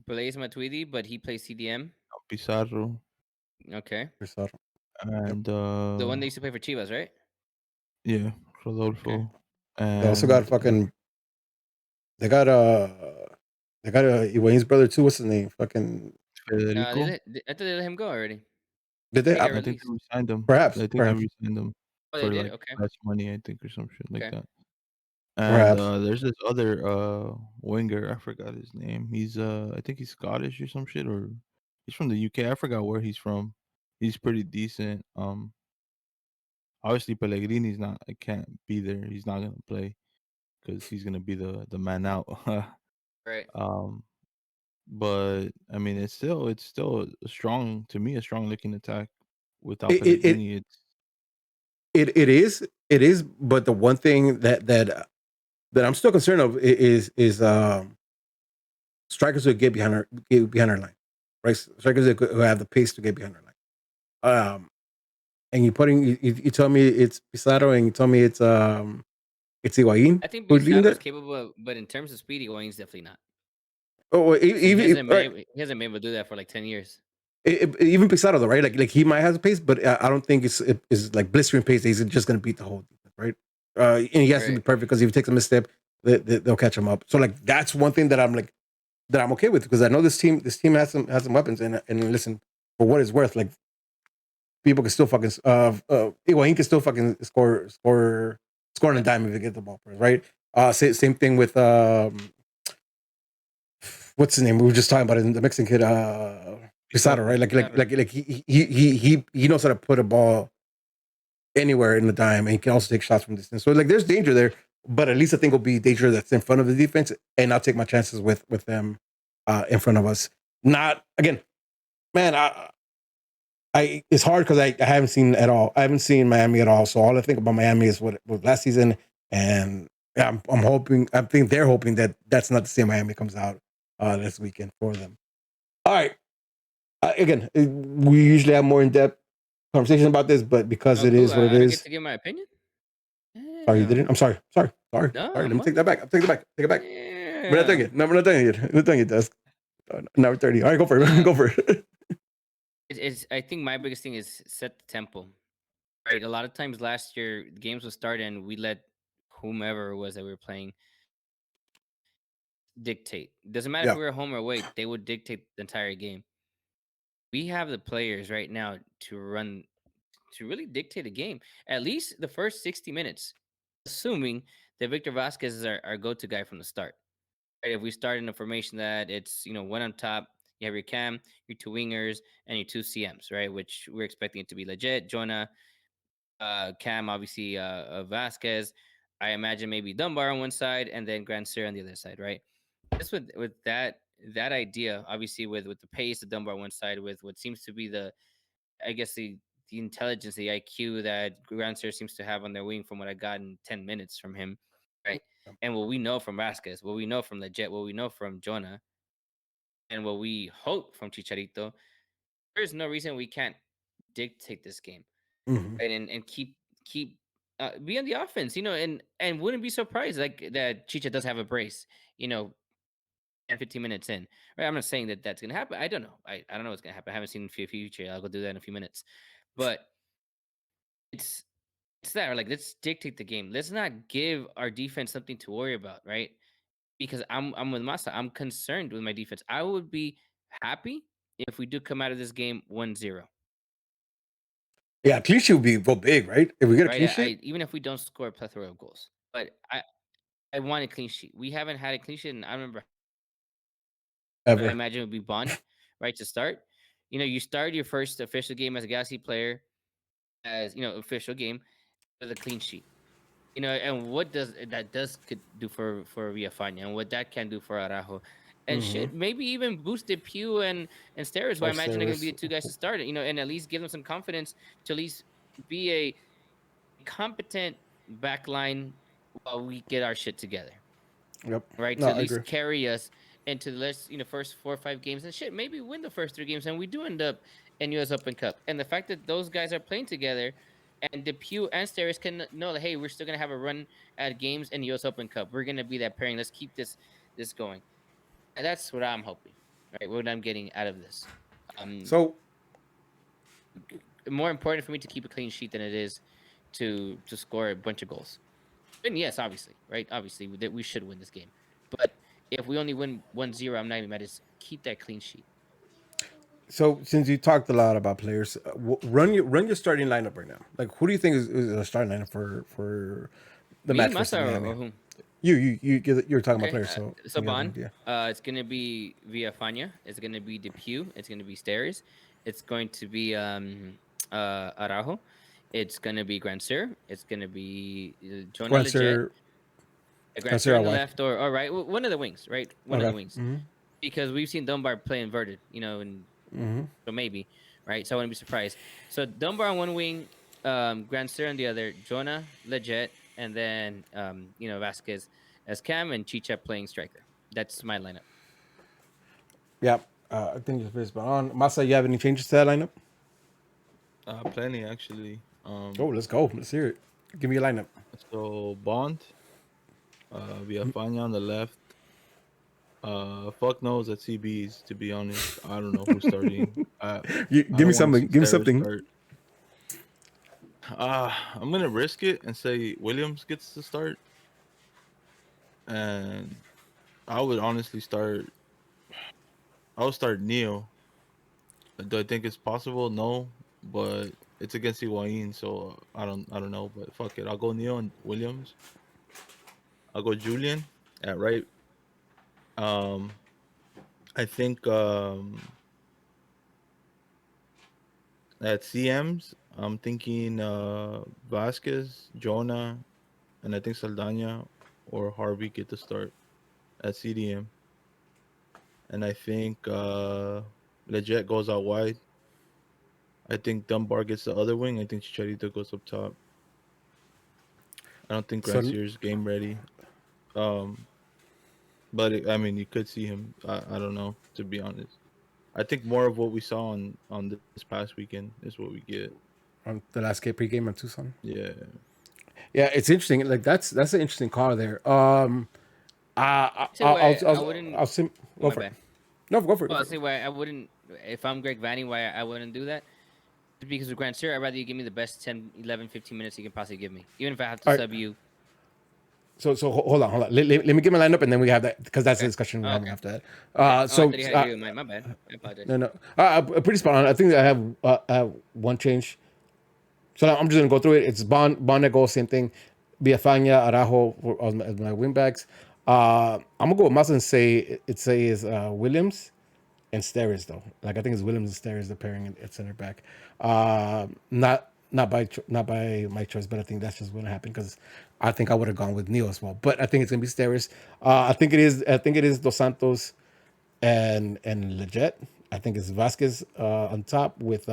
Blaise Matuidi, but he plays CDM. Pizarro Okay, Pizarro. Yep. and the one that used to play for Chivas, right? yeah, Rodolfo. Okay. They also And got fucking. They got Higuain's brother too. What's his name? Fucking. Federico. I thought they let him go already. Did they? He got I think released. they re-signed him. Perhaps. I think they Perhaps. re-signed him Oh, they for did. like Okay. less money, I think, or some shit like Okay. that. And Perhaps. there's this other winger, I forgot his name. He's I think he's Scottish or some shit, or he's from the UK. I forgot where he's from. He's pretty decent. Obviously Pellegrini's not. I can't be there. He's not gonna play because he's gonna be the man out. Right. But I mean, it's still a strong, to me, a strong looking attack without It it, it Pellegrini. it is. But the one thing that I'm still concerned of is strikers who get behind our line, right? Strikers who have the pace to get behind our line. And you tell me it's Pizarro, and you tell me it's Higuain I think who's leading Pizarro's that. capable, but in terms of speed, Higuain's definitely not. Oh, He even hasn't right, he hasn't been able to do that for like 10 years. even Pizarro though, right? Like he might have a pace, but I don't think it's like blistering pace. That he's just going to beat the whole defense, right? And he has to be Right. perfect because if he takes a misstep, they'll catch them up. So like that's one thing that I'm okay with, because I know this team has some weapons, and listen, for what it's worth, like people can still fucking he can still fucking score on a dime if you get the ball first, right? Same thing with what's his name? We were just talking about it, the Mexican kid, Pizarro, right? Like he knows how to put a ball anywhere in the dime, and he can also take shots from distance. So like there's danger there, but at least I think it'll be danger that's in front of the defense, and I'll take my chances with them in front of us. Not again, man. I it's hard because I haven't seen at all. I haven't seen Miami at all. So all I think about Miami is what was last season, and yeah, I'm hoping. I think they're hoping that that's not the same Miami comes out this weekend for them. All right. Again, we usually have more in depth conversation about this, but because Oh, it cool. is what it I get is. to give my opinion. Sorry, you didn't. Damn. I'm sorry. No, Let me what? take that back. Take it back. We're not done Damn. yet. No, we're not done yet. We're not done yet. That's now we're 30. All right, go for it. Go for it. It's. I think my biggest thing is set the tempo. Right. A lot of times last year, games would start and we let whomever it was that we were playing dictate. Doesn't matter if Yeah. we were home or away; they would dictate the entire game. We have the players right now to really dictate a game. At least the first 60 minutes, assuming that Victor Vasquez is our go-to guy from the start. Right? If we start in a formation that it's one on top, you have your cam, your two wingers, and your two CMs, right? Which we're expecting it to be legit. Jonah, Cam, obviously, Vasquez. I imagine maybe Dunbar on one side and then Grand Sir on the other side, right? Just with that idea, obviously with the pace of Dunbar on one side, with what seems to be I guess the intelligence, the IQ that Grand Sir seems to have on their wing from what I got in 10 minutes from him, right? And what we know from Vasquez, what we know from Legit, what we know from Jonah, and what we hope from Chicharito, there's no reason we can't dictate this game, Mhm. right? And keep be on the offense, and wouldn't be surprised like that Chicha does have a brace, 10, 15 minutes in. Right? I'm not saying that that's gonna happen. I don't know. I don't know what's gonna happen. I haven't seen future. I'll go do that in a few minutes. But it's it's that, like, let's dictate the game. Let's not give our defense something to worry about, right? Because I'm with Masa. I'm concerned with my defense. I would be happy if we do come out of this game 1-0. Yeah, clean sheet would go big, right? If we get a Right? clean sheet, Even if we don't score a plethora of goals. But I want a clean sheet. We haven't had a clean sheet, and I remember I ever. imagine it would be Bond, right, to start. You start your first official game as a Galaxy player, as official game with a clean sheet. And what does could do for Villafana, and what that can do for Araujo, and Mm-hmm. shit, maybe even boosted Pew and Steris, who I Or imagine are going to be Steris. the two guys to start it, and at least give them some confidence to at least be a competent back line while we get our shit together, Yep. right? No, To at I agree. least carry us into the first 4 or 5 games, and shit, maybe win the first 3 games, and we do end up in US Open Cup. And the fact that those guys are playing together, and Depew and Steris can know that, hey, we're still gonna have a run at games in the US Open Cup. We're gonna be that pairing. Let's keep this going. And that's what I'm hoping, right? What I'm getting out of this. So More important for me to keep a clean sheet than it is to score a bunch of goals. And yes, obviously, right? Obviously, that we should win this game. But if we only win 1-0, I'm not even mad. Just keep that clean sheet. since you talked a lot about players, run your starting lineup right now. Like, who do you think is a starting lineup for the Me, match versus Masa, or Miami? whom? You're talking about Okay. players, so So you have an Bond, idea. it's gonna be Villafana. It's gonna be Depew. It's gonna be Steris. It's going to be Araujo. It's gonna be Grand Sir. It's gonna be Jonah Legit. Answer Grand Sir answer on the why? left, or right, one of the wings, right? One of the Okay. wings, Mm-hmm. because we've seen Dunbar play inverted, and Mm-hmm. so maybe, right? So I wouldn't be surprised. So Dunbar on one wing, Grand Sir on the other, Jonah Legit, and then Vasquez as Cam, and Chicha playing striker. That's my lineup. Yeah. I think you're pretty spot on. Masa, you have any changes to that lineup? Plenty actually. Oh, let's go. Let's hear it. Give me a lineup. So Bond, Villafana on the left. Fuck knows at CBs. To be honest, I don't know who's starting. I Give me don't want to something. see Give me Steris something. start. I'm gonna risk it and say Williams gets to start. and I would honestly start. I would start Neo. Do I think it's possible? No, but it's against Higuain, so I don't know. But fuck it, I'll go Neo and Williams. I'll go Julian at right. Um, I think at CMs, I'm thinking Vasquez, Jonah, and I think Saldana or Harvey get the start at CDM. And I think Leggett goes out wide. I think Dunbar gets the other wing. I think Chicharito goes up top. I don't think So Grancier's game ready. Um, but I mean, you could see him. I don't know, to be honest. I think more of what we saw on this past weekend is what we get. on the last pregame on Tucson. Yeah. Yeah, it's interesting. Like that's an interesting call there. Say why I wouldn't. I'll Oh, go my for it. bad. No, go for it. Well, Go I'll for say it. why I wouldn't. If I'm Greg Vanny, why I wouldn't do that. Because with Grand Sir, I'd rather you give me the best 10, 11, 15 minutes you can possibly give me. Even if I have to All right. sub you. So hold on. Let me get my lineup, and then we have that because that's the Okay. discussion we're Oh, having okay. after that. Okay. I So thought you had to agree with mine. My bad. I apologize. no, pretty spot on. I think I have one change. So I'm just gonna go through it. It's Bond that goes, same thing. Villafaña, Araujo as my wing backs. I'm gonna go with Massa and say Williams and Steres though. Like I think it's Williams and Steres the pairing at center back. Not by my choice, but I think that's just gonna happen because I think I would have gone with Neil as well. But I think it's gonna be Steres. I think it is Dos Santos and Leggett. I think it's Vasquez on top with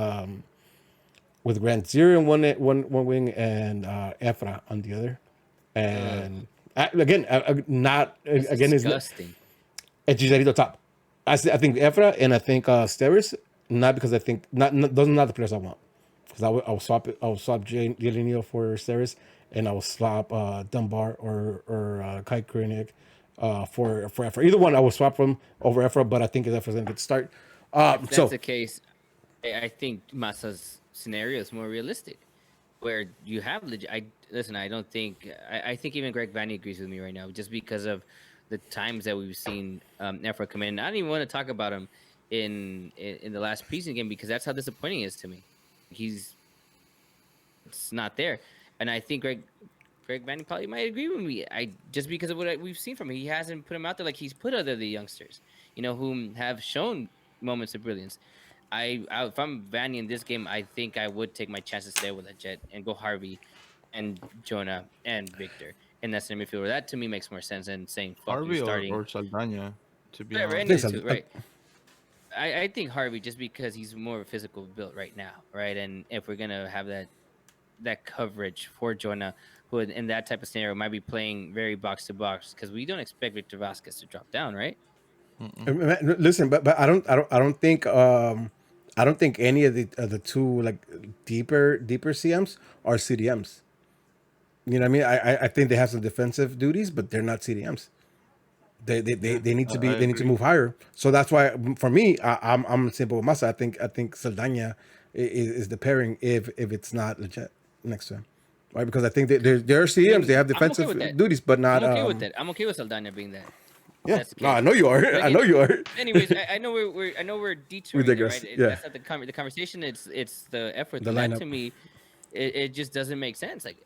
Grand Zero in one wing and Efra on the other. And again, not That's again is disgusting. Chicharito top. I think Efra and I think Steres. Not because I think those are not the players I want. Because I will swap Jelinho for Steres, and I will swap Dunbar or Kai Koenig for Efra. Either one, I will swap them over Efra, but I think Efra's gonna get the start. If that's So the case, I think Masa's scenario is more realistic, where you have legit. I listen. I don't think. I think even Greg Vanny agrees with me right now, just because of the times that we've seen Efra come in. I don't even want to talk about him in the last preseason game because that's how disappointing he is to me. It's not there, and I think Greg Vanny probably might agree with me. I just because of what we've seen from him, he hasn't put him out there like he's put other the youngsters, whom have shown moments of brilliance. If I'm Vanny in this game, I think I would take my chances there with a Jet and go Harvey and Jonah and Victor in that center midfielder. That to me makes more sense than saying fuck you Harvey starting. or Saldana, to be Right, honest. any of the so. two, right. I think Harvey just because he's more physical built right now, right? And if we're gonna have that coverage for Jonah, who in that type of scenario might be playing very box to box, because we don't expect Victor Vasquez to drop down, right? Listen, but I don't think any of the two like deeper CMs are CDMs. You know what I mean? I think they have some defensive duties, but they're not CDMs. Yeah, They need to I they need to agree. move higher. So that's why for me, I'm simple with Massa. I think Saldana is the pairing if it's not legit next to him, right? Because I think they're I CMs. They mean, have I'm okay with that. defensive duties, but I'm not okay with that. I'm okay with Saldana being that. If yeah. that's the No, I case. know you are. But I again, know you are. anyways, I know we're We detouring there, digress. right? Yeah, That's not the conversation. It's the effort. the And that lineup, to me, it just doesn't make sense. Like,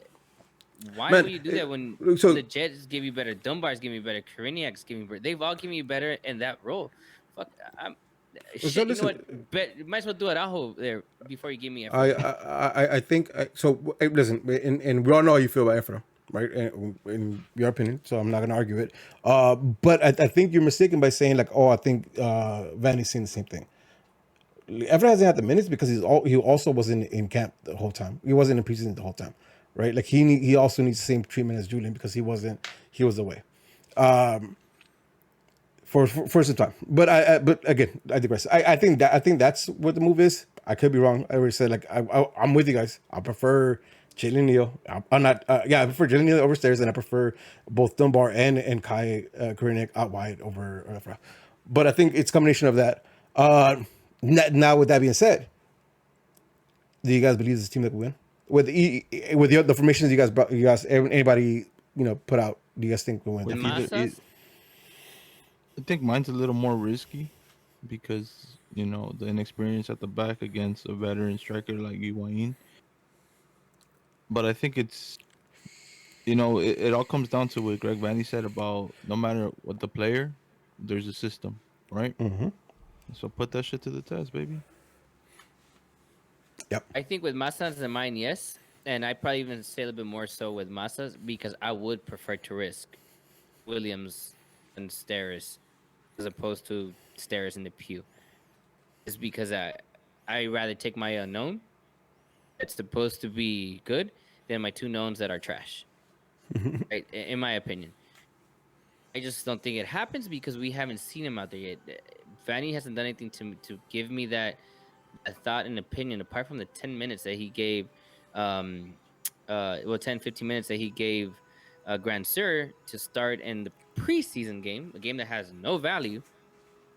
why would man. you do that when So the Jets give you better, Dunbar's give you better, Kariniak's give you better? They've all given you better in that role. Fuck, I'm shit. You know what? listen. Might as well do Araujo there before you give me I effort. I think so. Listen, and we all know how you feel about Efra, right? In your opinion, so I'm not gonna argue it. But I think you're mistaken by saying like, oh, I think Vanny's saying the same thing. Efra hasn't had the minutes because he also wasn't in camp the whole time. He wasn't in preseason the whole time, right? Like he also needs the same treatment as Julian because he was away for some time. But again, I digress. I think that's what the move is. I could be wrong. I already said like I'm with you guys. I prefer Jalen Neal. I'm not. I prefer Jalen Neal over Stairs, and I prefer both Dunbar and Kai Korenik out wide over Efra. But I think it's a combination of that. Now with that being said, do you guys believe this team that will win with the formations you guys anybody put out do you guys think will win? With With either, Massas, I think mine's a little more risky because the inexperience at the back against a veteran striker like Higuain. But I think it all comes down to what Greg Vanny said about no matter what the player, there's a system, right? Mm-hmm. So put that shit to the test, baby. Yep. I think with Massas and mine, yes. And I probably even say a little bit more so with Massas because I would prefer to risk Williams and Steris as opposed to Steris in the pew. Is because I rather take my unknown that's supposed to be good than my two knowns that are trash. Right? In my opinion. I just don't think it happens because we haven't seen him out there yet. Vanny hasn't done anything to give me that a thought and opinion apart from the 10 minutes that he gave 10-15 minutes that he gave Grand Sur to start in the preseason game, a game that has no value,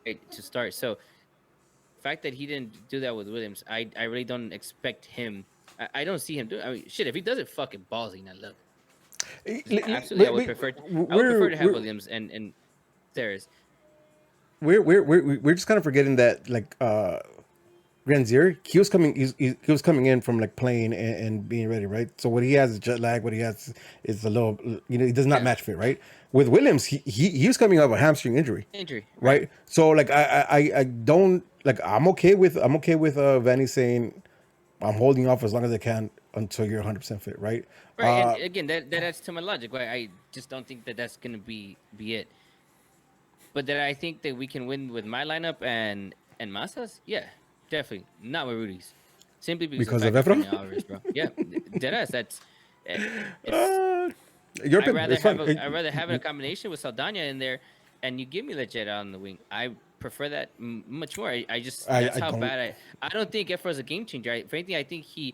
right, to start. So the fact that he didn't do that with Williams, I really don't expect him. I don't see him do. I mean, shit. If he does it, fucking ballsy. Now look, absolutely, I would prefer. I would prefer to have Williams and Steris. We're just kind of forgetting that like Granzier, he was coming in from like playing and being ready, right? So what he has is jet lag. What he has is a little, he does not match fit, right? With Williams, he was coming off a hamstring injury, right? So like I don't like I'm okay with Vanny saying I'm holding off as long as I can until you're 100% fit, right? Right, and again, that adds to my logic. Right, I just don't think that that's gonna be it. But that I think that we can win with my lineup and Massas, yeah, definitely not with Rudy's, simply because of of Efra? Alvarez, bro. Yeah, deadass. That's Your opinion. I'd rather have a combination with Saldana in there, and you give me Legit on the wing. I prefer that much more. I just that's how bad I don't think Efra's a game changer. If anything, I think he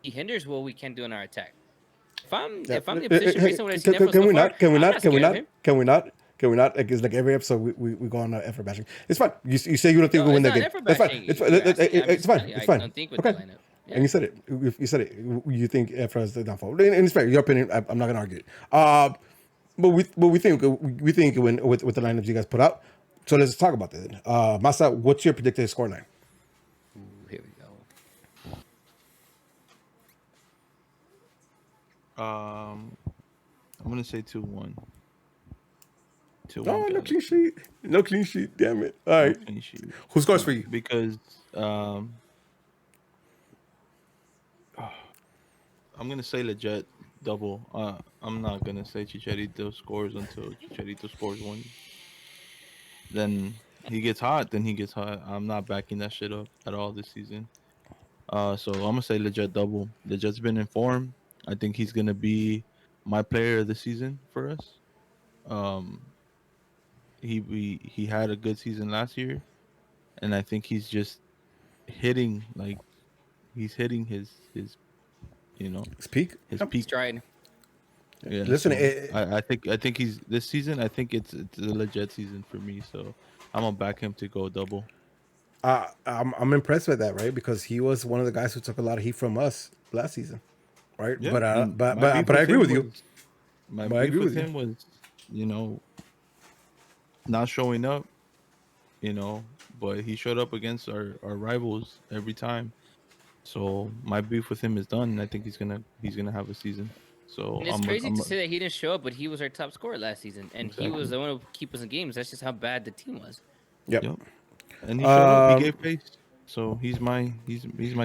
hinders what we can do in our attack. If I'm in the position based on what I've seen Efra so far, I'm not scared of him. Can we not? Like, it's like every episode we go on effort bashing. It's fine. You say you don't think we'll win that game. That's fine. It's fine. It's fine. I don't think with the lineup. Yeah. And you said it. You said it. You think Efra is the downfall, and it's fair. Your opinion. I'm not gonna argue it. But we think when with the lineups you guys put out. So let's talk about that. Masa, what's your predicted score line? Ooh, here we go. I'm gonna say 2-1. 2-1. Oh, no clean sheet. No clean sheet. Damn it. All right. Clean sheet. Who scores for you? Because I'm gonna say Legit double. I'm not gonna say Chicharito scores until Chicharito scores one. Then he gets hot. I'm not backing that shit up at all this season. So I'm gonna say Legit double. Legit's been in form. I think he's gonna be my player of the season for us. He had a good season last year, and I think he's just hitting his peak. His peak stride. Yeah, listen, I think he's this season. I think it's a Legit season for me. So I'm gonna back him to go double. I'm impressed with that, right? Because he was one of the guys who took a lot of heat from us last season, right? Yeah, but I agree with you. My beef with him was, not showing up, but he showed up against our rivals every time. So my beef with him is done, and I think he's gonna have a season. So and it's crazy to say that he didn't show up, but he was our top scorer last season, and he was the one who keep us in games. That's just how bad the team was. Yep. And he showed up. He gave pace. So he's my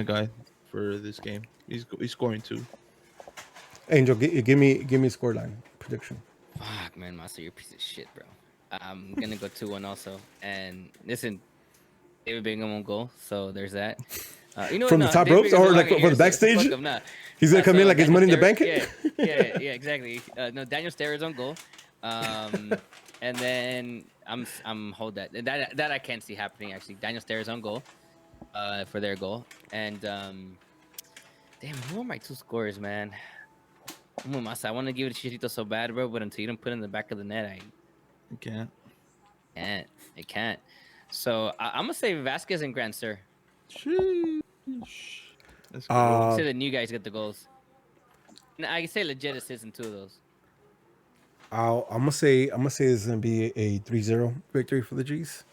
guy for this game. He's scoring 2. Angel, give me a scoreline prediction. Fuck, man, Master, you're a piece of shit, bro. I'm gonna go 2-1 also. And listen, David Bingham won't goal, so there's that. From the top ropes or like for the backstage? He's gonna come in like his money in the bank. Yeah, exactly. No, Daniel Steris on goal. And then I'm hold that I can't see happening actually. Daniel Steris on goal, for their goal. And damn, who are my 2 scorers, man? I want to give it to Chicharito so bad, bro, but until you don't put it in the back of the net, I can't. It can't. So I'm gonna say Vasquez and Grand Sur. Let's go. Say the new guys get the goals. I can say Legit assists in 2 of those. I'm gonna say it's gonna be a 3-0 victory for the G's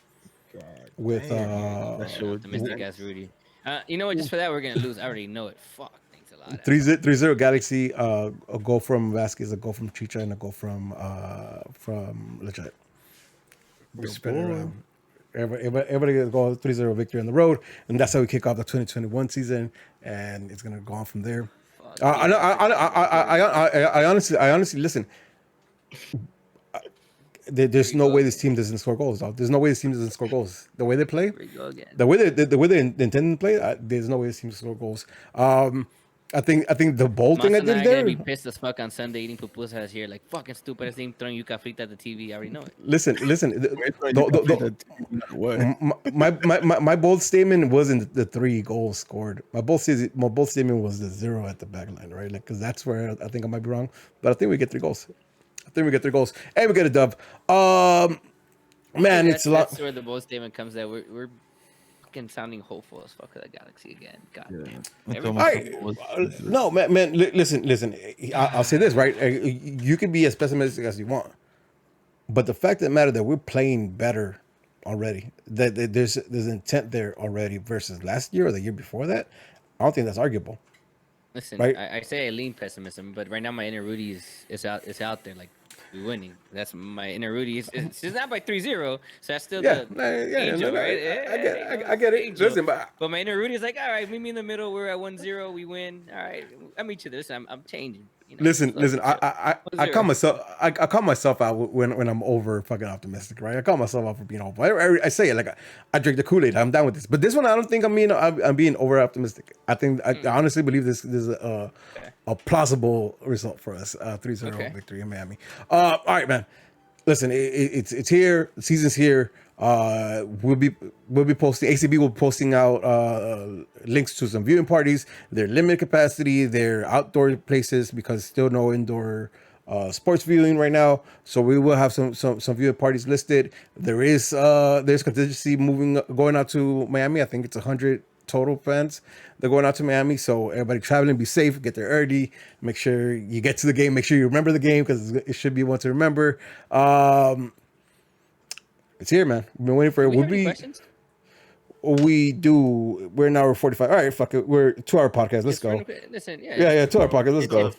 God with damn. That shit would be Optimistic nice. ass Rudy. You know what? Just for that, we're gonna lose. I already know it. Fuck. Thanks a lot. 3-0 Galaxy. A goal from Vasquez, a goal from Chicha, and a goal from Legit. We Good spread it boy. around. Everybody gonna go 3-0 victory on the road, and that's how we kick off the 2021 season, and it's gonna go on from there. Fuck I, know- yeah, I honestly listen. There's no way this team doesn't score goals. Dog. There's no way this team doesn't score goals. The way they play, Here we go again. the way they intend to play, there's no way this team score goals. I think the bold thing I Masa and I did are gonna there. be pissed as fuck on Sunday eating pupusas here, like fucking stupid as thing throwing yuca frita at the TV. I already know it. Listen. Wait till you got what? My bold statement wasn't the 3 goals scored. My bold statement was the 0 at the back line, right? Like, because that's where I think I might be wrong, but I think we get 3 goals. And we get a dub. Man, it's a lot. That's where the bold statement comes. That we're fucking sounding hopeful as fuck for the Galaxy again. God damn. Until All my right. couple was- No, man. Listen. I'll say this, right? You can be as pessimistic as you want, but the fact of the matter that we're playing better already, that there's intent there already versus last year or the year before that, I don't think that's arguable. Listen, Right. I say I lean pessimism, but right now my inner Rudy is out there. Like we winning. That's my inner Rudy. It's not by 3-0, so that's still Yeah, the angel, no, right? I get it. Angel. Listen, but But my inner Rudy is like, all right, meet me in the middle. We're at 1-0. We win. All right, I meet you. Listen, I'm changing. You know, listen. fuck it. I call myself I call myself out when I'm over fucking optimistic, right? I call myself out for being over. I say it like I drink the Kool-Aid. I'm down with this, but this one I don't think I'm being over optimistic. I think I honestly believe this is a plausible result for us. 3-0 victory in Miami. All right, man. Listen, it's here. The season's here. We'll be posting. ACB will be posting out links to some viewing parties. They're limited capacity. They're outdoor places because still no indoor sports viewing right now. So we will have some viewing parties listed. There's contingency going out to Miami. I think it's 100 total fans. They're going out to Miami, so everybody traveling, be safe, get there early, make sure you get to the game, make sure you remember the game because it should be one to remember. It's here, man. We've been waiting for it. Any questions? We do. We're an hour 45. All right, fuck it. We're 2-hour podcast. Let's go. Listen, Yeah, 2-hour podcast. Let's go.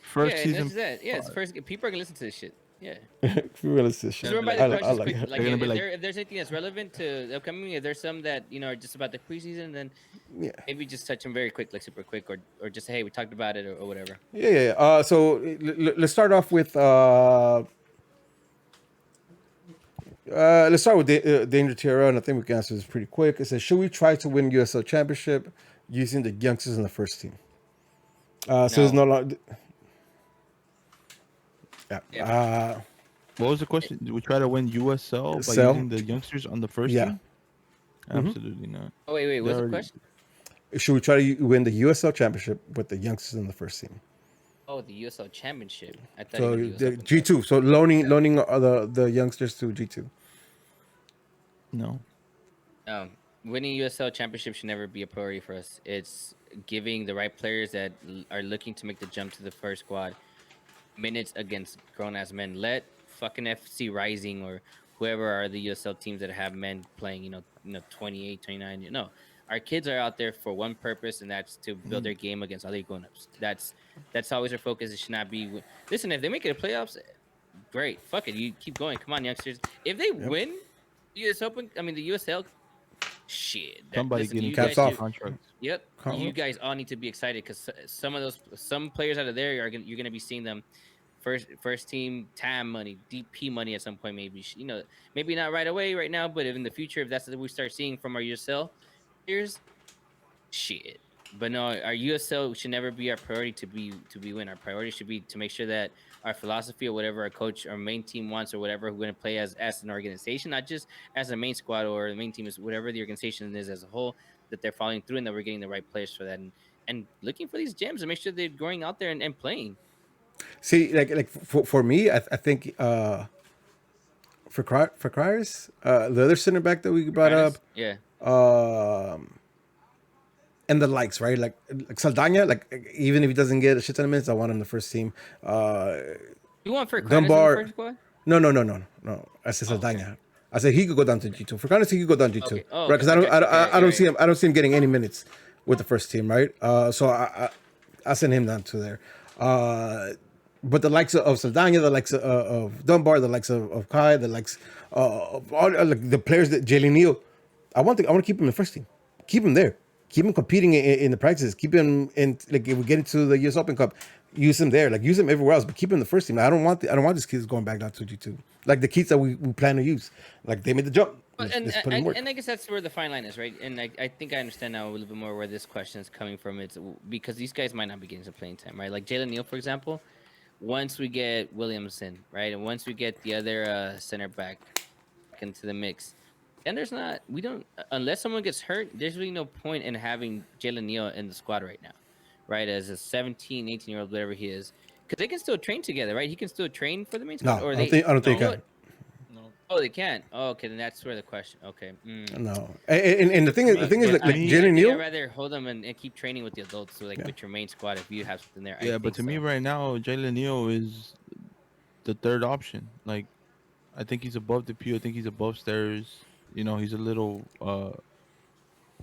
First season. Yes, first people are gonna listen to this shit. Yeah. We're gonna listen to shit. Just run by the I questions like quick. it. Like, They're gonna be if there's anything that's relevant to the upcoming, if there's some that are just about the preseason, then maybe just touch them very quick, like super quick, or just hey, we talked about it or whatever. Yeah. So let's start off with let's start with Danger TRL, and I think we can answer this pretty quick. It says, should we try to win USL Championship using the youngsters in the first team? So there's no longer. Yeah. What was the question? Did we try to win USL by USL? using the youngsters on the first team? Absolutely not. Oh wait, what's the already- question? Should we try to win the USL Championship with the youngsters in the first team? Oh, the USL Championship. I thought So you meant the USL G2. So loaning the youngsters to G2. No. Winning USL Championship should never be a priority for us. It's giving the right players that are looking to make the jump to the first squad minutes against grown-ass men. Let fucking FC Rising or whoever are the USL teams that have men playing, 28, 29. No, our kids are out there for one purpose, and that's to build their game against other grown-ups. That's always our focus. It should not be. Listen, if they make it to playoffs, great. Fuck it. You keep going. Come on, youngsters. If they win the USL, shit. Somebody listen, getting you caps guys off. contracts. Yep, you guys all need to be excited because some players out of there you're gonna be seeing them first team TAM money, DP money at some point, maybe maybe not right away right now, but in the future, if that's what we start seeing from our USL players, shit. But no, our USL should never be our priority to be win. Our priority should be to make sure that our philosophy or whatever our coach, our main team wants or whatever we're going to play as an organization, not just as a main squad or the main team, is whatever the organization is as a whole, that they're following through and that we're getting the right players for that and looking for these gems and make sure they're going out there and playing. See, like for me, I think for Criers, the other center back that we brought up, Yeah. And the likes, right? Like Saldana, like even if he doesn't get a shit ton of minutes, I want him in the first team. You want for Furcanis in the Dunbar. first squad? No. I said Oh, okay. Saldana. I said he could go down to G2. For Furcanis, he could go down to G2. Okay. Oh, Right? okay. Because I got you. Okay, I you're don't see right. him. I don't see him getting any minutes with the first team. Right? So I send him down to there. But the likes of Saldana, the likes of Dunbar, the likes of Kai, the likes of all like the players that Jalen Neal, I want to keep him in the first team. Keep him there. Keep him competing in the practices. Keep him in, like, if we get into the US Open Cup, use him there. Like, use him everywhere else, but keep him in the first team. I don't want these kids going back down to G2. Like the kids that we plan to use. Like, they made the jump. Let's put in work. And I guess that's where the fine line is, right? And I think I understand now a little bit more where this question is coming from. It's because these guys might not be getting some playing time, right? Like Jalen Neal, for example. Once we get Williamson, right, and once we get the other center back into the mix, and we don't, unless someone gets hurt, there's really no point in having Jalen Neal in the squad right now, right? As a 17, 18-year-old, whatever he is, because they can still train together, right? He can still train for the main squad, No, or I don't think. No. Oh, they can. Oh, okay, then that's where the question. Okay. No, and the thing is, like Jalen I'd Neal. rather hold them and keep training with the adults, so like with your main squad, if you have something there. Yeah, but to me right now, Jalen Neal is the third option. Like, I think he's above the pew. I think he's above stairs. You know, he's a little.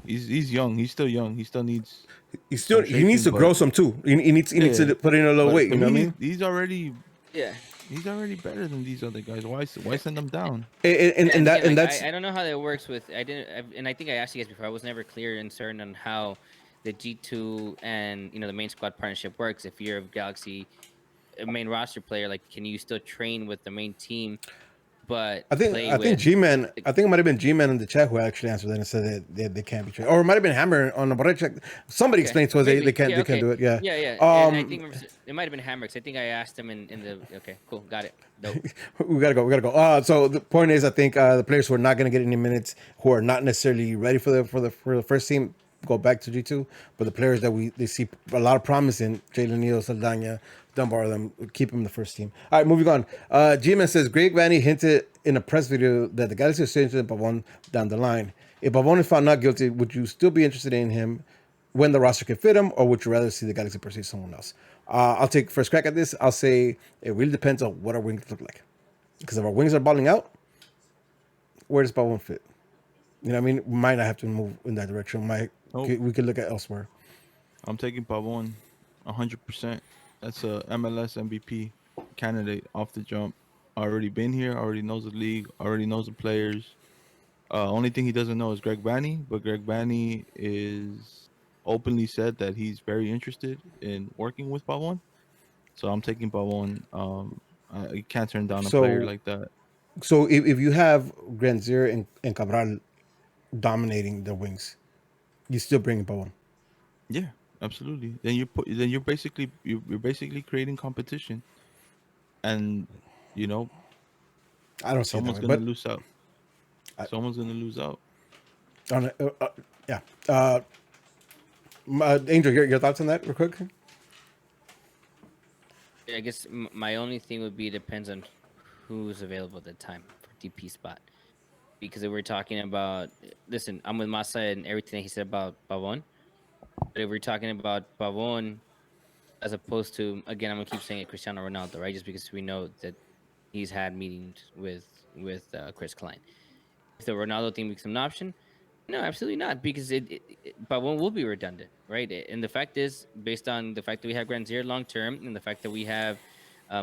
He's young. He's still young. He still needs. He needs to grow some too. He needs to put in a little weight. You know what I mean? He's already. Yeah. He's already better than these other guys. Why send them down? And that's I don't know how that works with and I think I asked you guys before. I was never clear and certain on how the G2 and the main squad partnership works. If you're a Galaxy main roster player, like, can you still train with the main team? But I think G-Man. I think it might have been G-Man in the chat who actually answered that and said that they can't be trained, or it might have been Hammer on the Borrell check. Somebody explained to us they can't do it. Yeah. And I think it might have been Hammer, 'cause I think I asked him in the. Okay, cool, got it. Dope. we gotta go. So the point is, I think the players who are not gonna get any minutes, who are not necessarily ready for the first team, go back to G2. But the players that they see a lot of promise in, Jalen Neal, Saldana, Dunbar, them, keep him in the first team. All right, moving on. G-Man says Greg Vanny hinted in a press video that the Galaxy is interested in Pavon down the line. If Pavon is found not guilty, would you still be interested in him when the roster can fit him, or would you rather see the Galaxy pursue someone else? I'll take first crack at this. I'll say it really depends on what our wings look like. Because if our wings are balling out, where does Pavon fit? You know what I mean? We might not have to move in that direction. We could look at elsewhere. I'm taking Pavon 100%. That's a MLS MVP candidate off the jump. Already been here, already knows the league, already knows the players. Only thing he doesn't know is Greg Vanny, but Greg Vanny is openly said that he's very interested in working with Pavon. So I'm taking Pavon. You can't turn down a player like that. So if you have Granzier and Cabral dominating the wings, you still bring Pavon. Yeah, absolutely. Then you're basically creating competition, and I don't see someone's gonna lose out. Someone's gonna lose out. Yeah. Angel, your thoughts on that, real quick? I guess my only thing would be it depends on who's available at the time for DP spot. Because if we're talking about, listen, I'm with Masa and everything he said about Pavon. But if we're talking about Pavon, as opposed to, again, I'm gonna keep saying it, Cristiano Ronaldo, right? Just because we know that he's had meetings with Chris Klein. If the Ronaldo thing becomes an option, no, absolutely not, because Pavon will be redundant, right? And the fact is, based on the fact that we have Granzier long term and the fact that we have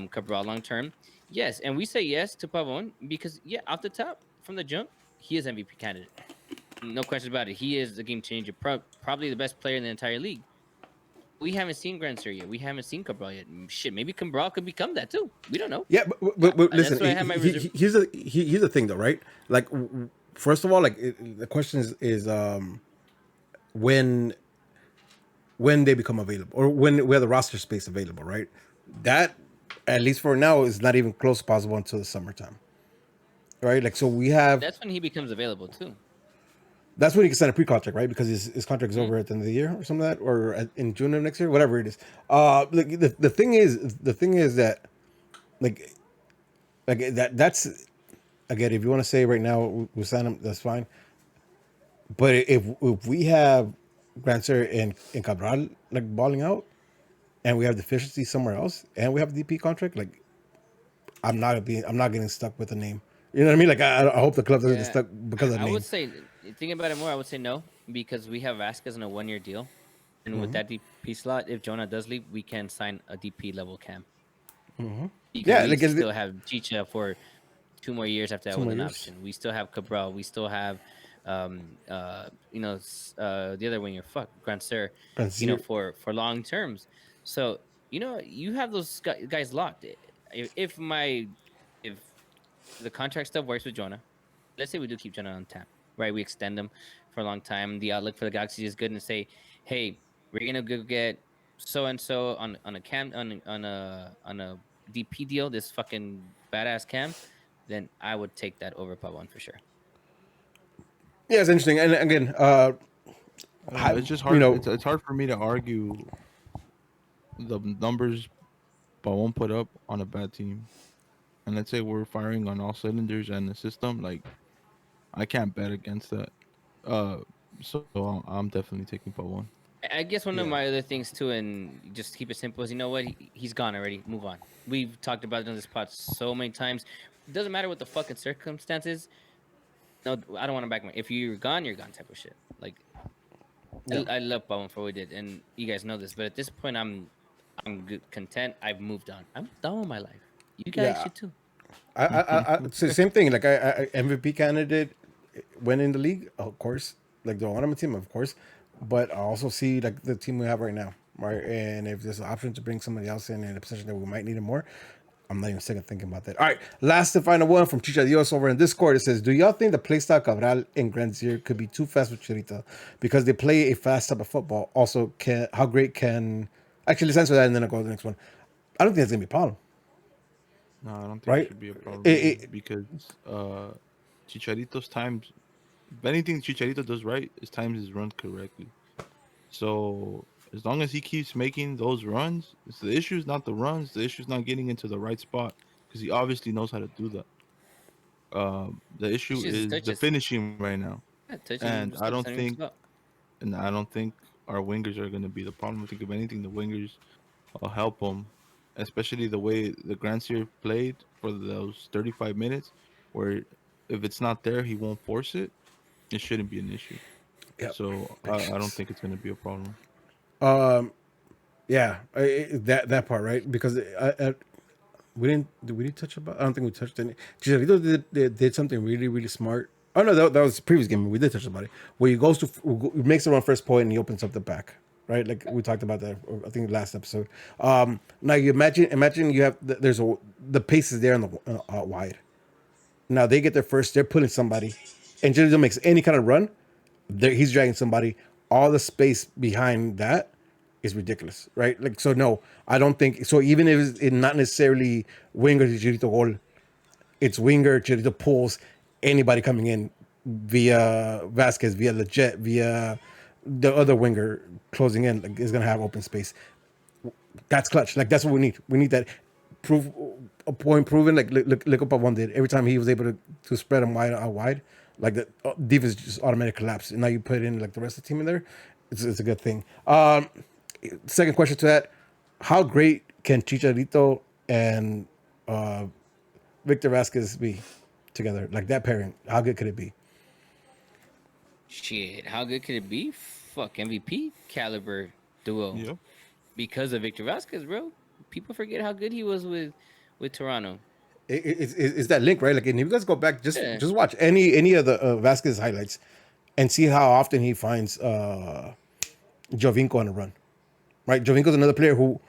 Cabral long term, yes, and we say yes to Pavon because off the top from the jump, he is MVP candidate, no question about it. He is the game changer, probably the best player in the entire league. We haven't seen Granzier yet. We haven't seen Cabral yet. Shit, maybe Cabral could become that too. We don't know. Yeah, but listen, here's the thing though, right? Like, first of all, like the question is when they become available, or when we have the roster space available, right? That, at least for now, is not even close to possible until the summertime, right? Like, so we have. That's when he becomes available too. That's when he can sign a pre-contract, right? Because his contract is over at the end of the year or something like that, or in June of next year, whatever it is. Like the thing is that, like that's, again, if you want to say right now we sign him, that's fine. But if we have Granzier and Cabral like balling out, and we have deficiency somewhere else, and we have a DP contract, like I'm not getting stuck with the name. You know what I mean? Like I hope the club doesn't get Yeah, stuck because of the I name. would say thinking about it more, I would say no because we have Vasquez in a 1 year deal, and with Mm-hmm. that DP slot, if Jonah does leave, we can sign a DP level cam Mm-hmm. because Yeah, we like still have Chicha for 2 more years after that 2 with more an years. option. We still have Cabral. We still have, the other winger, Grand Sir, Francis, for long terms. So you have those guys locked. If my if the contract stuff works with Jonah, let's say we do keep Jonah on tap, right? We extend them for a long time. The outlook for the Galaxy is good, and say, hey, we're gonna go get so and so on a cam on a DP deal, this fucking badass cam, then I would take that over Pavon for sure. Yeah, it's interesting. And again, I don't know. It's just you hard. know, It's hard for me to argue the numbers but won't put up on a bad team. And let's say we're firing on all cylinders and the system, like I can't bet against that. Uh, so I'm definitely taking part one. I guess one of yeah, my other things too, and just to keep it simple, is you know what? He's gone already. Move on. We've talked about it on this pod so many times. It doesn't matter what the fucking circumstances. No, I don't want to back my. If you're gone, you're gone type of shit. Like yeah, I love Bowen for what we did, and you guys know this. But at this point, I'm good, content. I've moved on. I'm done with my life. You guys yeah. should too. It's the same thing. Like MVP candidate went in the league, of course. Like the ornament team, of course. But I also see like the team we have right now, right? And if there's an option to bring somebody else in a position that we might need him more, I'm not even second thinking about that. All right, last and final one from Chicha Dios over in Discord. It says, "Do y'all think the playstyle Cabral and Granzier could be too fast with Chirita because they play a fast type of football? Also, how great can actually let's answer that and then I'll go to the next one. I don't think it's gonna be a problem, No, I don't think it right? should be a problem It, either it, because Chicharito's times, if anything Chicharito does right, is times his run correctly. So as long as he keeps making those runs, it's the issue is not the runs. The issue is not getting into the right spot because he obviously knows how to do that. The It's issue just his is the touches. finishing right now, Yeah, touching and I stuff don't sending think, spot. I don't think our wingers are going to be the problem. I think if anything, the wingers will help him, especially the way the Grand Series played for those 35 minutes, where if it's not there, he won't force it. It shouldn't be an issue. yeah, So I don't patience. think it's going to be a problem. Yeah, that part, right? Because we didn't touch about. I don't think we touched any. Chicharito did something really really smart. Oh no, that was the previous game. We did touch about it. Where he goes to he makes the run first point and he opens up the back, right? Like we talked about that. I think last episode. Now you imagine you have there's the pace is there on the wide. Now they get there first. They're putting somebody, and Chicharito makes any kind of run. He's dragging somebody. All the space behind that is ridiculous, right? Like so. No, I don't think so. Even if it's not necessarily winger Chicharito goal, it's winger Chicharito pulls anybody coming in via Vasquez, via the jet, via the other winger closing in. Like, is gonna have open space. That's clutch. Like that's what we need. We need that proof a point proven. Like look up what one did. Every time he was able to spread them out wide, like the defense just automatically collapsed. And now you put in like the rest of the team in there. It's a good thing. Second question to that: how great can Chicharito and Victor Vasquez be together? Like that pairing, how good could it be? Shit, how good could it be? Fuck MVP caliber duo Yeah. because of Victor Vasquez, bro. People forget how good he was with Toronto. It's that link, right? Like, and if you guys go back, Yeah, just watch any of the Vasquez highlights, and see how often he finds Jovinko on a run. Right, Jovinko's another player who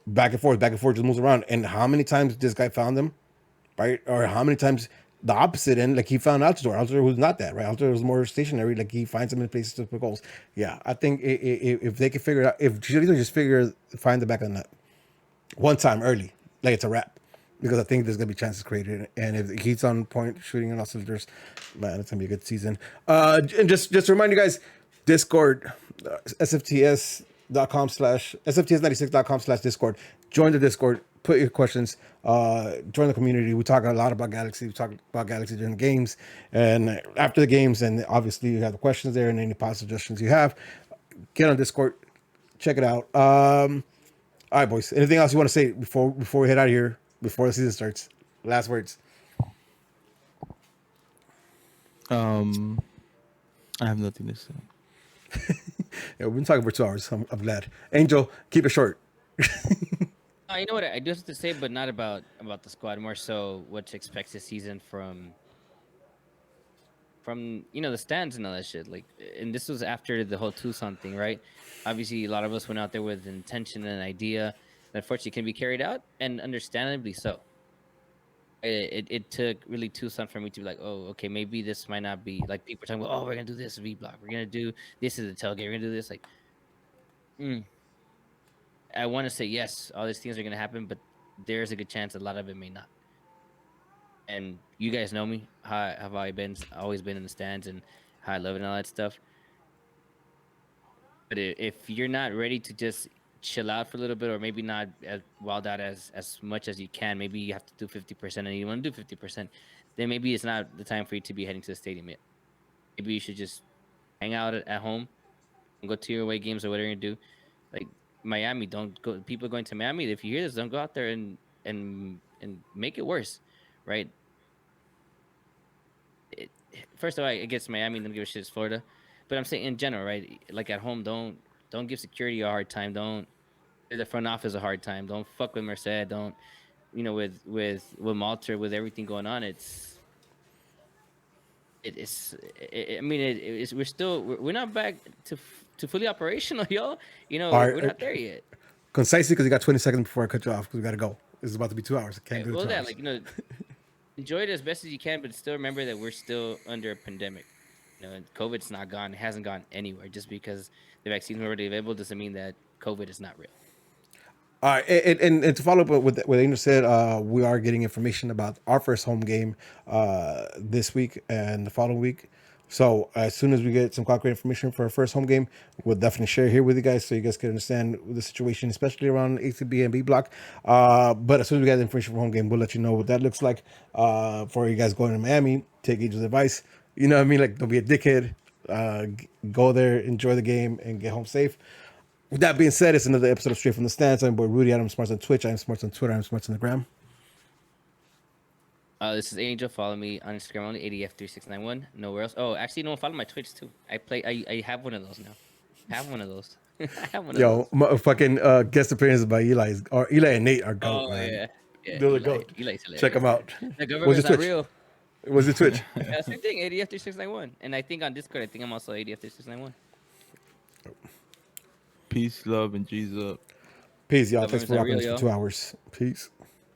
back and forth, just moves around. And how many times this guy found them, right? Or how many times the opposite end, like he found Altidore. Altidore was not that, right? Altidore was more stationary. Like he finds them in places to put goals. Yeah, I think if they can figure it out, if Chicharito just find the back of the net one time early, like it's a wrap. Because I think there's gonna be chances created, and if he's on point shooting on all cylinders, man, it's gonna be a good season. And just to remind you guys, Discord, SFTS.com slash SFTS96.com/Discord. Join the Discord. Put your questions. Join the community. We talk a lot about Galaxy. We talk about Galaxy during the games and after the games, and obviously you have the questions there and any positive suggestions you have. Get on Discord. Check it out. All right, boys. Anything else you want to say before we head out of here? before the season starts. Last words. I have nothing to say. Yeah, we've been talking for 2 hours. I'm glad. Angel, keep it short. You know what? I do have to say, but not about the squad. More so, what to expect this season from the stands and all that shit. Like, and this was after the whole Tucson thing, right? Obviously, a lot of us went out there with intention and idea that unfortunately can be carried out, and understandably so. It took really Tucson for me to be like, oh, okay, maybe this might not be like people are talking about. Oh, we're gonna do this V block. We're gonna do this is the tailgate. We're gonna do this. Like, mm, I want to say yes, all these things are gonna happen, but there's a good chance a lot of it may not. And you guys know me. How have I been? Always been in the stands and how I love it and all that stuff. But if you're not ready to just chill out for a little bit, or maybe not as wild out as much as you can, maybe you have to do 50%, and you want to do 50%, then maybe it's not the time for you to be heading to the stadium yet. Maybe you should just hang out at home and go to your away games or whatever you do. Like Miami, don't go. People going to Miami, if you hear this, don't go out there and make it worse, right? It, First of all, I guess Miami don't give a shit. It's Florida, but I'm saying in general, right? Like at home, don't give security a hard time. Don't give the front office a hard time. Don't fuck with Merced. Don't with Malta, with everything going on. I mean, it's we're not back to fully operational, y'all. All We're right, not there yet. concisely, because you got 20 seconds before I cut you off because we got to go. This is about to be 2 hours. I can't do Well, 2 hours. like enjoy it as best as you can, but still remember that we're still under a pandemic. And COVID's not gone. It hasn't gone anywhere. Just because the vaccines are already available doesn't mean that COVID is not real. All right, and to follow up with what Angel said, we are getting information about our first home game this week and the following week. So as soon as we get some concrete information for our first home game, we'll definitely share here with you guys so you guys can understand the situation, especially around ACB and B block. But as soon as we get the information for home game, we'll let you know what that looks like. For you guys going to Miami, take Angel's advice. You know what I mean? Like, don't be a dickhead. Go there, enjoy the game, and get home safe. With that being said, it's another episode of Straight from the Stands. I'm boy Rudy. I'm Smarts on Twitch. I'm Smarts on Twitter. I'm Smarts on the gram. This is Angel. Follow me on Instagram only, ADF3691. Nowhere else. Oh, actually, no, follow my Twitch too. I have one of those now. I have one of those. I have one of Yo, those. fucking guest appearances by Eli and Nate are goat, Oh man. yeah. They're the goat. Eli's hilarious. Check them out. The What's government's your not Twitch? real. What's your Twitch? Yeah, same thing. ADF3691. And I think on Discord, I think I'm also ADF3691. Peace, love, and Jesus up. Peace, y'all. Thanks Government's for not rocking real, us for yo. 2 hours. Peace.